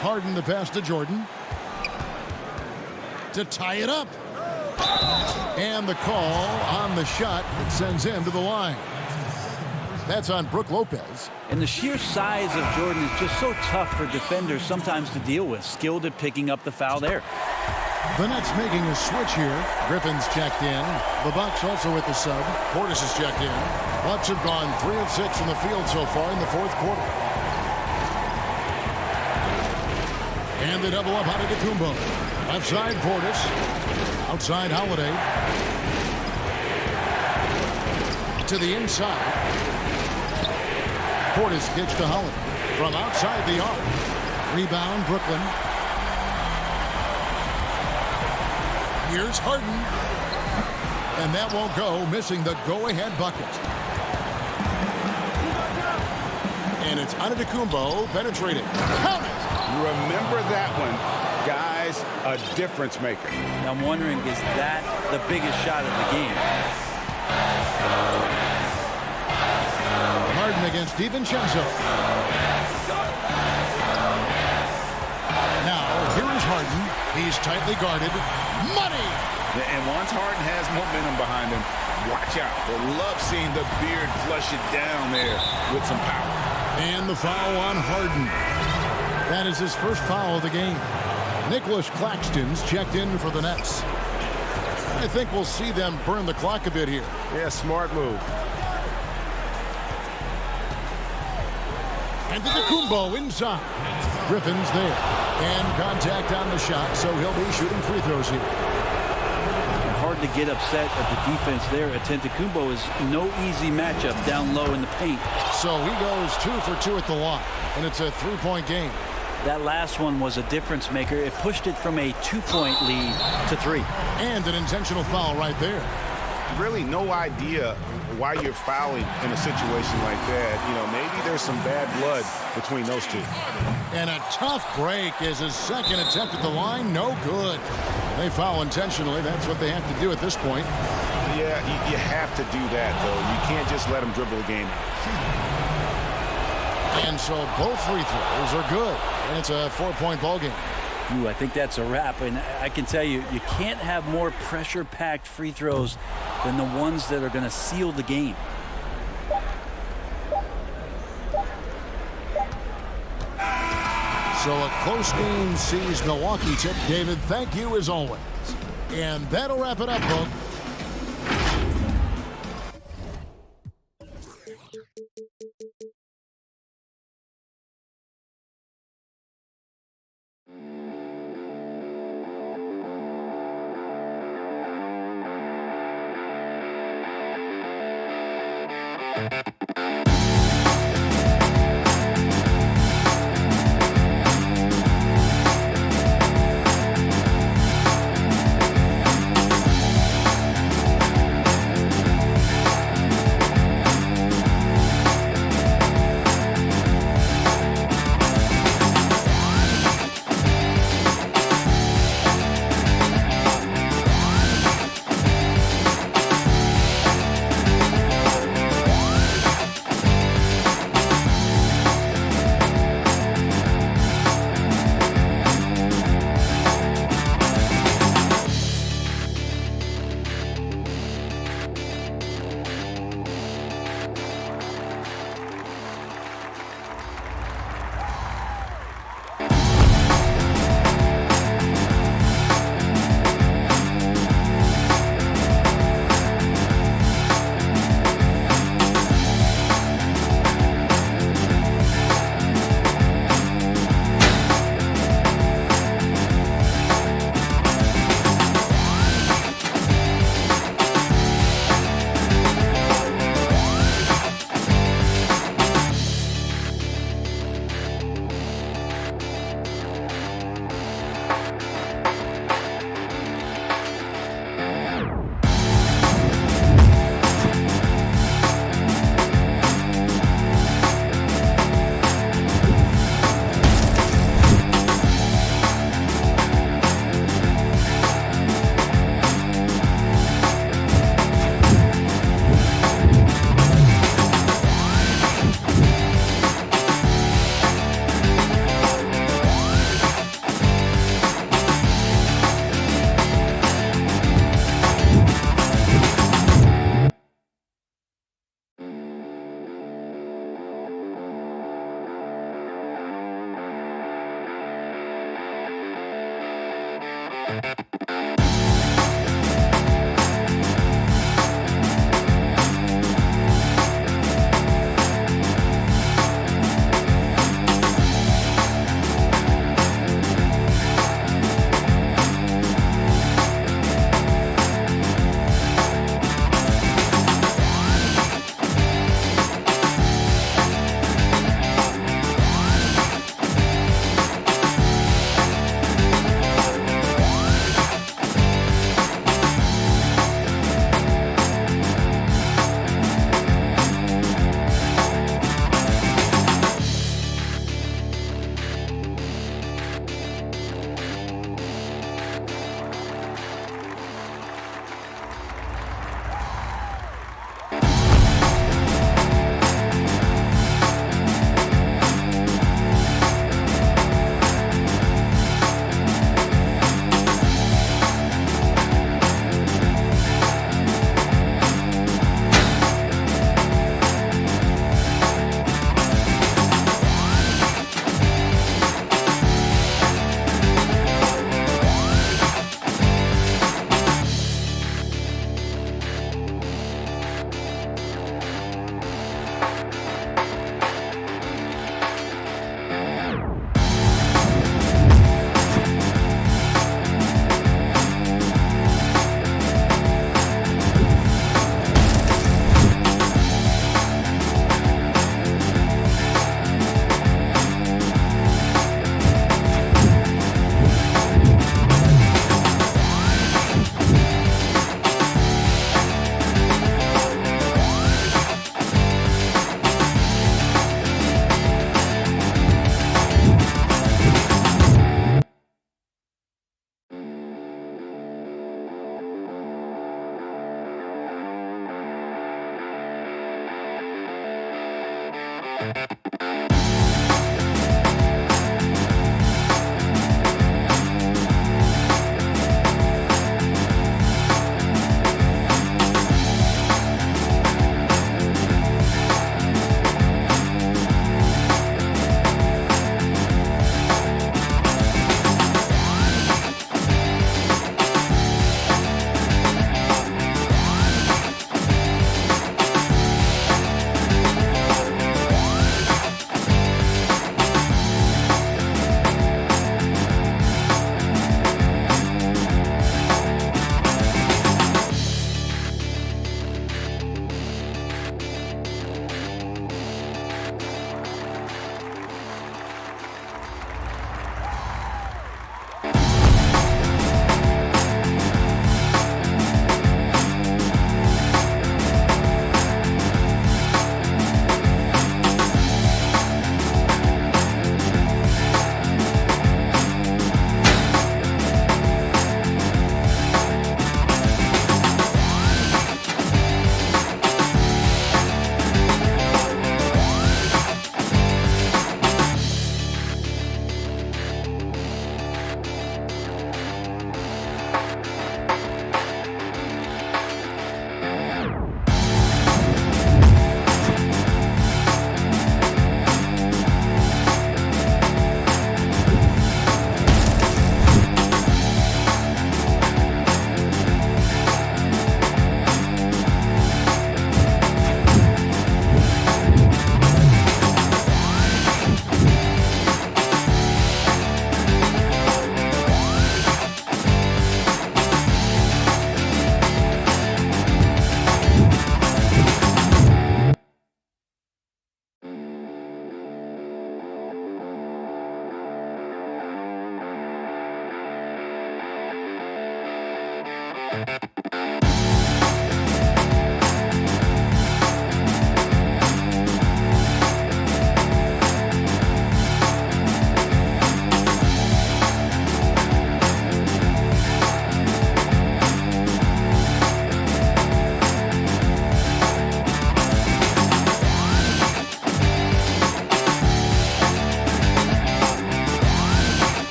Speaker 1: Harden the pass to Jordan. To tie it up. And the call on the shot that sends him to the line. That's on Brook Lopez.
Speaker 17: And the sheer size of Jordan is just so tough for defenders sometimes to deal with. Skilled at picking up the foul there.
Speaker 1: The Nets making a switch here. Griffin's checked in. The Bucks also with the sub. Portis is checked in. Bucks have gone 3 of 6 from the field so far in the fourth quarter. And they double up Antetokounmpo. Left side Portis. Outside Holiday. To the inside. Portis kicks to Holiday. From outside the arc. Rebound Brooklyn. Here's Harden. And that won't go, missing the go-ahead bucket. And it's Antetokounmpo penetrating. Count it!
Speaker 4: Remember that one, guys, a difference maker.
Speaker 17: Now I'm wondering, is that the biggest shot of the game?
Speaker 1: Harden against DiVincenzo. Now, here is Harden. He's tightly guarded. Money!
Speaker 4: And once Harden has momentum behind him, watch out. They love seeing the beard flush it down there with some power.
Speaker 1: And the foul on Harden. That is his first foul of the game. Nicholas Claxton's checked in for the Nets. I think we'll see them burn the clock a bit here.
Speaker 6: Yeah, smart move.
Speaker 1: Antetokounmpo inside. Griffin's there. And contact on the shot, so he'll be shooting free throws here.
Speaker 17: Hard to get upset at the defense there. Antetokounmpo is no easy matchup down low in the paint.
Speaker 1: So he goes 2 for 2 at the line, and it's a 3-point game.
Speaker 17: That last one was a difference maker. It pushed it from a 2-point lead to 3.
Speaker 1: And an intentional foul right there.
Speaker 6: Really no idea why you're fouling in a situation like that. You know, maybe there's some bad blood between those two.
Speaker 1: And a tough break is his second attempt at the line. No good. They foul intentionally. That's what they have to do at this point.
Speaker 6: Yeah, you have to do that, though. You can't just let them dribble the game.
Speaker 1: And so both free throws are good. And it's a 4-point ball game.
Speaker 17: Ooh, I think that's a wrap. And I can tell you, you can't have more pressure-packed free throws than the ones that are going to seal the game.
Speaker 1: So a close game sees Milwaukee tip. David, thank you as always. And that'll wrap it up, folks.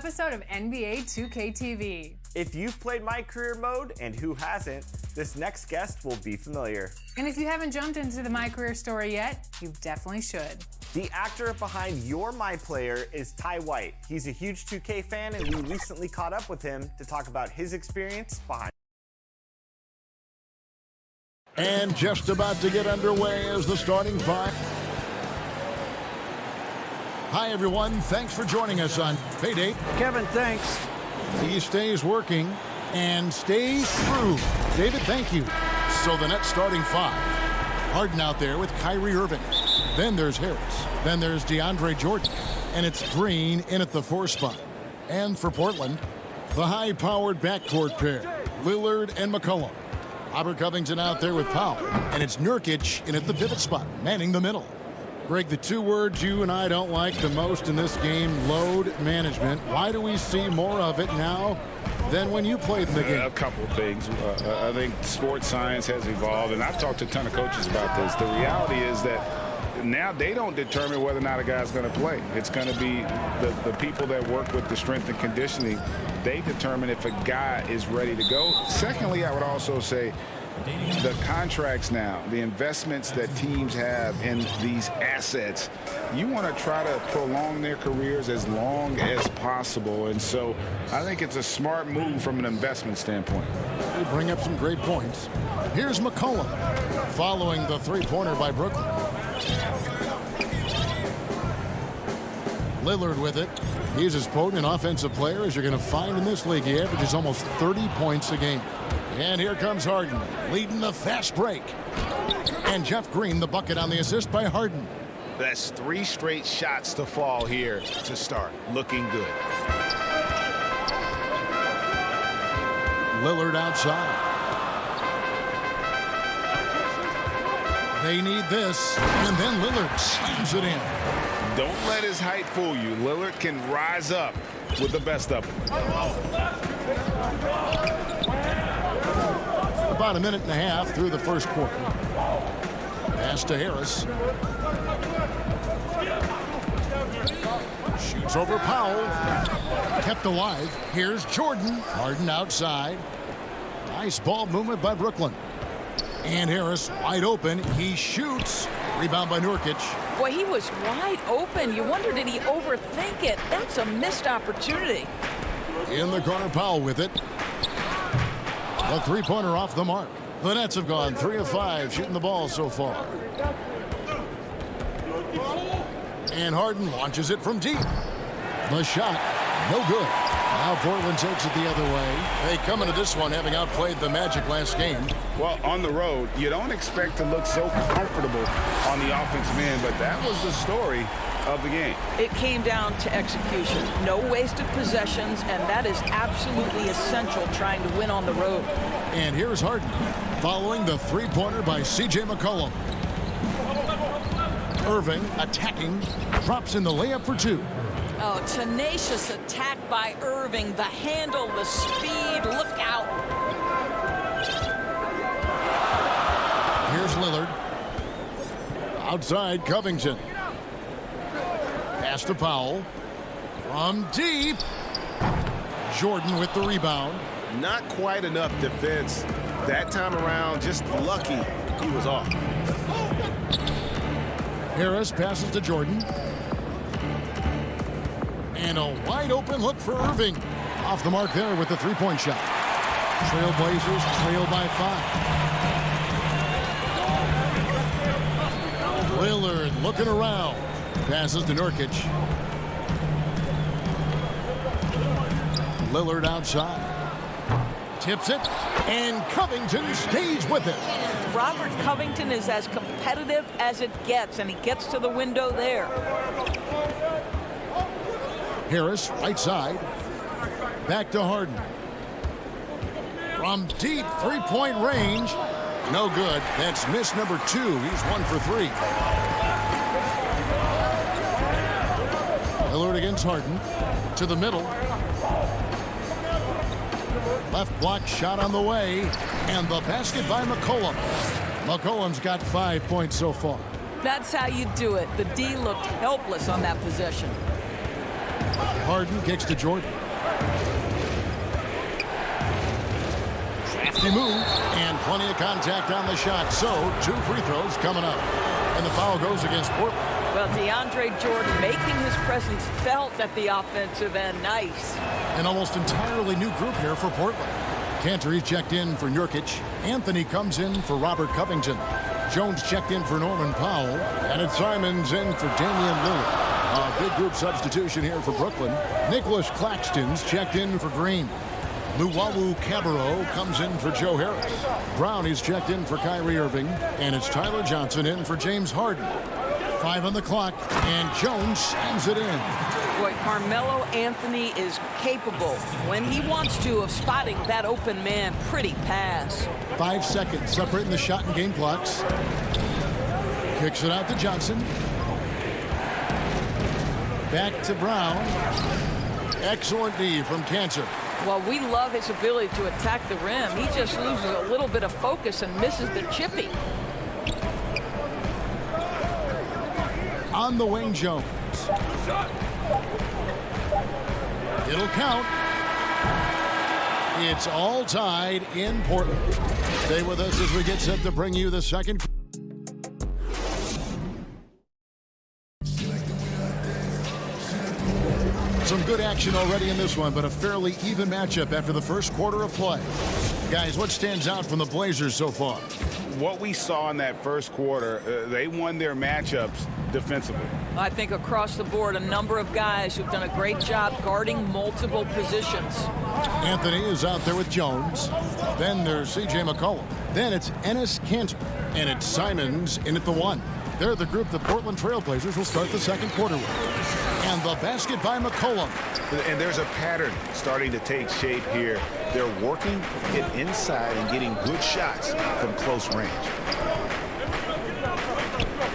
Speaker 14: episode of NBA 2K TV.
Speaker 13: If you've played My Career Mode, and who hasn't, this next guest will be familiar.
Speaker 14: And if you haven't jumped into the My Career story yet, you definitely should.
Speaker 13: The actor behind You're My Player is Ty White. He's a huge 2K fan, and we recently caught up with him to talk about his experience behind.
Speaker 1: And just about to get underway as the starting five. Hi, everyone. Thanks for joining us on Payday.
Speaker 7: Kevin, thanks.
Speaker 1: He stays working and stays through. David, thank you. So the Nets starting five. Harden out there with Kyrie Irving. Then there's Harris. Then there's DeAndre Jordan. And it's Green in at the 4 spot. And for Portland, the high-powered backcourt pair, Lillard and McCollum. Robert Covington out there with Powell. And it's Nurkic in at the pivot spot, manning the middle. Greg, the 2 words you and I don't like the most in this game, load management. Why do we see more of it now than when you played in the game?
Speaker 4: A couple of things. I think sports science has evolved, and I've talked to a ton of coaches about this. The reality is that now they don't determine whether or not a guy's going to play. It's going to be the people that work with the strength and conditioning. They determine if a guy is ready to go. Secondly, I would also say the contracts now, the investments that teams have in these assets, you want to try to prolong their careers as long as possible. And so I think it's a smart move from an investment standpoint.
Speaker 1: They bring up some great points. Here's McCollum following the 3-pointer by Brooklyn. Lillard with it. He's as potent an offensive player as you're going to find in this league. He averages almost 30 points a game. And here comes Harden, leading the fast break. And Jeff Green, the bucket on the assist by Harden.
Speaker 6: That's 3 straight shots to fall here to start. Looking good.
Speaker 1: Lillard outside. They need this, and then Lillard slams it in.
Speaker 6: Don't let his height fool you. Lillard can rise up with the best of them.
Speaker 1: About a minute and a half through the first quarter. Pass to Harris. Shoots over Powell. Kept alive. Here's Jordan. Harden outside. Nice ball movement by Brooklyn. And Harris wide open. He shoots. Rebound by Nurkic.
Speaker 3: Boy, he was wide open. You wonder, did he overthink it? That's a missed opportunity.
Speaker 1: In the corner, Powell with it. The 3-pointer off the mark. The Nets have gone 3 of 5 shooting the ball so far. And Harden launches it from deep. The shot, no good. Now Portland takes it the other way. They come into this one having outplayed the Magic last game.
Speaker 4: Well, on the road, you don't expect to look so comfortable on the offensive end, but that was the story of the game.
Speaker 3: It came down to execution. No wasted possessions, and that is absolutely essential trying to win on the road.
Speaker 1: And here's Harden following the 3-pointer by C.J. McCollum. Irving attacking, drops in the layup for 2.
Speaker 3: Oh, tenacious attack by Irving. The handle, the speed, look out.
Speaker 1: Here's Lillard. Outside, Covington. Pass to Powell. From deep. Jordan with the rebound.
Speaker 6: Not quite enough defense. That time around, just lucky he was off.
Speaker 1: Harris passes to Jordan. And a wide open look for Irving. Off the mark there with the 3-point shot. Trailblazers trail by 5. Lillard looking around. Passes to Nurkic. Lillard outside. Tips it. And Covington stays with it.
Speaker 3: Robert Covington is as competitive as it gets, and he gets to the window there.
Speaker 1: Harris, right side. Back to Harden. From deep 3-point range. No good. That's miss number 2. He's 1 for 3. Lillard against Harden. To the middle. Left block shot on the way. And the basket by McCollum. McCollum's got 5 points so far.
Speaker 3: That's how you do it. The D looked helpless on that possession.
Speaker 1: Harden kicks to Jordan. Crafty move, and plenty of contact on the shot. So, 2 free throws coming up. And the foul goes against Portland.
Speaker 3: Well, DeAndre Jordan making his presence felt at the offensive end. Nice.
Speaker 1: An almost entirely new group here for Portland. Cantor checked in for Nurkic. Anthony comes in for Robert Covington. Jones checked in for Norman Powell. And it's Simons in for Damian Lillard. A big group substitution here for Brooklyn. Nicholas Claxton's checked in for Green. Luwawu Cabarro comes in for Joe Harris. Brown is checked in for Kyrie Irving. And it's Tyler Johnson in for James Harden. 5 on the clock, and Jones slams it in.
Speaker 3: Boy, Carmelo Anthony is capable, when he wants to, of spotting that open man. Pretty pass.
Speaker 1: 5 seconds separating the shot and game clocks. Kicks it out to Johnson. Back to Brown. Excellent D from Cantor.
Speaker 3: Well, we love his ability to attack the rim. He just loses a little bit of focus and misses the chippy.
Speaker 1: On the wing, Jones. It'll count. It's all tied in Portland. Stay with us as we get set to bring you the second. Some good action already in this one, but a fairly even matchup after the first quarter of play. Guys, what stands out from the Blazers so far?
Speaker 4: What we saw in that first quarter, they won their matchups defensively.
Speaker 3: I think across the board, a number of guys who've done a great job guarding multiple positions.
Speaker 1: Anthony is out there with Jones. Then there's C.J. McCollum. Then it's Enes Kanter. And it's Simons in at the 1. They're the group the Portland Trailblazers will start the second quarter with. And the basket by McCollum.
Speaker 6: And there's a pattern starting to take shape here. They're working it inside and getting good shots from close range.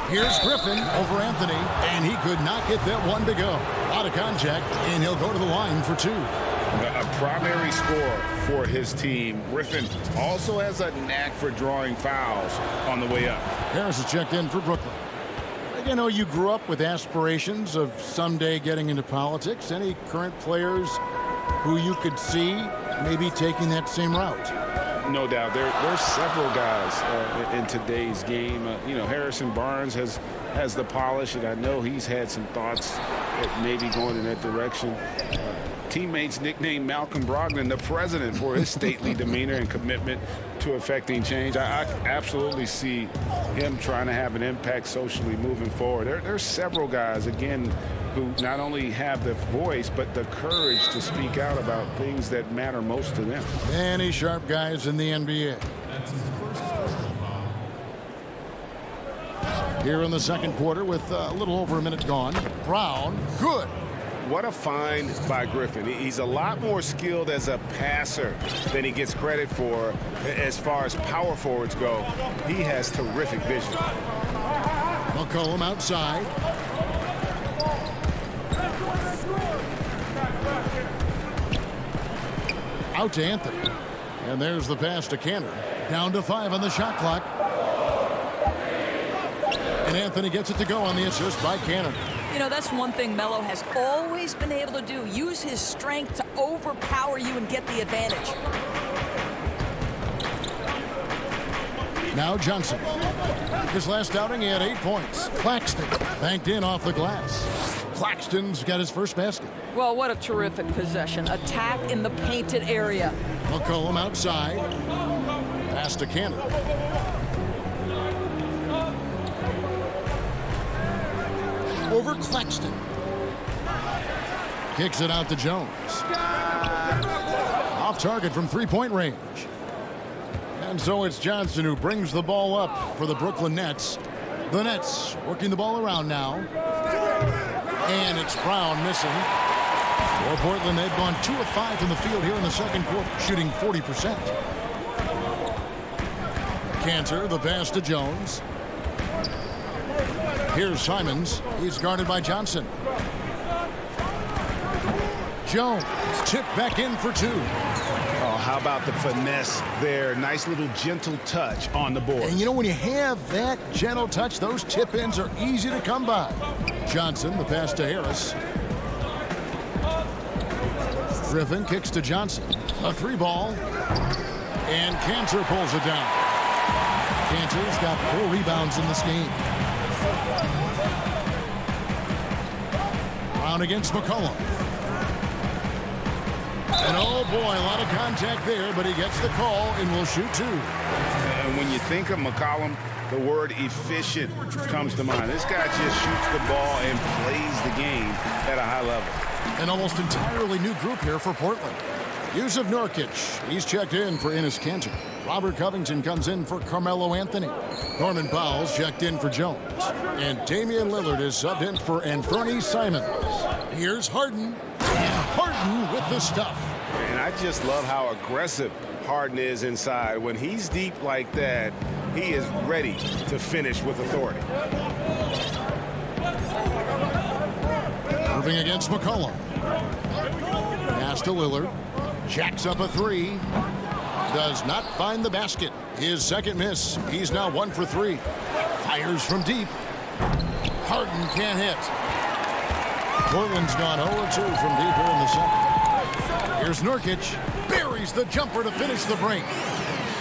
Speaker 1: Here's Griffin over Anthony, and he could not get that one to go. Out of contact, and he'll go to the line for 2.
Speaker 4: A primary scorer for his team. Griffin also has a knack for drawing fouls on the way up.
Speaker 1: Harris is checked in for Brooklyn. You know, you grew up with aspirations of someday getting into politics. Any current players who you could see maybe taking that same route?
Speaker 4: No doubt. There's several guys in today's game. You know, Harrison Barnes has the polish, and I know he's had some thoughts at maybe going in that direction. Teammates nicknamed Malcolm Brogdon the president for his stately demeanor and commitment to affecting change. I absolutely see him trying to have an impact socially moving forward. There's several guys, again, who not only have the voice, but the courage to speak out about things that matter most to them.
Speaker 1: Many sharp guys in the NBA. Here in the second quarter with a little over a minute gone. Brown, good.
Speaker 6: What a find by Griffin. He's a lot more skilled as a passer than he gets credit for as far as power forwards go. He has terrific vision.
Speaker 1: McCollum outside. Out to Anthony. And there's the pass to Cantor. Down to 5 on the shot clock. And Anthony gets it to go on the assist by Cantor.
Speaker 3: You know, that's one thing Melo has always been able to do. Use his strength to overpower you and get the advantage.
Speaker 1: Now Johnson. His last outing, he had 8 points. Claxton banked in off the glass. Claxton's got his first basket.
Speaker 3: Well, what a terrific possession. Attack in the painted area.
Speaker 1: McCollum outside. Pass to Cantor. Over Claxton. Kicks it out to Jones. Off target from 3-point range. And so it's Johnson who brings the ball up for the Brooklyn Nets. The Nets working the ball around now. And it's Brown missing. For Portland, they've gone 2 of 5 from the field here in the second quarter, shooting 40%. Cantor, the pass to Jones. Here's Simons. He's guarded by Johnson. Jones tipped back in for 2.
Speaker 6: Oh, how about the finesse there? Nice little gentle touch on the board.
Speaker 1: And you know, when you have that gentle touch, those tip-ins are easy to come by. Johnson, the pass to Harris. Griffin kicks to Johnson. A 3-ball. And Cantor pulls it down. Cantor's got 4 rebounds in this game. Brown against McCollum. And oh boy, a lot of contact there, but he gets the call and will shoot 2.
Speaker 4: And when you think of McCollum, the word efficient comes to mind. This guy just shoots the ball and plays the game at a high level.
Speaker 1: An almost entirely new group here for Portland. Yusuf Nurkic, he's checked in for Enes Kanter. Robert Covington comes in for Carmelo Anthony. Norman Powell's checked in for Jones. And Damian Lillard is subbed in for Anthony Simons. Here's Harden. And Harden with the stuff.
Speaker 6: And I just love how aggressive Harden is inside. When he's deep like that, he is ready to finish with authority.
Speaker 1: Irving against McCollum. Pass to Lillard. Jacks up a 3. Does not find the basket. His second miss. He's now 1 for 3. Fires from deep. Harden can't hit. Portland's gone 0-2 from deep here in the second. Here's Nurkic. Buries the jumper to finish the break.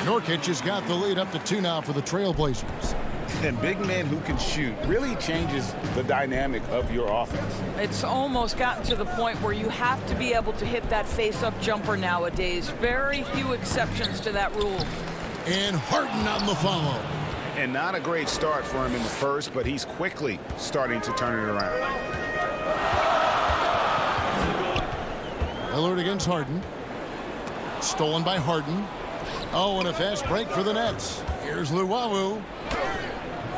Speaker 1: Nurkic has got the lead up to 2 now for the Trailblazers.
Speaker 4: And big man who can shoot really changes the dynamic of your offense.
Speaker 3: It's almost gotten to the point where you have to be able to hit that face-up jumper nowadays. Very few exceptions to that rule.
Speaker 1: And Harden on the follow.
Speaker 6: And not a great start for him in the first, but he's quickly starting to turn it around.
Speaker 1: Lillard against Harden. Stolen by Harden. Oh, and a fast break for the Nets. Here's Luwawu.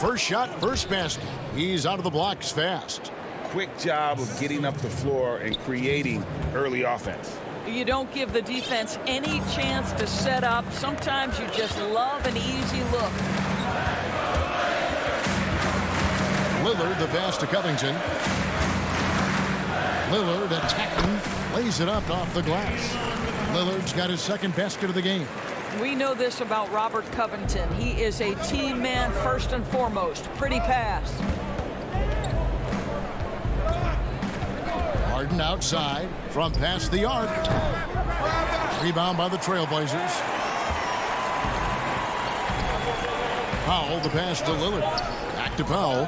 Speaker 1: First shot, first basket. He's out of the blocks fast.
Speaker 4: Quick job of getting up the floor and creating early offense.
Speaker 3: You don't give the defense any chance to set up. Sometimes you just love an easy look.
Speaker 1: Lillard, the pass to Covington. Lillard attacking, lays it up off the glass. Lillard's got his second basket of the game.
Speaker 3: We know this about Robert Covington. He is a team man first and foremost. Pretty pass.
Speaker 1: Harden outside from past the arc. Rebound by the Trailblazers. Powell, the pass to Lillard. Back to Powell.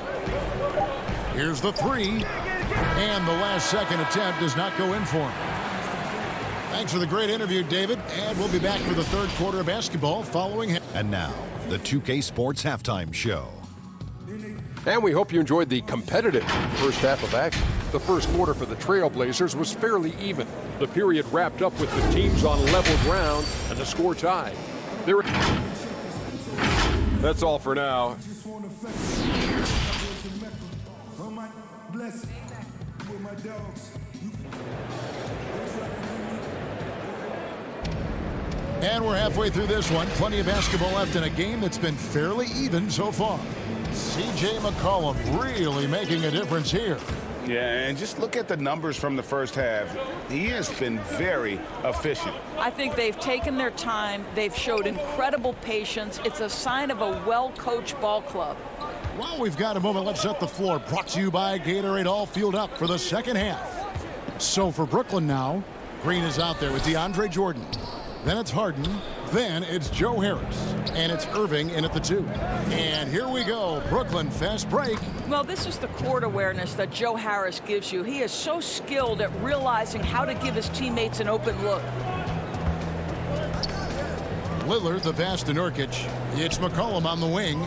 Speaker 1: Here's the 3. And the last second attempt does not go in for him. Thanks for the great interview, David. And we'll be back for the third quarter of basketball following him.
Speaker 8: And now, the 2K Sports Halftime Show.
Speaker 9: And we hope you enjoyed the competitive first half of action. The first quarter for the Trailblazers was fairly even. The period wrapped up with the teams on level ground and the score tied. That's all for now.
Speaker 1: And we're halfway through this one. Plenty of basketball left in a game that's been fairly even so far. C.J. McCollum really making a difference here.
Speaker 6: Yeah, and just look at the numbers from the first half. He has been very efficient.
Speaker 3: I think they've taken their time. They've showed incredible patience. It's a sign of a well-coached ball club.
Speaker 1: While we've got a moment, let's set the floor. Brought to you by Gatorade All Fueled Up for the second half. So for Brooklyn now, Green is out there with DeAndre Jordan. Then it's Harden. Then it's Joe Harris. And it's Irving in at the 2. And here we go. Brooklyn fast break.
Speaker 3: Well, this is the court awareness that Joe Harris gives you. He is so skilled at realizing how to give his teammates an open look.
Speaker 1: Lillard, the pass to Nurkic. It's McCollum on the wing.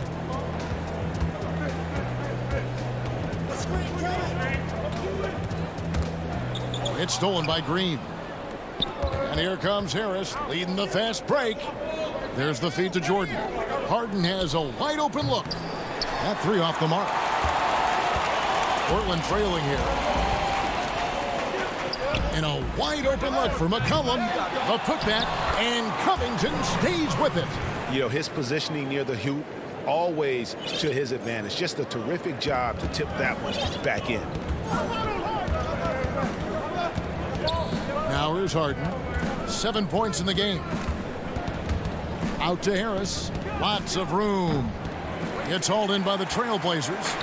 Speaker 1: It's stolen by Green. And here comes Harris leading the fast break. There's the feed to Jordan. Harden has a wide open look. That 3 off the mark. Portland trailing here. And a wide open look for McCollum. A putback, and Covington stays with it.
Speaker 6: You know, his positioning near the hoop, always to his advantage. Just a terrific job to tip that one back in.
Speaker 1: Now here's Harden. 7 points in the game. Out to Harris. Lots of room. It's hauled in by the Trailblazers.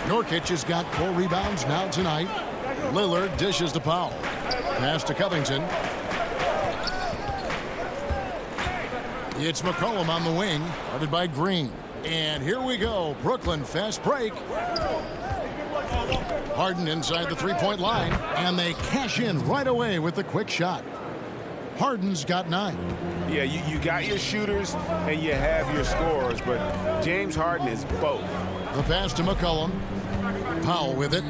Speaker 1: Nurkic has got 4 rebounds now tonight. Lillard dishes to Powell. Pass to Covington. It's McCollum on the wing, guarded by Green. And here we go. Brooklyn fast break. Harden inside the three-point line, and they cash in right away with the quick shot. Harden's got 9.
Speaker 6: Yeah, you got your shooters and you have your scorers, but James Harden is both.
Speaker 1: The pass to McCollum. Powell with it.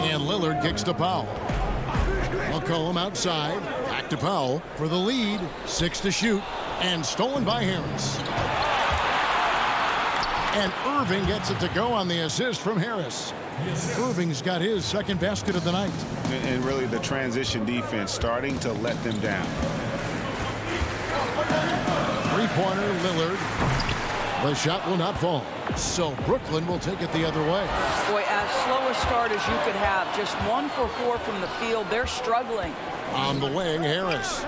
Speaker 1: And Lillard kicks to Powell. McCollum outside. Back to Powell for the lead. 6 to shoot. And stolen by Harris. And Irving gets it to go on the assist from Harris. Irving's got his second basket of the night.
Speaker 6: And really the transition defense starting to let them down.
Speaker 1: Three-pointer, Lillard. The shot will not fall. So Brooklyn will take it the other way.
Speaker 3: Boy, as slow a start as you could have. Just 1 for 4 from the field. They're struggling.
Speaker 1: On the wing, Harris.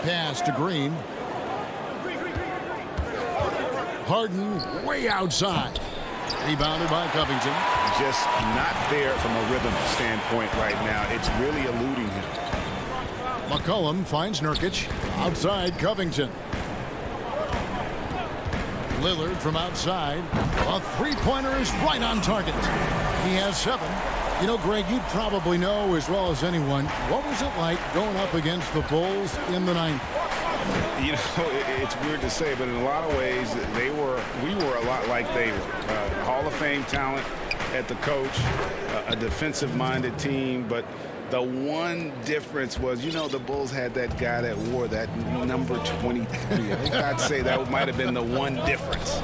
Speaker 1: Pass to Green. Harden way outside. Rebounded by Covington.
Speaker 6: Just not there from a rhythm standpoint right now. It's really eluding him.
Speaker 1: McCollum finds Nurkic. Outside Covington. Lillard from outside. A three-pointer is right on target. He has 7. You know, Greg, you probably know as well as anyone, what was it like going up against the Bulls in the 9th?
Speaker 6: You know, it's weird to say, but in a lot of ways, we were a lot like they were. Hall of Fame talent at the coach, a defensive-minded team, but the one difference was, you know, the Bulls had that guy that wore that number 23. I think I'd say that might have been the one difference.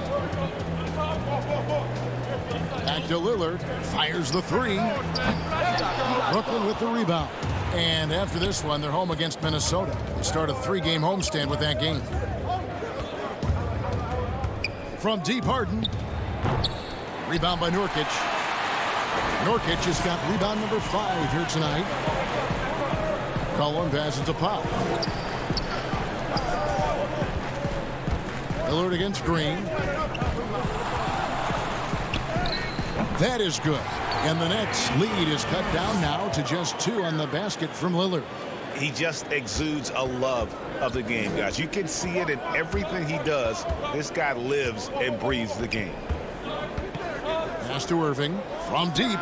Speaker 1: Back to Lillard. Fires the 3. Brooklyn with the rebound. And after this one, they're home against Minnesota. They start a 3-game homestand with that game. From deep, Harden. Rebound by Nurkic. Nurkic has got rebound number 5 here tonight. Collin passes to Powell. Lillard against Green. That is good. And the Nets' lead is cut down now to just 2 on the basket from Lillard.
Speaker 6: He just exudes a love of the game, guys. You can see it in everything he does. This guy lives and breathes the game.
Speaker 1: Pass to Irving from deep.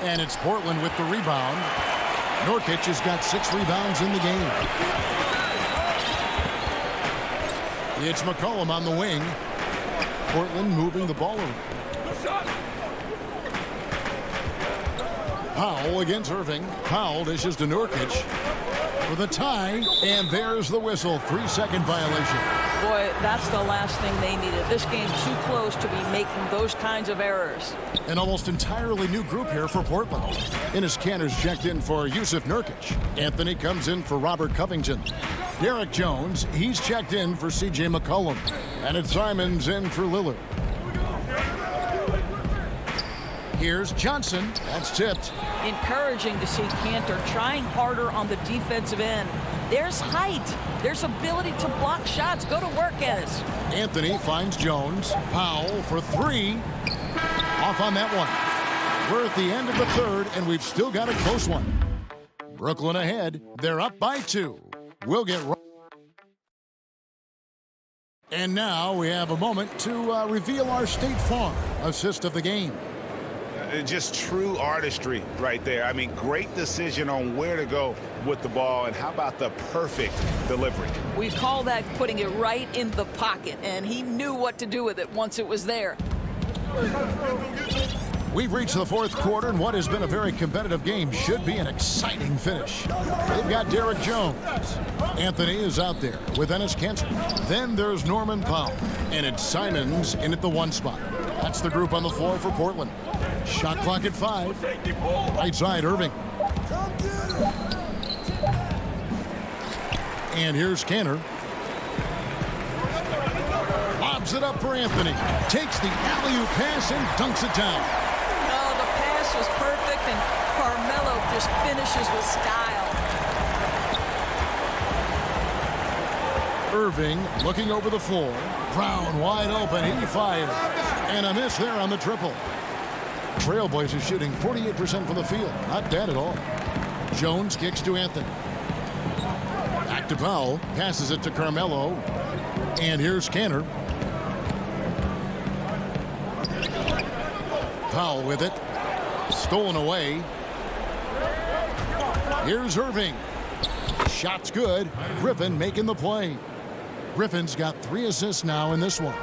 Speaker 1: And it's Portland with the rebound. Nurkic has got 6 rebounds in the game. It's McCollum on the wing. Portland moving the ball around. Powell against Irving. Powell dishes to Nurkic for the tie, and there's the whistle. 3-second violation.
Speaker 3: Boy, that's the last thing they needed. This game too close to be making those kinds of errors.
Speaker 1: An almost entirely new group here for Portland. Enes Kanter's checked in for Yusuf Nurkic. Anthony comes in for Robert Covington. Derek Jones, he's checked in for C.J. McCollum. And it's Simons in for Lillard. Here's Johnson. That's tipped.
Speaker 3: Encouraging to see Kanter trying harder on the defensive end. There's height. There's ability to block shots. Go to work, Enes.
Speaker 1: Anthony finds Jones. Powell for 3. Off on that one. We're at the end of the 3rd, and we've still got a close one. Brooklyn ahead. They're up by 2. We'll get right. And now we have a moment to reveal our State Farm assist of the game.
Speaker 6: Just true artistry right there. I mean, great decision on where to go with the ball, and how about the perfect delivery?
Speaker 3: We call that putting it right in the pocket, and he knew what to do with it once it was there.
Speaker 1: We've reached the 4th quarter, and what has been a very competitive game should be an exciting finish. They've got Derek Jones. Anthony is out there with Enes Kanter. Then there's Norman Powell, and it's Simons in at the 1 spot. That's the group on the floor for Portland. Shot clock at 5. Right side, Irving. And here's Kanter. Lobs it up for Anthony. Takes the alley-oop pass and dunks it down.
Speaker 3: No, the pass was perfect, and Carmelo just finishes with style.
Speaker 1: Irving looking over the floor. Brown wide open. He fires. And a miss there on the triple. Trailblazers shooting 48% from the field. Not bad at all. Jones kicks to Anthony. Back to Powell. Passes it to Carmelo. And here's Kanter. Powell with it. Stolen away. Here's Irving. Shot's good. Griffin making the play. Griffin's got 3 assists now in this one.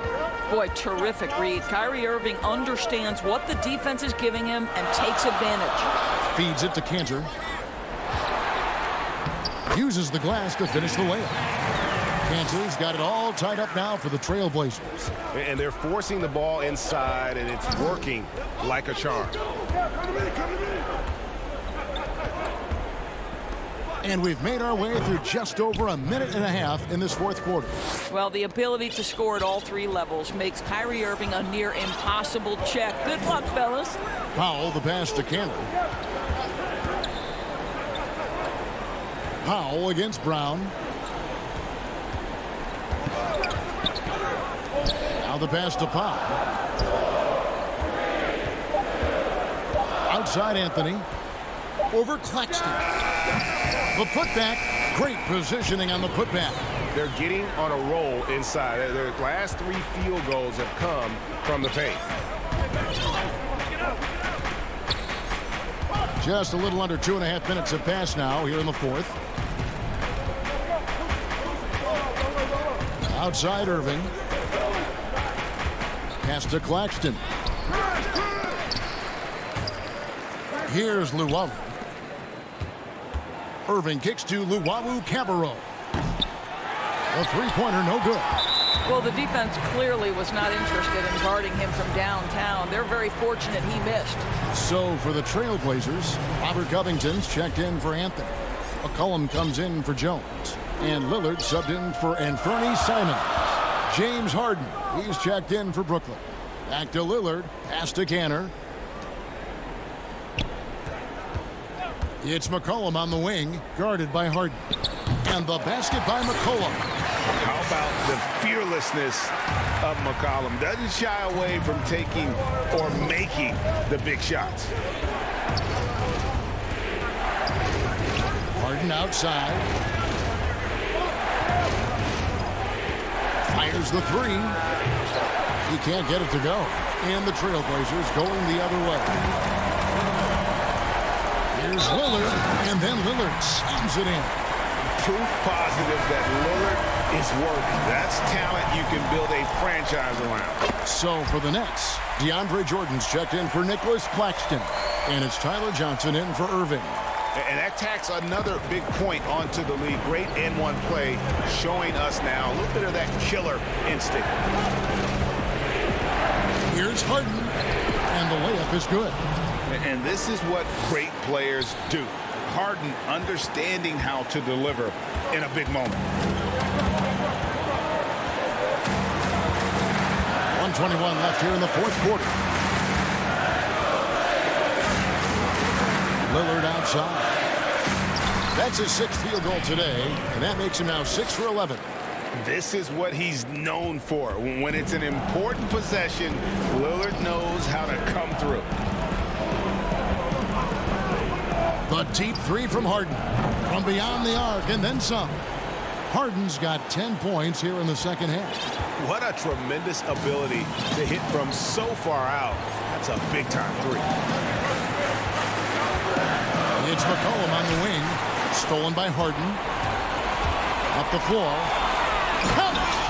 Speaker 3: Boy, terrific read. Kyrie Irving understands what the defense is giving him and takes advantage.
Speaker 1: Feeds it to Kanter. Uses the glass to finish the layup. Kanter's got it all tied up now for the Trailblazers.
Speaker 6: And they're forcing the ball inside, and it's working like a charm.
Speaker 1: And we've made our way through just over a minute and a half in this fourth quarter.
Speaker 3: Well, the ability to score at all 3 levels makes Kyrie Irving a near impossible check. Good luck, fellas.
Speaker 1: Powell, the pass to Kanter. Powell against Brown. Now the pass to Powell. Outside Anthony. Over Claxton. The putback. Great positioning on the putback.
Speaker 6: They're getting on a roll inside. Their last 3 field goals have come from the paint.
Speaker 1: Just a little under 2.5 minutes have passed now here in the fourth. Outside Irving. Pass to Claxton. Here's Luwawu. Irving kicks to Luwawu-Cabarrot. A 3-pointer, no good.
Speaker 3: Well, the defense clearly was not interested in guarding him from downtown. They're very fortunate he missed.
Speaker 1: So for the Trailblazers, Robert Covington's checked in for Anthony. McCollum comes in for Jones. And Lillard subbed in for Anthony Simons. James Harden, he's checked in for Brooklyn. Back to Lillard, pass to Kanter. It's McCollum on the wing, guarded by Harden. And the basket by McCollum.
Speaker 6: How about the fearlessness of McCollum? Doesn't shy away from taking or making the big shots.
Speaker 1: Harden outside. Fires the 3. He can't get it to go. And the Trailblazers going the other way. Here's Lillard, and then Lillard slams it in.
Speaker 6: Proof positive that Lillard is worthy. That's talent you can build a franchise around.
Speaker 1: So for the Nets, DeAndre Jordan's checked in for Nicholas Claxton. And it's Tyler Johnson in for Irving.
Speaker 6: And that tacks another big point onto the league. Great N1 play, showing us now a little bit of that killer instinct.
Speaker 1: Here's Harden, and the layup is good.
Speaker 6: And this is what great players do. Harden understanding how to deliver in a big moment.
Speaker 1: 1:21 left here in the fourth quarter. Lillard outside. That's his 6th field goal today, and that makes him now 6 for 11.
Speaker 6: This is what he's known for. When it's an important possession, Lillard knows how to come through.
Speaker 1: The deep 3 from Harden. From beyond the arc and then some. Harden's got 10 points here in the second half.
Speaker 6: What a tremendous ability to hit from so far out. That's a big-time 3.
Speaker 1: It's McCollum on the wing. Stolen by Harden. Up the floor.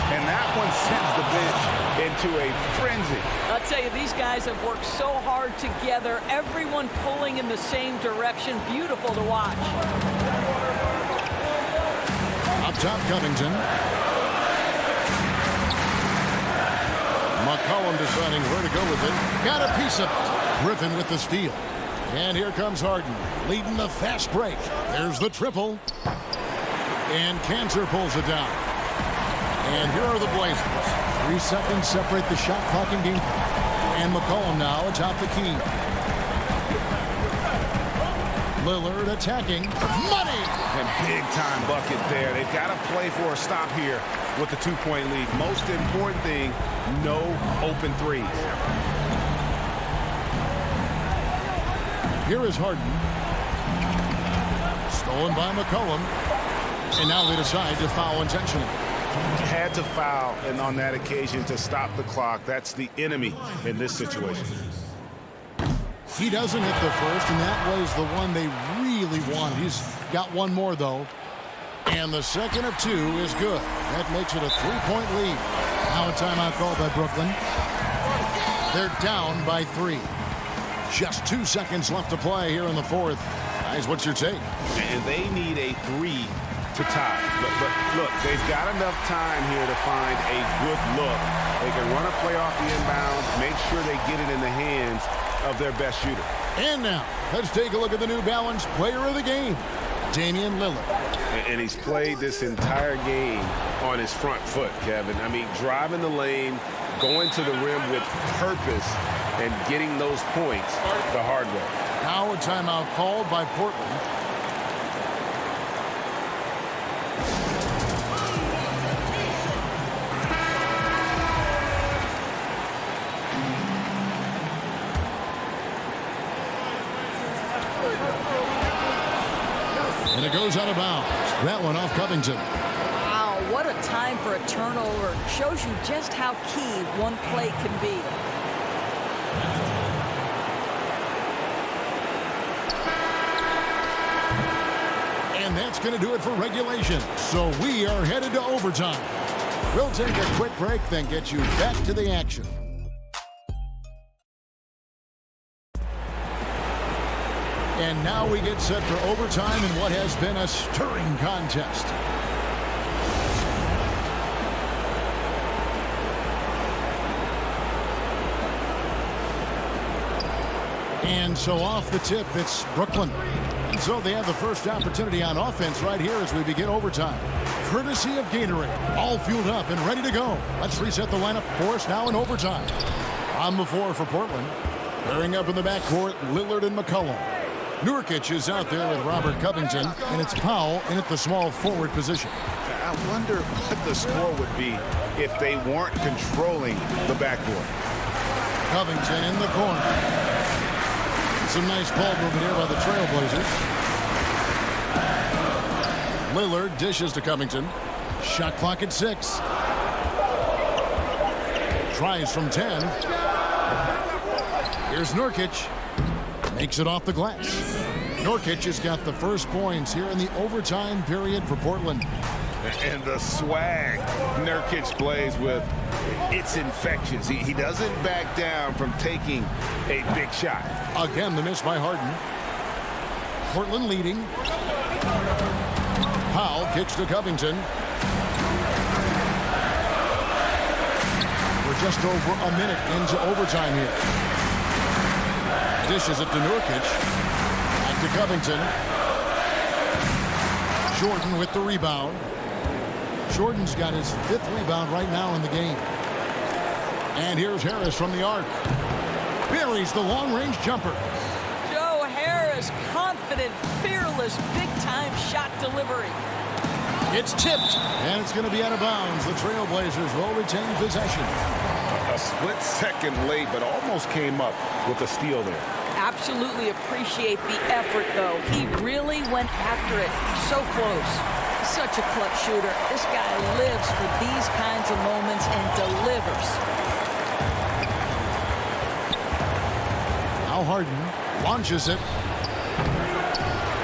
Speaker 6: And that one sends the bench into a frenzy.
Speaker 3: I'll tell you, these guys have worked so hard together. Everyone pulling in the same direction. Beautiful to watch.
Speaker 1: Up top, Covington. McCollum deciding where to go with it. Got a piece of it. Griffin with the steal. And here comes Harden, leading the fast break. There's the triple. And Kanter pulls it down. And here are the Blazers. 3 seconds separate the shot clock and game clock. And McCollum now atop the key. Lillard attacking. Money!
Speaker 6: And big-time bucket there. They've got to play for a stop here with the 2-point lead. Most important thing, no open threes.
Speaker 1: Here is Harden. Stolen by McCollum. And now they decide to foul intentionally.
Speaker 6: Had to foul, and on that occasion to stop the clock. That's the enemy in this situation.
Speaker 1: He doesn't hit the first, and that was the one they really wanted. He's got one more, though. And the second of two is good. That makes it a 3-point lead. Now a timeout called by Brooklyn. They're down by 3. Just 2 seconds left to play here in the fourth. Guys, what's your take?
Speaker 6: And they need a 3 to tie. But look, they've got enough time here to find a good look. They can run a play off the inbound, make sure they get it in the hands of their best shooter.
Speaker 1: And now, let's take a look at the New Balance player of the game, Damian Lillard.
Speaker 6: And he's played this entire game on his front foot, Kevin. I mean, driving the lane, going to the rim with purpose, and getting those points the hard way.
Speaker 1: Now a timeout called by Portland. And it goes out of bounds. That one off Covington.
Speaker 3: Wow, what a time for a turnover. Shows you just how key one play can be.
Speaker 1: And that's going to do it for regulation. So we are headed to overtime. We'll take a quick break, then get you back to the action. And now we get set for overtime in what has been a stirring contest. And so off the tip, it's Brooklyn. And so they have the first opportunity on offense right here as we begin overtime. Courtesy of Gatorade, all fueled up and ready to go. Let's reset the lineup for us now in overtime. On the floor for Portland. Pairing up in the backcourt, Lillard and McCollum. Nurkic is out there with Robert Covington, and it's Powell in at the small forward position.
Speaker 6: I wonder what the score would be if they weren't controlling the backcourt.
Speaker 1: Covington in the corner. Some nice ball movement here by the Trailblazers. Lillard dishes to Covington. Shot clock at 6. Tries from 10. Here's Nurkic. Makes it off the glass. Nurkic has got the first points here in the overtime period for Portland.
Speaker 6: And the swag Nurkic plays with, it's infectious. He doesn't back down from taking a big shot.
Speaker 1: Again, the miss by Harden. Portland leading. Powell kicks to Covington. We're just over a minute into overtime here. Dishes it to Nurkic. Back to Covington. Jordan with the rebound. Jordan's got his 5th rebound right now in the game. And here's Harris from the arc. Buries the long-range jumper.
Speaker 3: Joe Harris, confident, fearless, big-time shot delivery.
Speaker 1: It's tipped, and it's going to be out of bounds. The Trailblazers will retain possession.
Speaker 6: A split second late, but almost came up with a steal there.
Speaker 3: Absolutely appreciate the effort, though. He really went after it. So close. Such a clutch shooter. This guy lives for these kinds of moments and delivers.
Speaker 1: Now Harden launches it.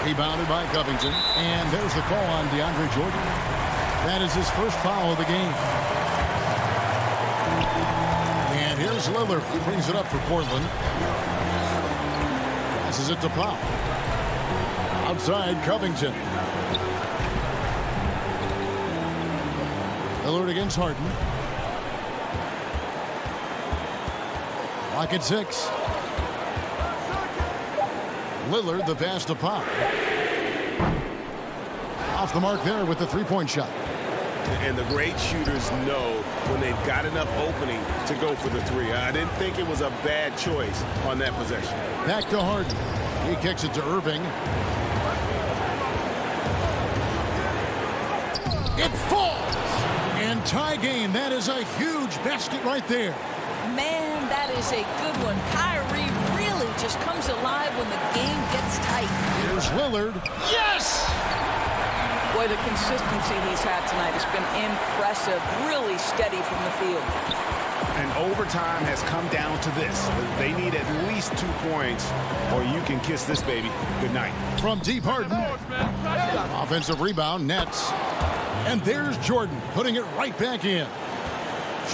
Speaker 1: Rebounded by Covington. And there's the call on DeAndre Jordan. That is his first foul of the game. And here's Lillard, who brings it up for Portland. Passes it to Powell. Outside, Covington. Lillard against Harden. Clock at 6. Lillard, the pass to Powell. Off the mark there with the three-point shot.
Speaker 6: And the great shooters know when they've got enough opening to go for the 3. I didn't think it was a bad choice on that possession.
Speaker 1: Back to Harden. He kicks it to Irving. It falls! And tie game. That is a huge basket right there.
Speaker 3: Man, that is a good one. Kyrie really just comes alive when the game gets tight.
Speaker 1: Here's Lillard.
Speaker 3: Yes! Boy, the consistency he's had tonight has been impressive. Really steady from the field.
Speaker 6: And overtime has come down to this. They need at least 2 points, or you can kiss this baby goodnight.
Speaker 1: From deep, Harden. Offensive rebound, Nets. And there's Jordan putting it right back in.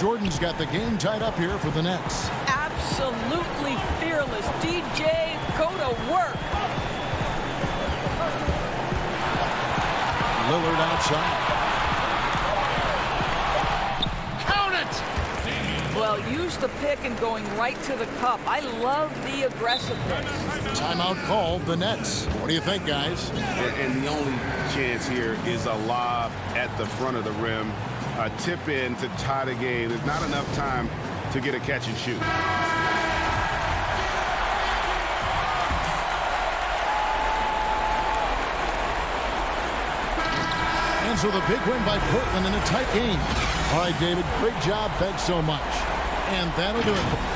Speaker 1: Jordan's got the game tied up here for the Nets.
Speaker 3: Absolutely fearless. DJ, go to work.
Speaker 1: Lillard outside. Count it!
Speaker 3: Well, use the pick and going right to the cup. I love the aggressiveness.
Speaker 1: Timeout called, the Nets. What do you think, guys?
Speaker 6: And the only chance here is a lob at the front of the rim. A tip in to tie the game. There's not enough time to get a catch and shoot.
Speaker 1: And so the big win by Portland in a tight game. All right, David, great job. Thanks so much. And that'll do it.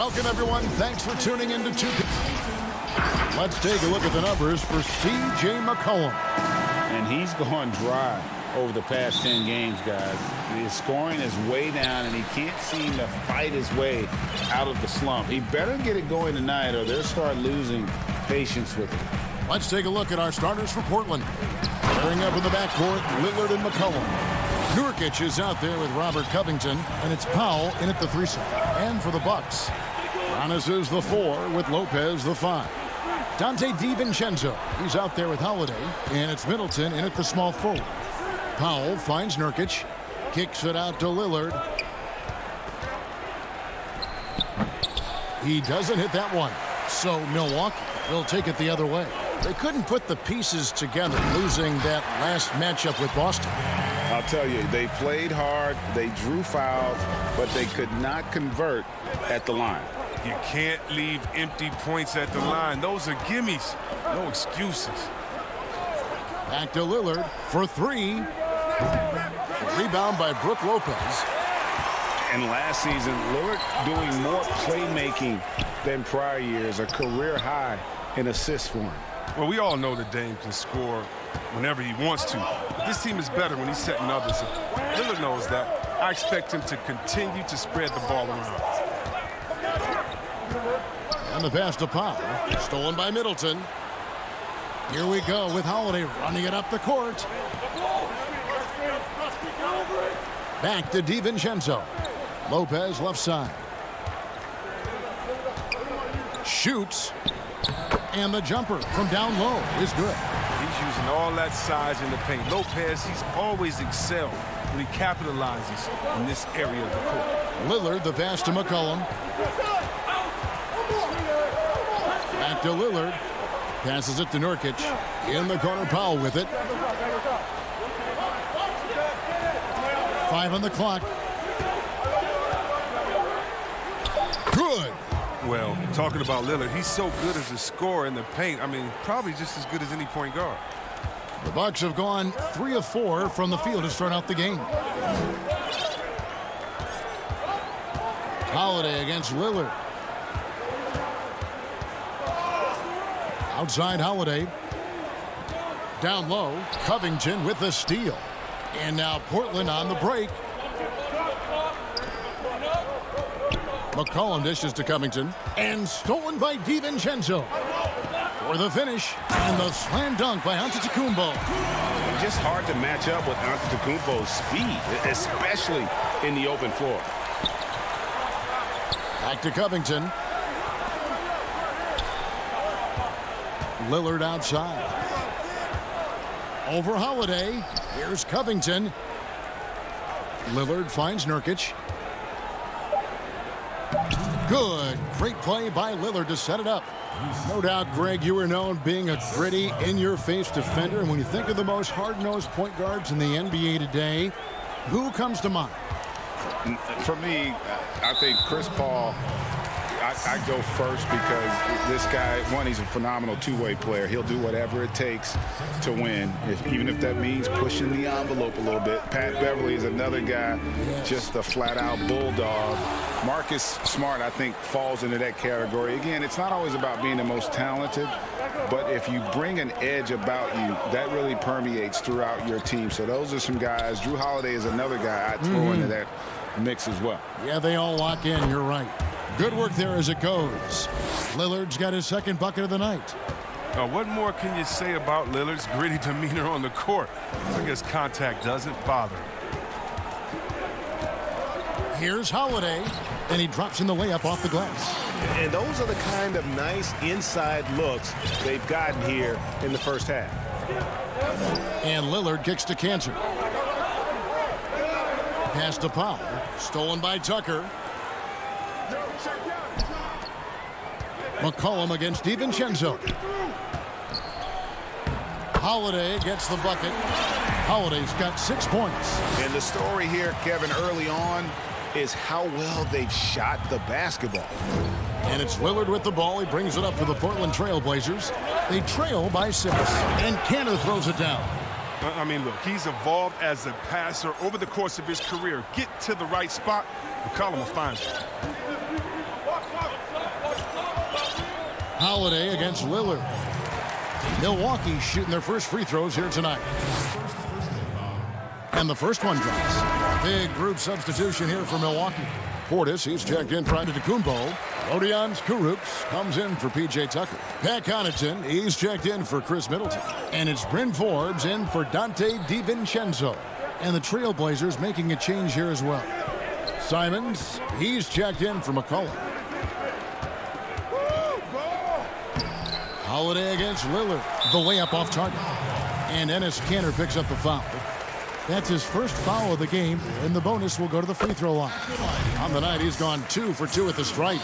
Speaker 1: Welcome, everyone. Thanks for tuning in to 2K. Let's take a look at the numbers for C.J. McCollum.
Speaker 4: And he's gone dry over the past 10 games, guys. His scoring is way down, and he can't seem to fight his way out of the slump. He better get it going tonight, or they'll start losing patience with it.
Speaker 1: Let's take a look at our starters for Portland. Pairing up in the backcourt, Lillard and McCollum. Nurkic is out there with Robert Covington, and it's Powell in at the 3 spot. And for the Bucks, Giannis is the 4 with Lopez the 5. Dante DiVincenzo, he's out there with Holiday, and it's Middleton in at the small forward. Powell finds Nurkic, kicks it out to Lillard. He doesn't hit that one, so Milwaukee will take it the other way. They couldn't put the pieces together, losing that last matchup with Boston.
Speaker 4: I'll tell you, they played hard, they drew fouls, but they could not convert at the line.
Speaker 11: You can't leave empty points at the line. Those are gimmies, no excuses.
Speaker 1: Back to Lillard for 3. Rebound by Brook Lopez.
Speaker 4: And last season, Lillard doing more playmaking than prior years, a career high in assists for him.
Speaker 11: Well, we all know that Dame can score whenever he wants to. But this team is better when he's setting others up. Lillard knows that. I expect him to continue to spread the ball around.
Speaker 1: And the pass to Powell, stolen by Middleton. Here we go with Holiday running it up the court. Back to DiVincenzo. Lopez left side. Shoots. And the jumper from down low is good.
Speaker 11: He's using all that size in the paint. Lopez, he's always excelled when he capitalizes in this area of the court.
Speaker 1: Lillard, the pass to McCollum. Back to Lillard. Passes it to Nurkic. In the corner, Powell with it. 5 on the clock. Good.
Speaker 11: Well, talking about Lillard, he's so good as a scorer in the paint. I mean, probably just as good as any point guard.
Speaker 1: The Bucks have gone 3 of 4 from the field to start out the game. Holiday against Lillard. Outside Holiday. Down low, Covington with the steal. And now Portland on the break. McCollum dishes to Covington. And stolen by DiVincenzo. For the finish. And the slam dunk by Antetokounmpo.
Speaker 4: Just hard to match up with Antetokounmpo's speed, especially in the open floor.
Speaker 1: Back to Covington. Lillard outside. Over Holiday. Here's Covington. Lillard finds Nurkic. Good. Great play by Lillard to set it up. No doubt, Greg, you were known being a gritty, in-your-face defender. And when you think of the most hard-nosed point guards in the NBA today, who comes to mind?
Speaker 4: For me, I think Chris Paul. I go first because this guy, one, he's a phenomenal two-way player. He'll do whatever it takes to win, even if that means pushing the envelope a little bit. Pat Beverly is another guy, just a flat-out bulldog. Marcus Smart, I think, falls into that category. Again, it's not always about being the most talented, but if you bring an edge about you, that really permeates throughout your team. So those are some guys. Drew Holiday is another guy I'd throw into that mix as well.
Speaker 1: Yeah, they all lock in. You're right. Good work there as it goes. Lillard's got his second bucket of the night.
Speaker 11: Now, what more can you say about Lillard's gritty demeanor on the court? I guess contact doesn't bother him.
Speaker 1: Here's Holiday, and he drops in the layup off the glass.
Speaker 6: And those are the kind of nice inside looks they've gotten here in the first half.
Speaker 1: And Lillard kicks to Cantor. Pass to Powell. Stolen by Tucker. McCollum against DiVincenzo. Holiday gets the bucket. Holiday's got 6 points.
Speaker 6: And the story here, Kevin, early on is how well they've shot the basketball.
Speaker 1: And it's Lillard with the ball. He brings it up for the Portland Trailblazers. They trail by 6. And Cantor throws it down.
Speaker 11: I mean, look, he's evolved as a passer over the course of his career. Get to the right spot, McCollum will find it.
Speaker 1: Holiday against Lillard. Milwaukee shooting their first free throws here tonight. And the first one drops. Big group substitution here for Milwaukee. Portis, he's checked in for Antetokounmpo. Odion Kurucs comes in for P.J. Tucker. Pat Connaughton, he's checked in for Chris Middleton. And it's Bryn Forbes in for Dante DiVincenzo. And the Trailblazers making a change here as well. Simons, he's checked in for McCollum. Holiday against Lillard. The layup off target. And Enes Kanter picks up the foul. That's his first foul of the game, and the bonus will go to the free throw line. On the night, he's gone 2 for 2 at the stripe.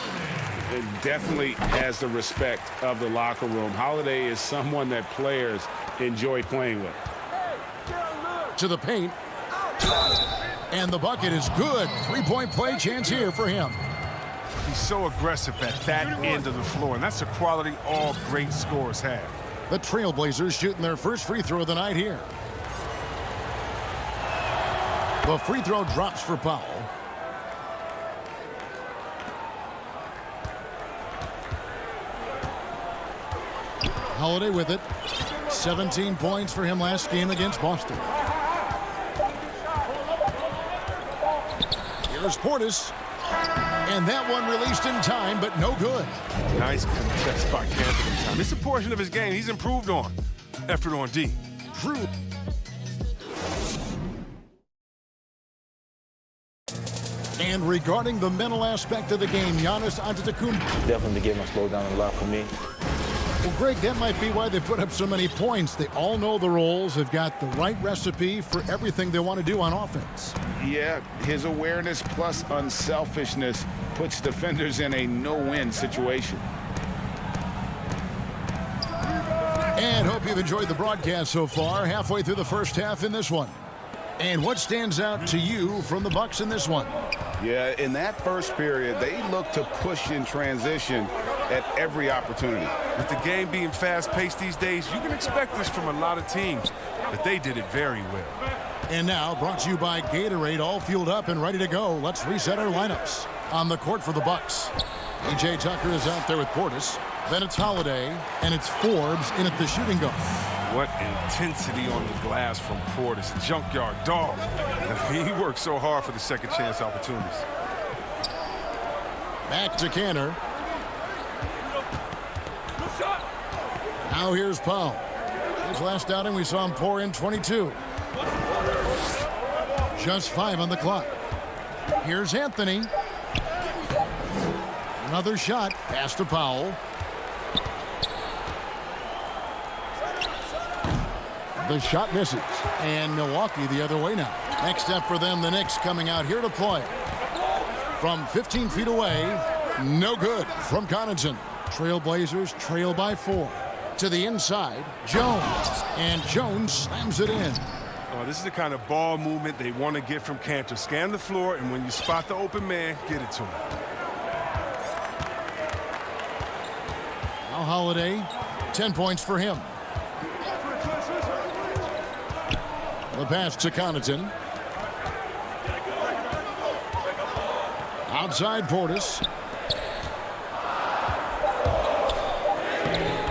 Speaker 4: It definitely has the respect of the locker room. Holiday is someone that players enjoy playing with.
Speaker 1: To the paint. And the bucket is good. 3-point play chance here for him.
Speaker 11: He's so aggressive at that end of the floor, and that's a quality all great scorers have.
Speaker 1: The Trailblazers shooting their first free throw of the night here. The free throw drops for Powell. Holiday with it. 17 points for him last game against Boston. Here's Portis. And that one released in time, but no good.
Speaker 11: Nice contest by Kanter in time. It's a portion of his game he's improved on. Effort on D.
Speaker 1: True. And regarding the mental aspect of the game, Giannis Antetokounmpo.
Speaker 15: Definitely gave my slow down a lot for me.
Speaker 1: Well, Greg, that might be why they put up so many points. They all know the roles. They've got the right recipe for everything they want to do on offense.
Speaker 4: Yeah, his awareness plus unselfishness puts defenders in a no-win situation.
Speaker 1: And hope you've enjoyed the broadcast so far. Halfway through the first half in this one. And what stands out to you from the Bucks in this one?
Speaker 4: Yeah, in that first period, they look to push in transition at every opportunity.
Speaker 11: With the game being fast-paced these days, you can expect this from a lot of teams, but they did it very well.
Speaker 1: And now, brought to you by Gatorade, all fueled up and ready to go. Let's reset our lineups. On the court for the Bucks, P.J. Tucker is out there with Portis. Then it's Holiday, and it's Forbes in at the shooting guard.
Speaker 11: What intensity on the glass from Portis. Junkyard dog. He worked so hard for the second chance opportunities.
Speaker 1: Back to Kanter. Now here's Powell. His last outing, we saw him pour in 22. Just 5 on the clock. Here's Anthony. Another shot. Pass to Powell. The shot misses. And Milwaukee the other way now. Next step for them, the Knicks coming out here to play. From 15 feet away, no good from Connaughton. Trailblazers trail by 4. To the inside, Jones. And Jones slams it in.
Speaker 11: This is the kind of ball movement they want to get from Kanter. Scan the floor, and when you spot the open man, get it to him.
Speaker 1: Now Holiday, 10 points for him. The pass to Connaughton. Outside Portis.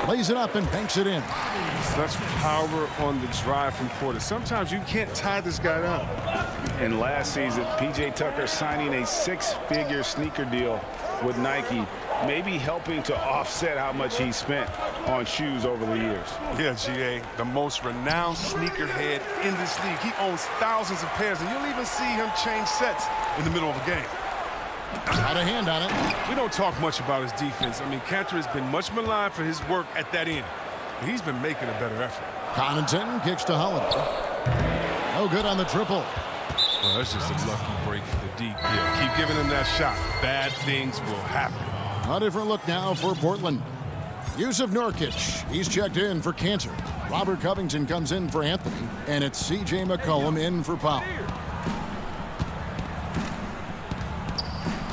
Speaker 1: Lays it up and banks it in.
Speaker 11: Such power on the drive from Portis. Sometimes you can't tie this guy down.
Speaker 4: And last season, P.J. Tucker signing a 6-figure sneaker deal with Nike, maybe helping to offset how much he spent on shoes over the years.
Speaker 11: Yeah, G.A., the most renowned sneakerhead in this league. He owns thousands of pairs, and you'll even see him change sets in the middle of a game.
Speaker 1: Got a hand on it.
Speaker 11: We don't talk much about his defense. I mean, Kanter has been much maligned for his work at that end. But he's been making a better effort.
Speaker 1: Connaughton kicks to Holiday. No good on the triple.
Speaker 11: Well, that's just a lucky break for the D. Yeah, keep giving him that shot. Bad things will happen.
Speaker 1: A different look now for Portland. Yusuf Nurkic, he's checked in for Kanter. Robert Covington comes in for Anthony. And it's C.J. McCollum in for Powell.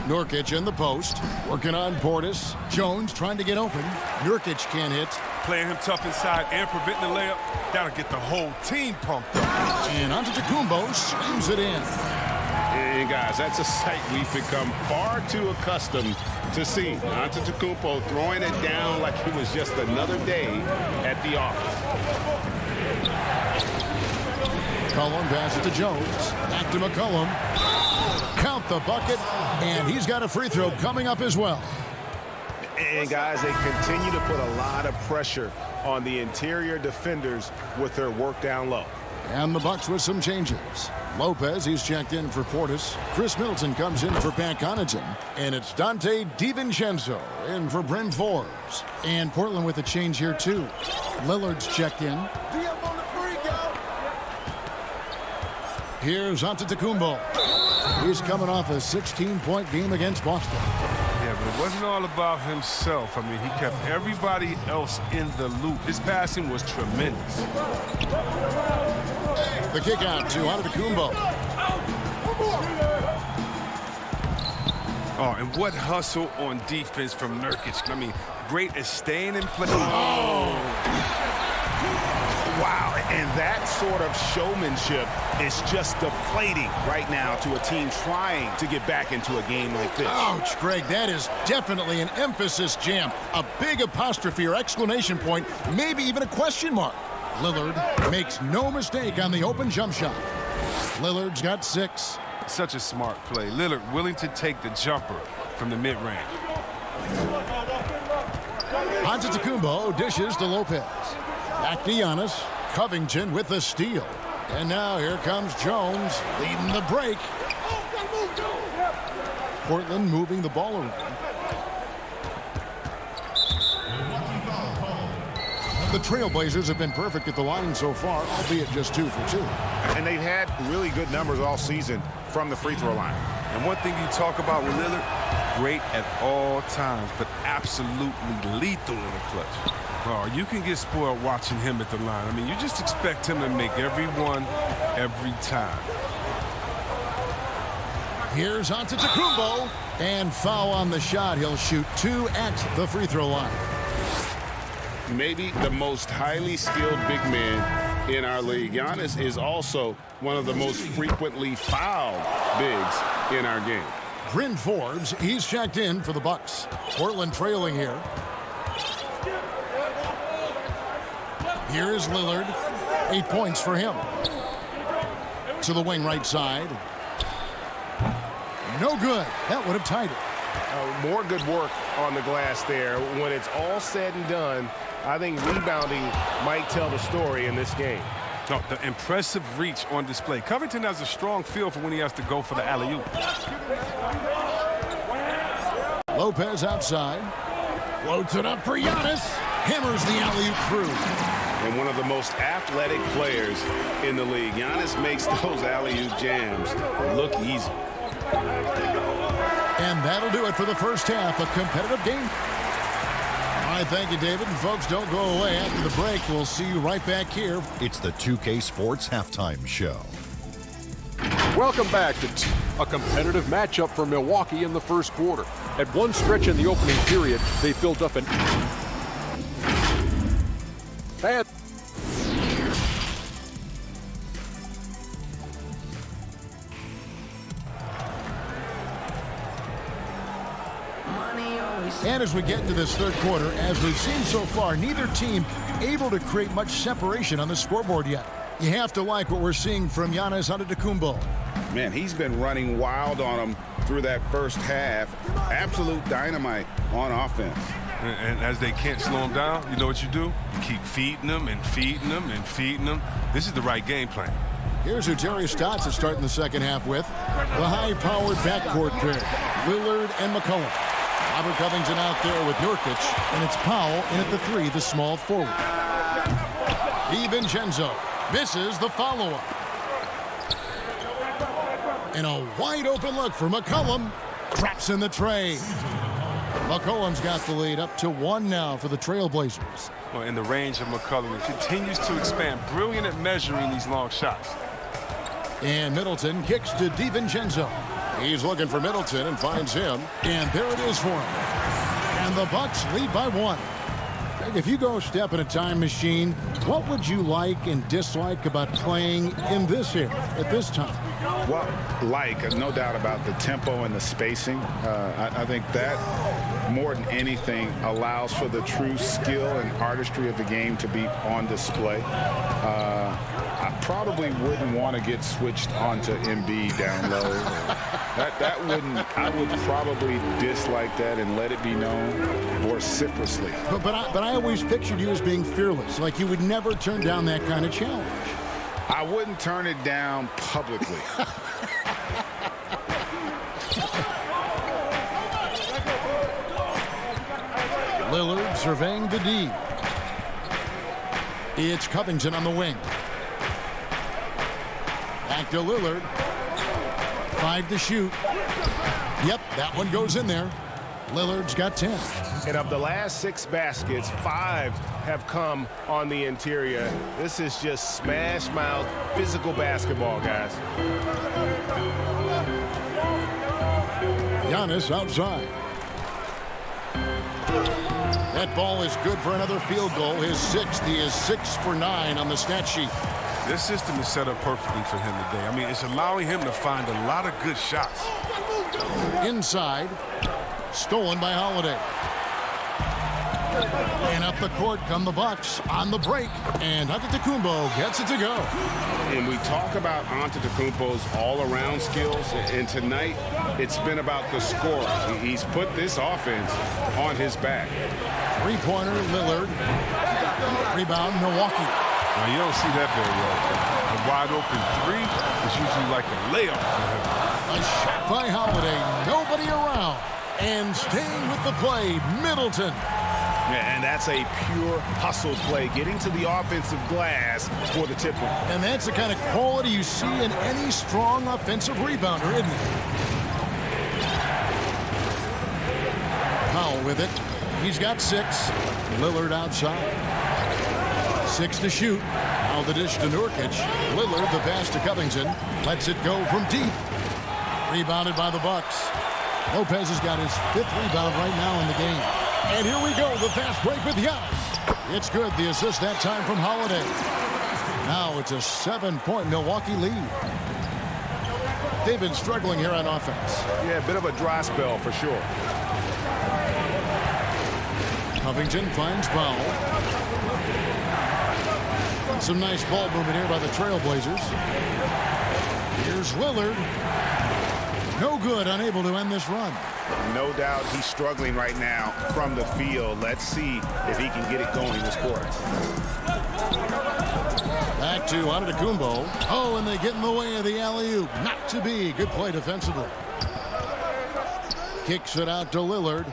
Speaker 1: Nurkic in the post, working on Portis. Jones trying to get open. Nurkic can't hit.
Speaker 11: Playing him tough inside and preventing the layup. That'll get the whole team pumped up.
Speaker 1: And Antetokounmpo slams it in.
Speaker 6: And guys, that's a sight we've become far too accustomed to see. Antetokounmpo throwing it down like it was just another day at the office.
Speaker 1: McCollum passes to Jones. Back to McCollum. Count the bucket, and he's got a free throw coming up as well.
Speaker 6: And guys, they continue to put a lot of pressure on the interior defenders with their work down low.
Speaker 1: And the Bucks with some changes. Lopez, he's checked in for Portis. Chris Middleton comes in for Pat Connaughton. And it's Dante DiVincenzo in for Bryn Forbes. And Portland with a change here, too. Lillard's checked in. Here's Antetokounmpo. He's coming off a 16-point game against Boston.
Speaker 11: Yeah, but it wasn't all about himself. I mean, he kept everybody else in the loop. His passing was tremendous.
Speaker 1: The kick out to Antetokounmpo.
Speaker 11: Oh, and what hustle on defense from Nurkic. I mean, great at staying in place.
Speaker 6: Wow, and that sort of showmanship is just deflating right now to a team trying to get back into a game like this.
Speaker 1: Ouch, Greg, that is definitely an emphasis jam. A big apostrophe or exclamation point, maybe even a question mark. Lillard makes no mistake on the open jump shot. Lillard's got 6.
Speaker 11: Such a smart play. Lillard willing to take the jumper from the mid-range.
Speaker 1: Antetokounmpo dishes to Lopez. Back to Giannis. Covington with the steal. And now here comes Jones leading the break. Portland moving the ball around. The Trailblazers have been perfect at the line so far, albeit just 2 for 2.
Speaker 6: And they've had really good numbers all season from the free throw line.
Speaker 11: And one thing you talk about with Lillard, great at all times, but absolutely lethal in the clutch. Oh, you can get spoiled watching him at the line. I mean, you just expect him to make every one, every time.
Speaker 1: Here's Antetokounmpo, and foul on the shot. He'll shoot 2 at the free throw line.
Speaker 4: Maybe the most highly skilled big man in our league. Giannis is also one of the most frequently fouled bigs in our game.
Speaker 1: Bryn Forbes, he's checked in for the Bucks. Portland trailing here. Here is Lillard. 8 points for him. To the wing right side. No good. That would have tied it.
Speaker 6: More good work on the glass there. When it's all said and done, I think rebounding might tell the story in this game.
Speaker 11: Oh, the impressive reach on display. Covington has a strong feel for when he has to go for the alley-oop.
Speaker 1: Lopez outside. Floats it up for Giannis. Hammers the alley-oop through.
Speaker 4: And one of the most athletic players in the league. Giannis makes those alley-oop jams look easy.
Speaker 1: And that'll do it for the first half. A competitive game. All right, thank you, David. And folks, don't go away. After the break, we'll see you right back here.
Speaker 8: It's the 2K Sports Halftime Show.
Speaker 9: Welcome back to a competitive matchup for Milwaukee in the first quarter. At one stretch in the opening period, they built up an bad.
Speaker 1: And as we get into this third quarter, as we've seen so far, neither team able to create much separation on the scoreboard yet. You have to like what we're seeing from Giannis Antetokounmpo.
Speaker 4: Man, he's been running wild on him through that first half. Absolute dynamite on offense.
Speaker 11: And as they can't slow him down, you know what you do? You keep feeding them and feeding them and feeding them. This is the right game plan.
Speaker 1: Here's who Terry Stotts is starting the second half with. The high-powered backcourt pair, Lillard and McCollum. Robert Covington out there with Nurkic, and it's Powell in at the 3, the small forward. DiVincenzo misses the follow-up. And a wide-open look for McCollum. Drops in the tray. McCollum's got the lead up to 1 now for the Trailblazers.
Speaker 11: Well, in the range of McCollum, it continues to expand. Brilliant at measuring these long shots.
Speaker 1: And Middleton kicks to DiVincenzo. He's looking for Middleton and finds him. And there it is for him. And the Bucks lead by 1. If you go step in a time machine, what would you like and dislike about playing in this era at this time?
Speaker 6: Well, no doubt about the tempo and the spacing. I think that, more than anything, allows for the true skill and artistry of the game to be on display. I probably wouldn't want to get switched onto Embiid down low. That wouldn't. I would probably dislike that and let it be known vociferously.
Speaker 1: But I always pictured you as being fearless, like you would never turn down that kind of challenge.
Speaker 6: I wouldn't turn it down publicly.
Speaker 1: Lillard surveying the D. It's Covington on the wing. Back to Lillard. 5 to shoot. Yep, that one goes in there. Lillard's got 10.
Speaker 6: And of the last 6 baskets, 5 have come on the interior. This is just smash mouth physical basketball, guys.
Speaker 1: Giannis outside. That ball is good for another field goal. His 6th. He is 6 for 9 on the stat sheet.
Speaker 11: This system is set up perfectly for him today. I mean, it's allowing him to find a lot of good shots.
Speaker 1: Inside. Stolen by Holiday. And up the court come the Bucks on the break. And Antetokounmpo gets it to go.
Speaker 6: And we talk about Antetokounmpo's all-around skills. And tonight, it's been about the scorer. He's put this offense on his back.
Speaker 1: Three-pointer, Lillard. Rebound, Milwaukee.
Speaker 11: Now, you don't see that very often. A wide-open 3 is usually like a layup for him.
Speaker 1: A shot by Holiday. Nobody around. And staying with the play, Middleton.
Speaker 6: Yeah, and that's a pure hustle play, getting to the offensive glass for the tip one.
Speaker 1: And that's the kind of quality you see in any strong offensive rebounder, isn't it? Powell with it. He's got 6. Lillard outside. 6 to shoot. Now the dish to Nurkic. Lillard, the pass to Covington. Lets it go from deep. Rebounded by the Bucks. Lopez has got his 5th rebound right now in the game. And here we go, the fast break with Giannis. It's good, the assist that time from Holiday. Now it's a 7-point Milwaukee lead. They've been struggling here on offense.
Speaker 6: Yeah, a bit of a dry spell for sure.
Speaker 1: Covington finds Powell. Some nice ball movement here by the Trailblazers. Here's Lillard. No good, unable to end this run.
Speaker 6: No doubt he's struggling right now from the field. Let's see if he can get it going this quarter.
Speaker 1: Back to Antetokounmpo. Oh, and they get in the way of the alley-oop. Not to be. Good play defensively. Kicks it out to Lillard.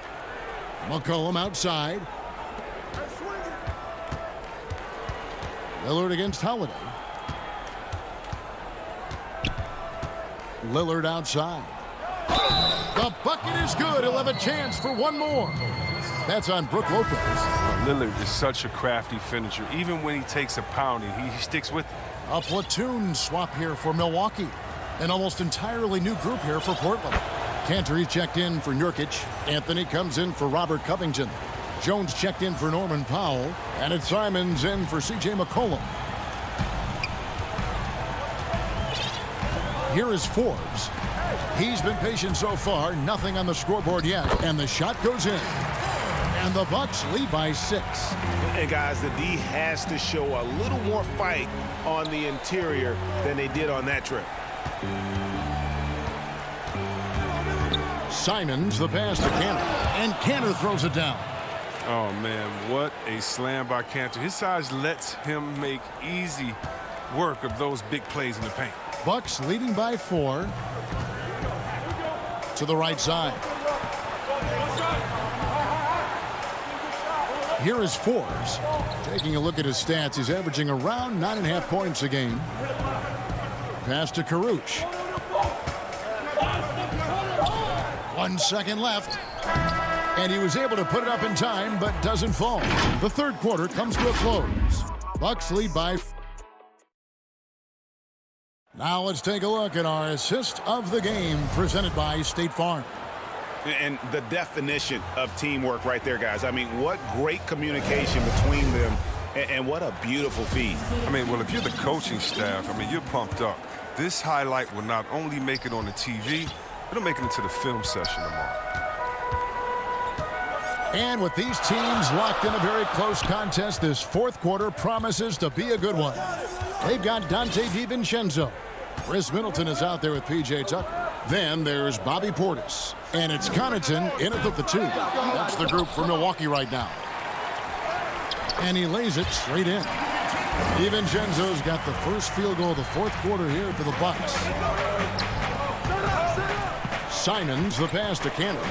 Speaker 1: McCollum outside. Lillard against Holiday. Lillard outside. The bucket is good. He'll have a chance for one more. That's on Brook Lopez.
Speaker 11: Lillard is such a crafty finisher. Even when he takes a pounding, he sticks with it.
Speaker 1: A platoon swap here for Milwaukee. An almost entirely new group here for Portland. Cantor, he's checked in for Nurkic. Anthony comes in for Robert Covington. Jones checked in for Norman Powell. And it's Simons in for C.J. McCollum. Here is Forbes. He's been patient so far. Nothing on the scoreboard yet. And the shot goes in. And the Bucks lead by 6.
Speaker 6: And guys, the D has to show a little more fight on the interior than they did on that trip.
Speaker 1: Simons, the pass to Cantor. And Cantor throws it down.
Speaker 11: Oh, man, what a slam by Cantor. His size lets him make easy work of those big plays in the paint.
Speaker 1: Bucks leading by 4. To the right side. Here is Forbes. Taking a look at his stats, he's averaging around 9.5 points a game. Pass to Karuch. 1 second left. And he was able to put it up in time, but doesn't fall. The third quarter comes to a close. Bucks lead by 4. Now let's take a look at our assist of the game presented by State Farm.
Speaker 6: And the definition of teamwork right there, guys. I mean, what great communication between them, and what a beautiful feed.
Speaker 11: I mean, well, if you're the coaching staff, I mean, you're pumped up. This highlight will not only make it on the TV, it'll make it into the film session tomorrow.
Speaker 1: And with these teams locked in a very close contest, this fourth quarter promises to be a good one. They've got Dante DiVincenzo. Chris Middleton is out there with P.J. Tucker. Then there's Bobby Portis. And it's Connaughton in it with the 2. That's the group for Milwaukee right now. And he lays it straight in. DiVincenzo's got the first field goal of the fourth quarter here for the Bucks. Simons the pass to Cannon.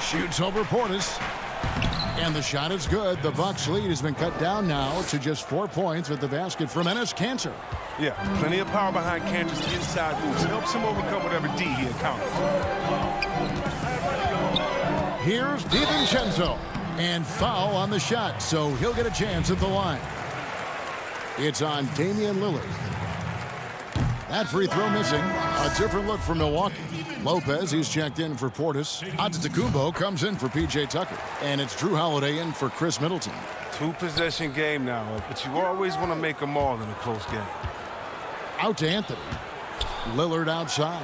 Speaker 1: Shoots over Portis. And the shot is good. The Bucks lead has been cut down now to just 4 points with the basket from Enes Kanter.
Speaker 11: Yeah, plenty of power behind Kanter's inside moves. Helps him overcome whatever D he encounters.
Speaker 1: Here's DiVincenzo. And foul on the shot, so he'll get a chance at the line. It's on Damian Lillard. That free throw missing. A different look for Milwaukee. Lopez, he's checked in for Portis. Antetokounmpo comes in for P.J. Tucker. And it's Drew Holiday in for Chris Middleton.
Speaker 11: 2-possession game now, but you always want to make them all in a close game.
Speaker 1: Out to Anthony. Lillard outside.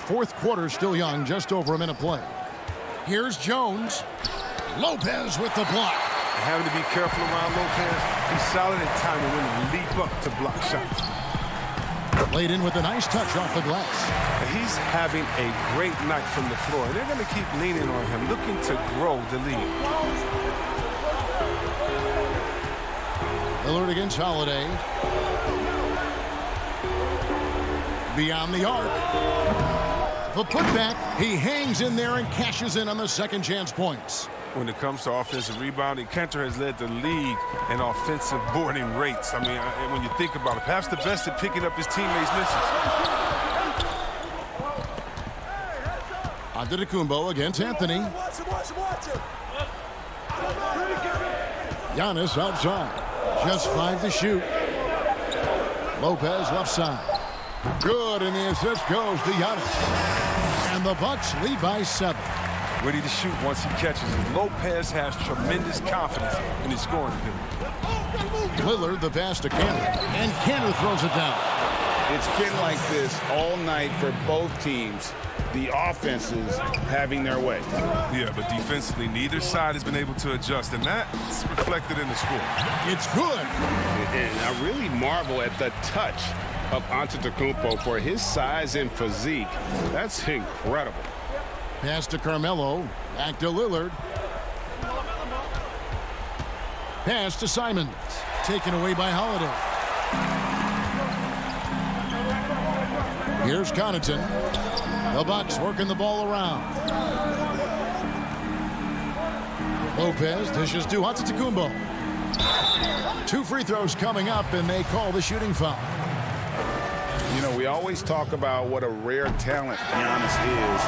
Speaker 1: Fourth quarter still young, just over a minute play. Here's Jones. Lopez with the block.
Speaker 11: Having to be careful around Lopez. He's solid in time when he leap up to block shots.
Speaker 1: Laid in with a nice touch off the glass.
Speaker 11: He's having a great night from the floor. And they're going to keep leaning on him, looking to grow the lead.
Speaker 1: Lillard against Holiday. Beyond the arc. The putback, he hangs in there and cashes in on the second chance points.
Speaker 11: When it comes to offensive rebounding, Kanter has led the league in offensive boarding rates. I mean, when you think about it, perhaps the best at picking up his teammates' misses.
Speaker 1: Antetokounmpo against Anthony. Giannis outside. Just 5 to shoot. Lopez left side. Good, and the assist goes to Giannis. And the Bucks lead by 7.
Speaker 11: Ready to shoot once he catches it. Lopez has tremendous confidence in his scoring ability.
Speaker 1: Lillard the pass to Cannon, and Cannon throws it down.
Speaker 4: It's been like this all night for both teams. The offenses having their way.
Speaker 11: Yeah, but defensively, neither side has been able to adjust, and that's reflected in the score.
Speaker 1: It's good.
Speaker 4: And I really marvel at the touch of Antetokounmpo for his size and physique. That's incredible.
Speaker 1: Pass to Carmelo. Back to Lillard. Pass to Simons. Taken away by Holiday. Here's Connaughton. The Bucks working the ball around. Lopez dishes to Antetokounmpo. 2 free throws coming up, and they call the shooting foul.
Speaker 4: You know, we always talk about what a rare talent Giannis is,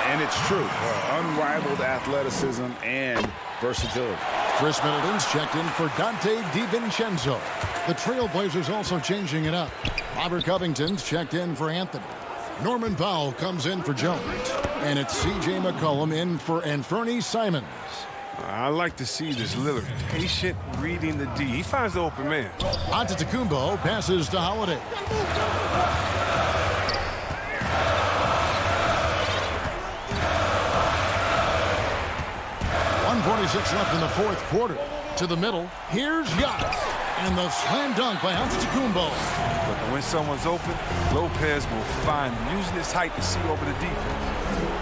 Speaker 4: and it's true. Unrivaled athleticism and versatility.
Speaker 1: Chris Middleton's checked in for Dante DiVincenzo. The Trailblazers also changing it up. Robert Covington's checked in for Anthony. Norman Powell comes in for Jones. And it's C.J. McCollum in for Anthony Simons.
Speaker 11: I like to see this Lillard patient reading the D. He finds the open man.
Speaker 1: Antetokounmpo passes to Holiday. 1:46 left in the fourth quarter. To the middle. Here's Giannis. And the slam dunk by Antetokounmpo.
Speaker 11: Look, when someone's open, Lopez will find him, using his height to see over the defense.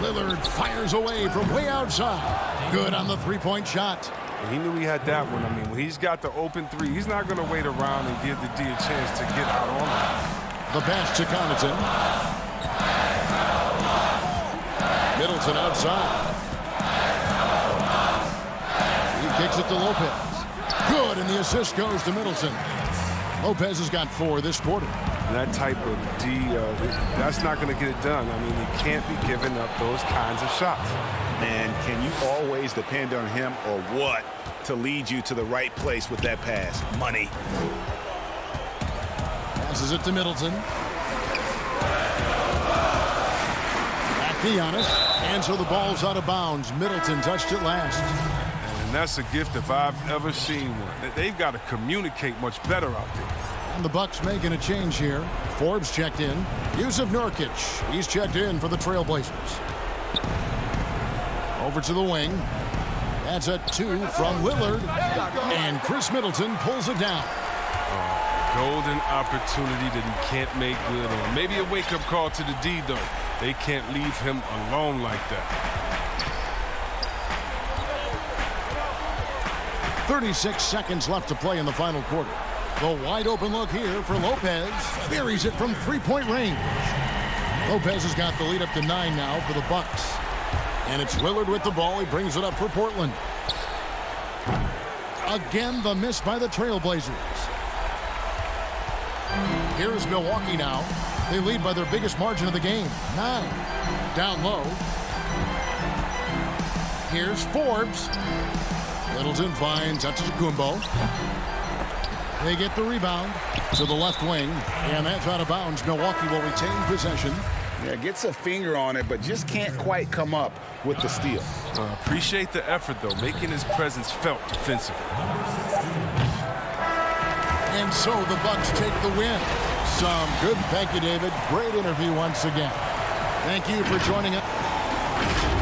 Speaker 1: Lillard fires away from way outside. Good on the three-point shot.
Speaker 11: And he knew he had that one. I mean, when he's got the open three, he's not going to wait around and give the D a chance to get out on him.
Speaker 1: The pass to Connaughton. Middleton outside. He kicks it to Lopez. Good, and the assist goes to Middleton. Lopez has got 4 this quarter.
Speaker 11: That type of D, that's not going to get it done. I mean, he can't be giving up those kinds of shots.
Speaker 6: And can you always depend on him or what to lead you to the right place with that pass? Money.
Speaker 1: Passes it to Middleton. Back to Giannis. And so the ball's out of bounds. Middleton touched it last.
Speaker 11: And And that's a gift if I've ever seen one. They've got to communicate much better out there.
Speaker 1: And the Bucks making a change here. Forbes checked in. Yusuf Nurkic, he's checked in for the Trailblazers. Over to the wing. That's a 2 from Lillard. And Chris Middleton pulls it down.
Speaker 11: Golden opportunity that he can't make good on. Maybe a wake-up call to the D, though. They can't leave him alone like that.
Speaker 1: 36 seconds left to play in the final quarter. The wide open look here for Lopez. Buries it from three-point range. Lopez has got the lead up to 9 now for the Bucks. And it's Lillard with the ball. He brings it up for Portland. Again, the miss by the Trailblazers. Here's Milwaukee now. They lead by their biggest margin of the game, 9. Down low. Here's Forbes. Middleton finds Antetokounmpo. They get the rebound to the left wing, and that's out of bounds. Milwaukee will retain possession.
Speaker 4: Yeah, gets a finger on it, but just can't quite come up with the steal.
Speaker 11: Appreciate the effort, though, making his presence felt defensively.
Speaker 1: And so the Bucks take the win. Some good. Thank you, David. Great interview once again. Thank you for joining us.